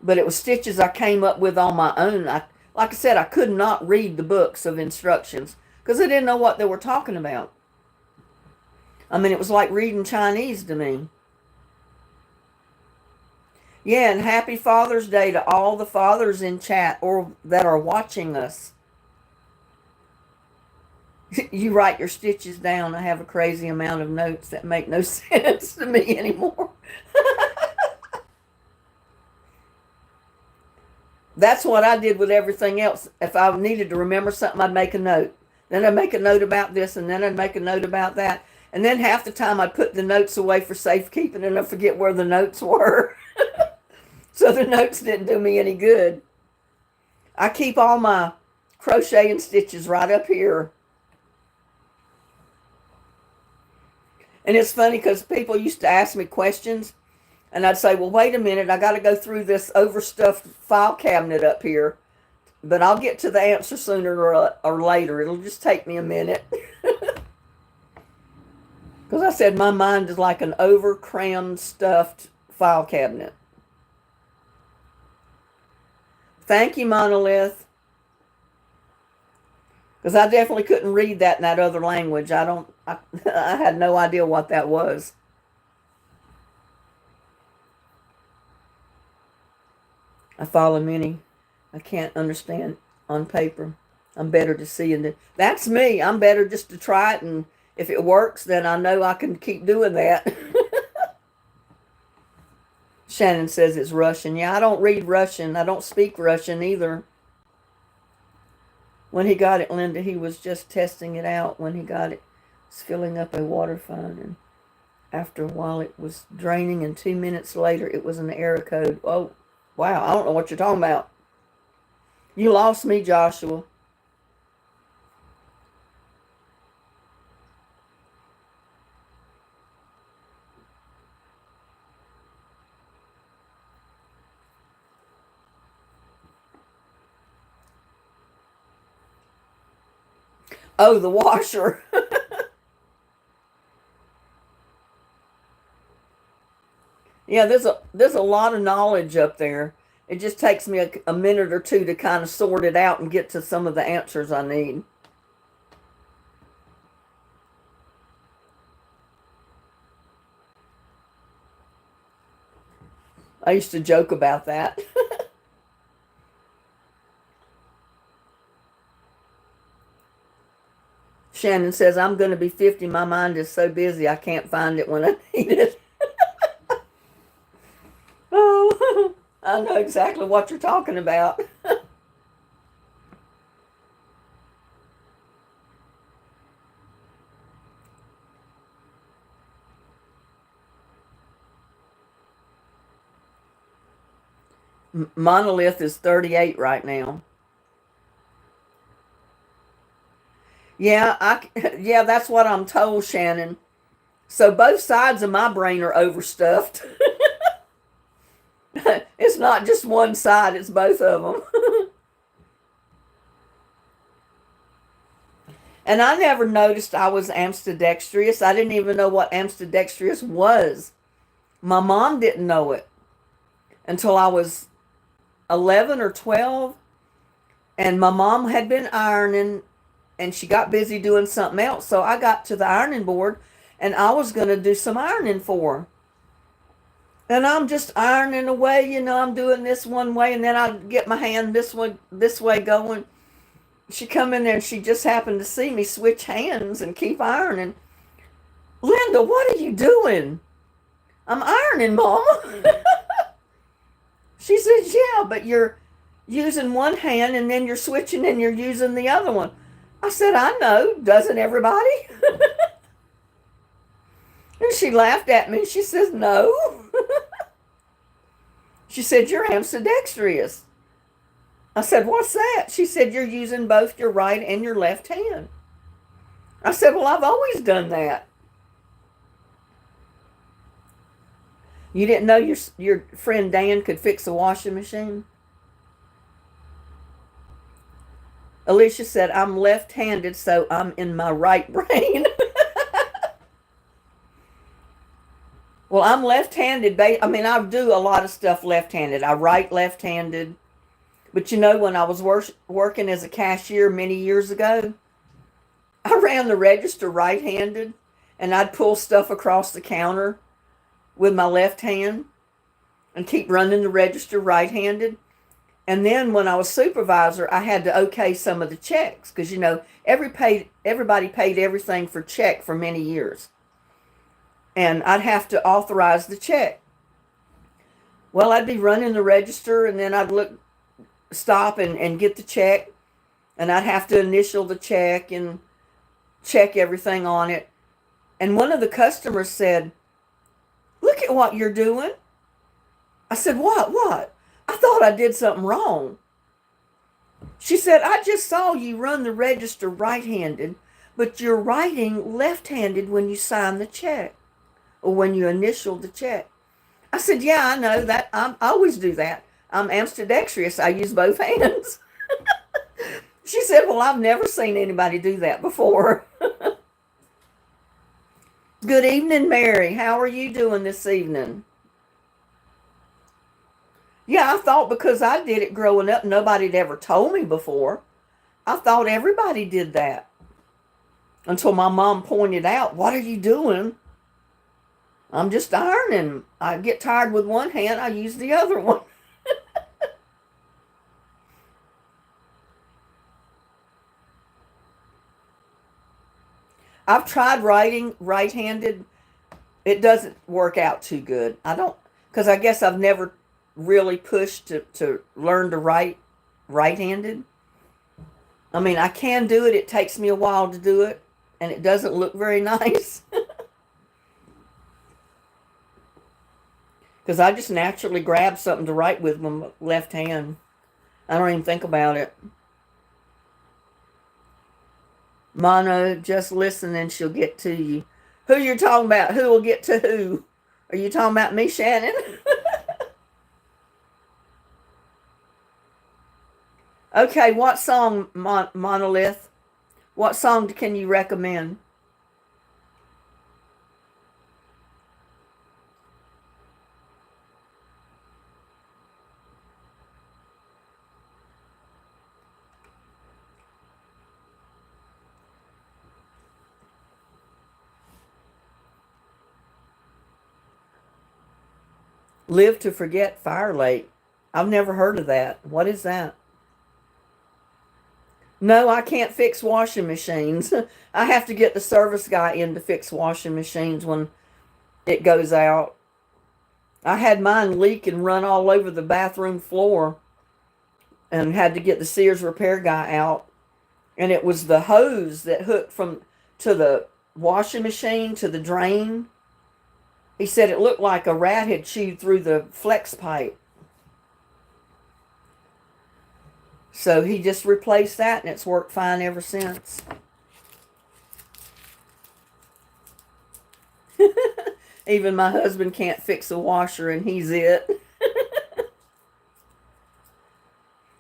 But it was stitches I came up with on my own. Like I said, I could not read the books of instructions because I didn't know what they were talking about. I mean, it was like reading Chinese to me. Yeah, and happy Father's Day to all the fathers in chat or that are watching us. You write your stitches down. I have a crazy amount of notes that make no sense to me anymore. That's what I did with everything else. If I needed to remember something, I'd make a note. Then I'd make a note about this, and then I'd make a note about that. And then half the time I'd put the notes away for safekeeping, and I'd forget where the notes were. So the notes didn't do me any good. I keep all my crocheting stitches right up here. And it's funny because people used to ask me questions, and I'd say, well, wait a minute, I got to go through this overstuffed file cabinet up here, but I'll get to the answer sooner or later. It'll just take me a minute. Because I said my mind is like an over-crammed, stuffed file cabinet. Thank you, Monolith. Because I definitely couldn't read that in that other language. I had no idea what that was. I follow many. I can't understand on paper. I'm better to see. And that's me. I'm better just to try it. And if it works, then I know I can keep doing that. Shannon says it's Russian. Yeah, I don't read Russian. I don't speak Russian either. When he got it, Linda, he was just testing it out. When he got it, was filling up a water fountain. After a while, it was draining, and 2 minutes later, it was an error code. Oh, wow, I don't know what you're talking about. You lost me, Joshua. Oh, the washer. Yeah, there's a lot of knowledge up there. It just takes me a minute or two to kind of sort it out and get to some of the answers I need. I used to joke about that. Shannon says, I'm going to be 50. My mind is so busy I can't find it when I need it. Oh, I know exactly what you're talking about. Monolith is 38 right now. Yeah, yeah, that's what I'm told, Shannon. So both sides of my brain are overstuffed. It's not just one side, it's both of them. And I never noticed I was ambidextrous. I didn't even know what ambidextrous was. My mom didn't know it until I was 11 or 12. And my mom had been ironing and she got busy doing something else. So I got to the ironing board and I was going to do some ironing for her. And I'm just ironing away, I'm doing this one way and then I get my hand this way going. She come in there and she just happened to see me switch hands and keep ironing. Linda, what are you doing? I'm ironing, Mama. She says, yeah, but you're using one hand and then you're switching and you're using the other one. I said, I know. Doesn't everybody? And she laughed at me. She says, no. She said, you're ambidextrous. I said, what's that? She said, you're using both your right and your left hand. I said, well, I've always done that. You didn't know your friend Dan could fix a washing machine? Alicia said, I'm left-handed, so I'm in my right brain. Well, I'm left-handed. I do a lot of stuff left-handed. I write left-handed. But when I was working as a cashier many years ago, I ran the register right-handed, and I'd pull stuff across the counter with my left hand and keep running the register right-handed. And then when I was supervisor, I had to okay some of the checks because, everybody paid everything for check for many years. And I'd have to authorize the check. Well, I'd be running the register and then I'd stop and get the check. And I'd have to initial the check and check everything on it. And one of the customers said, look at what you're doing. I said, what? I thought I did something wrong. She said, I just saw you run the register right-handed, but you're writing left-handed when you sign the check or when you initial the check. I said, yeah, I know that. I always do that. I'm ambidextrous. I use both hands. She said, well, I've never seen anybody do that before. Good evening, Mary. How are you doing this evening? Yeah, I thought because I did it growing up, nobody had ever told me before. I thought everybody did that. Until my mom pointed out, what are you doing? I'm just ironing. I get tired with one hand, I use the other one. I've tried writing right-handed. It doesn't work out too good. Because I guess I've never really pushed to learn to write right-handed. I can do it. It takes me a while to do it. And it doesn't look very nice. Because I just naturally grab something to write with my left hand. I don't even think about it. Mono, just listen and she'll get to you. Who you're talking about? Who will get to who? Are you talking about me, Shannon? Okay, what song, Monolith? What song can you recommend? Live to Forget Fire Lake. I've never heard of that. What is that? No, I can't fix washing machines. I have to get the service guy in to fix washing machines when it goes out. I had mine leak and run all over the bathroom floor and had to get the Sears repair guy out. And it was the hose that hooked from to the washing machine to the drain. He said it looked like a rat had chewed through the flex pipe. So he just replaced that, and it's worked fine ever since. Even my husband can't fix a washer, and he's it.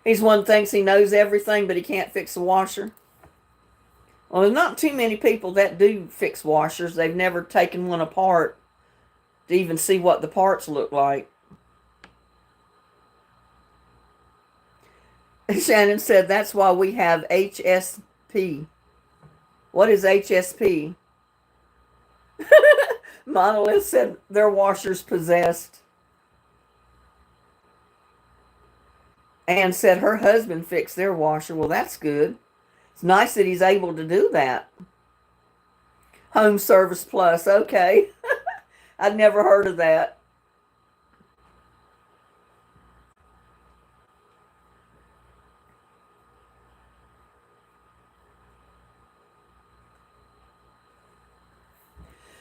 He's one thinks he knows everything, but he can't fix a washer. Well, there's not too many people that do fix washers. They've never taken one apart to even see what the parts look like. Shannon said that's why we have HSP. What is HSP? Monolith said their washer's possessed. Anne said her husband fixed their washer. Well, that's good. It's nice that he's able to do that. Home Service Plus. Okay. I'd never heard of that.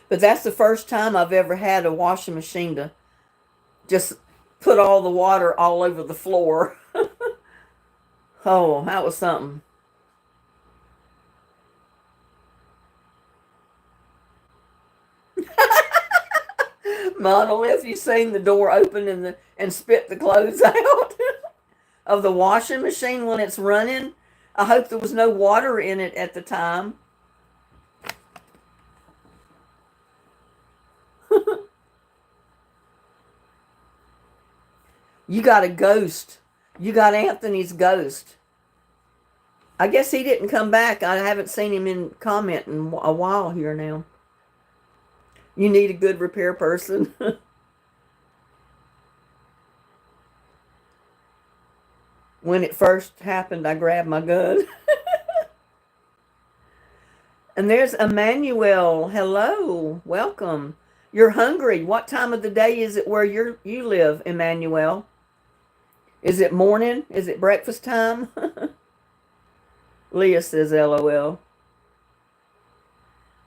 But that's the first time I've ever had a washing machine to just put all the water all over the floor. Oh, that was something. Monolith, you seen the door open and spit the clothes out of the washing machine when it's running? I hope there was no water in it at the time. You got a ghost. You got Anthony's ghost. I guess he didn't come back. I haven't seen him in comment in a while here now. You need a good repair person. When it first happened, I grabbed my gun. And there's Emmanuel. Hello. Welcome. You're hungry. What time of the day is it where you live, Emmanuel? Is it morning? Is it breakfast time? Leah says LOL.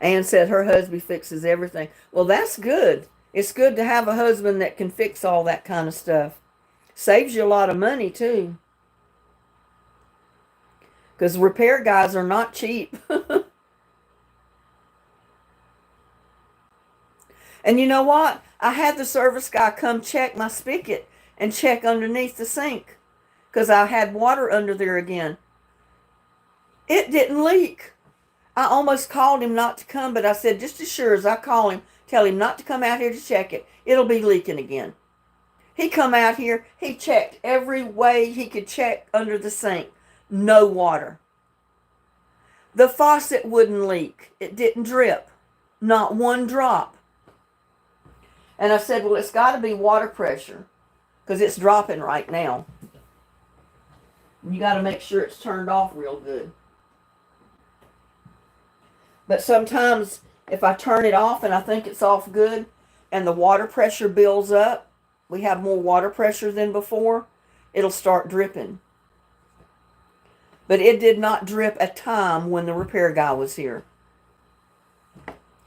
Ann said her husband fixes everything. Well, that's good. It's good to have a husband that can fix all that kind of stuff. Saves you a lot of money, too. Because repair guys are not cheap. And you know what? I had the service guy come check my spigot and check underneath the sink because I had water under there again. It didn't leak. I almost called him not to come, but I said, just as sure as I call him, tell him not to come out here to check it. It'll be leaking again. He come out here. He checked every way he could check under the sink. No water. The faucet wouldn't leak. It didn't drip. Not one drop. And I said, well, it's got to be water pressure because it's dropping right now. You got to make sure it's turned off real good. But sometimes if I turn it off and I think it's off good and the water pressure builds up, we have more water pressure than before, it'll start dripping. But it did not drip a time when the repair guy was here.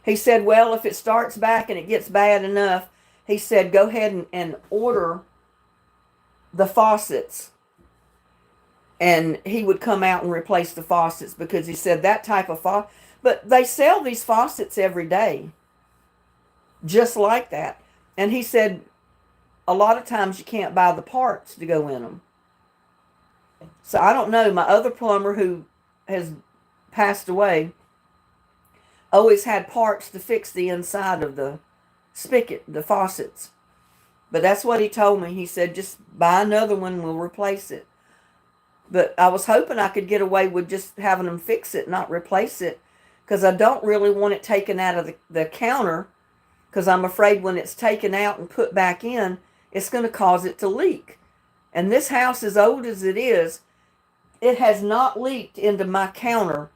He said, well, if it starts back and it gets bad enough, he said, go ahead and order the faucets. And he would come out and replace the faucets because he said that type of faucet. But they sell these faucets every day. Just like that. And he said, a lot of times you can't buy the parts to go in them. So I don't know. My other plumber who has passed away always had parts to fix the inside of the spigot, the faucets. But that's what he told me. He said, just buy another one, we'll replace it. But I was hoping I could get away with just having them fix it, not replace it. Because I don't really want it taken out of the counter. Because I'm afraid when it's taken out and put back in, it's going to cause it to leak. And this house, as old as it is, It has not leaked into my counter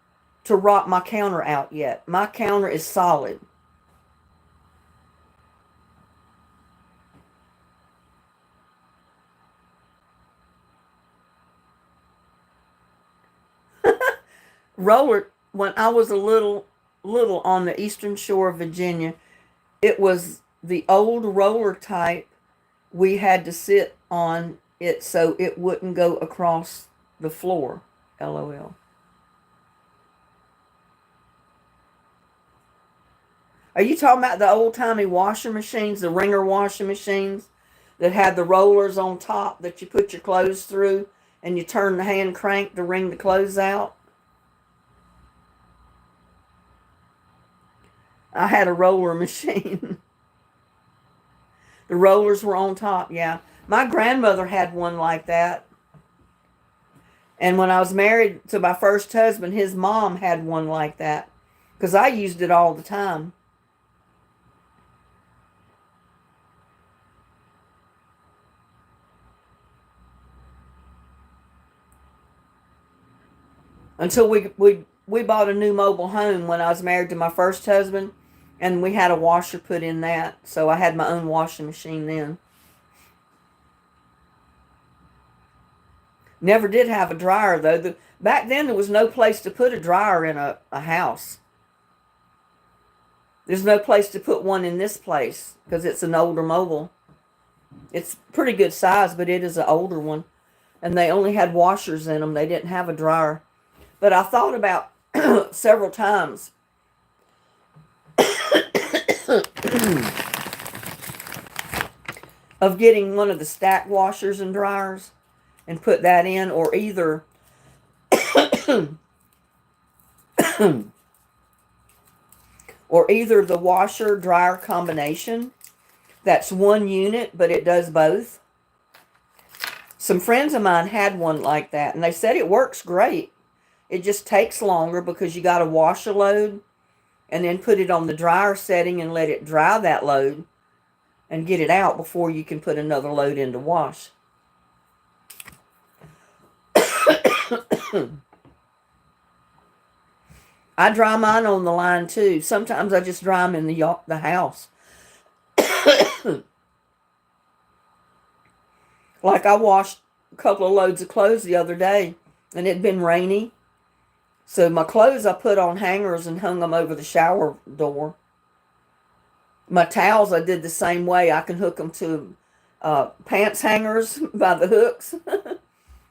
to rot my counter out yet. My counter is solid. Roller, when I was a little on the eastern shore of Virginia, it was the old roller type. We had to sit on it so it wouldn't go across the floor. LOL. Are you talking about the old-timey washer machines, the wringer washing machines that had the rollers on top that you put your clothes through and you turn the hand crank to wring the clothes out? I had a roller machine. The rollers were on top, yeah. My grandmother had one like that. And when I was married to my first husband, his mom had one like that because I used it all the time. Until we bought a new mobile home when I was married to my first husband, and we had a washer put in that, so I had my own washing machine then. Never did have a dryer, though. Back then, there was no place to put a dryer in a house. There's no place to put one in this place because it's an older mobile. It's pretty good size, but it is an older one. And they only had washers in them. They didn't have a dryer. But I thought about several times of getting one of the stack washers and dryers and put that in, or either the washer dryer combination. That's one unit, but it does both. Some friends of mine had one like that, and they said it works great. It just takes longer because you got to wash a load and then put it on the dryer setting and let it dry that load and get it out before you can put another load in to wash. I dry mine on the line too. Sometimes I just dry them in the house. Like I washed a couple of loads of clothes the other day, and it had been rainy. So my clothes I put on hangers and hung them over the shower door. My towels I did the same way. I can hook them to pants hangers by the hooks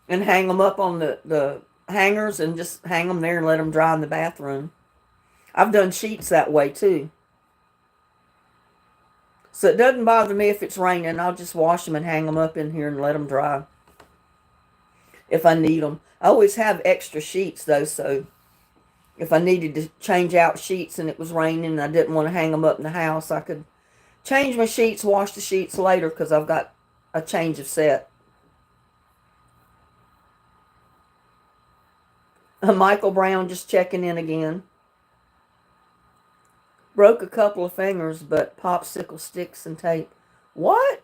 and hang them up on the hangers and just hang them there and let them dry in the bathroom. I've done sheets that way too. So it doesn't bother me if it's raining. I'll just wash them and hang them up in here and let them dry if I need them. I always have extra sheets though, so if I needed to change out sheets and it was raining and I didn't want to hang them up in the house, I could change my sheets, wash the sheets later because I've got a change of set. Michael Brown just checking in again. Broke a couple of fingers, but popsicle sticks and tape. What?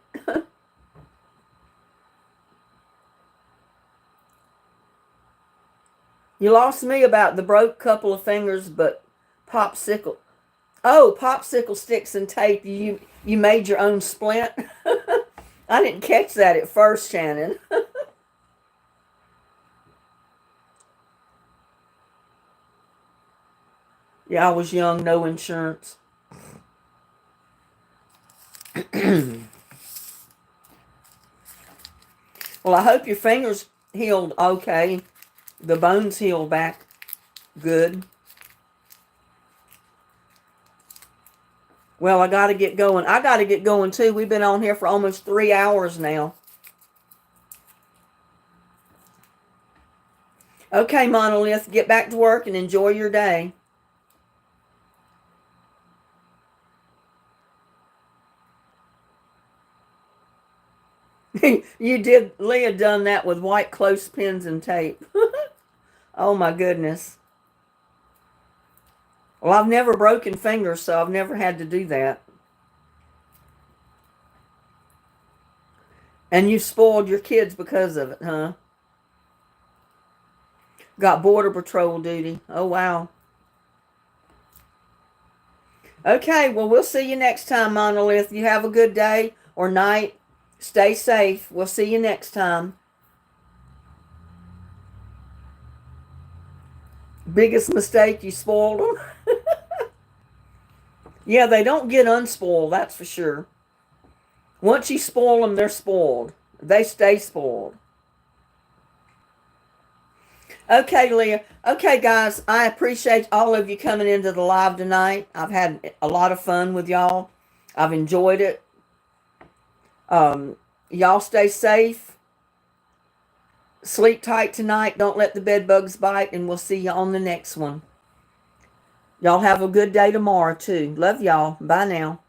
You lost me about the broke couple of fingers, but popsicle. Oh, popsicle sticks and tape. You made your own splint? I didn't catch that at first, Shannon. Yeah, I was young, no insurance. Well, I hope your fingers healed okay. The bones healed back good. Well, I got to get going. I got to get going too. We've been on here for almost 3 hours now. Okay, Monolith, get back to work and enjoy your day. Leah done that with white clothespins and tape. Oh my goodness. Well, I've never broken fingers, so I've never had to do that. And you spoiled your kids because of it, huh? Got Border Patrol duty. Oh, wow. Okay, well, we'll see you next time, Monolith. You have a good day or night. Stay safe. We'll see you next time. Biggest mistake, you spoiled them. Yeah, they don't get unspoiled, that's for sure. Once you spoil them, they're spoiled. They stay spoiled. Okay, Leah. Okay, guys, I appreciate all of you coming into the live tonight. I've had a lot of fun with y'all. I've enjoyed it. Y'all stay safe. Sleep tight tonight. Don't let the bed bugs bite, and we'll see you on the next one. Y'all have a good day tomorrow, too. Love y'all. Bye now.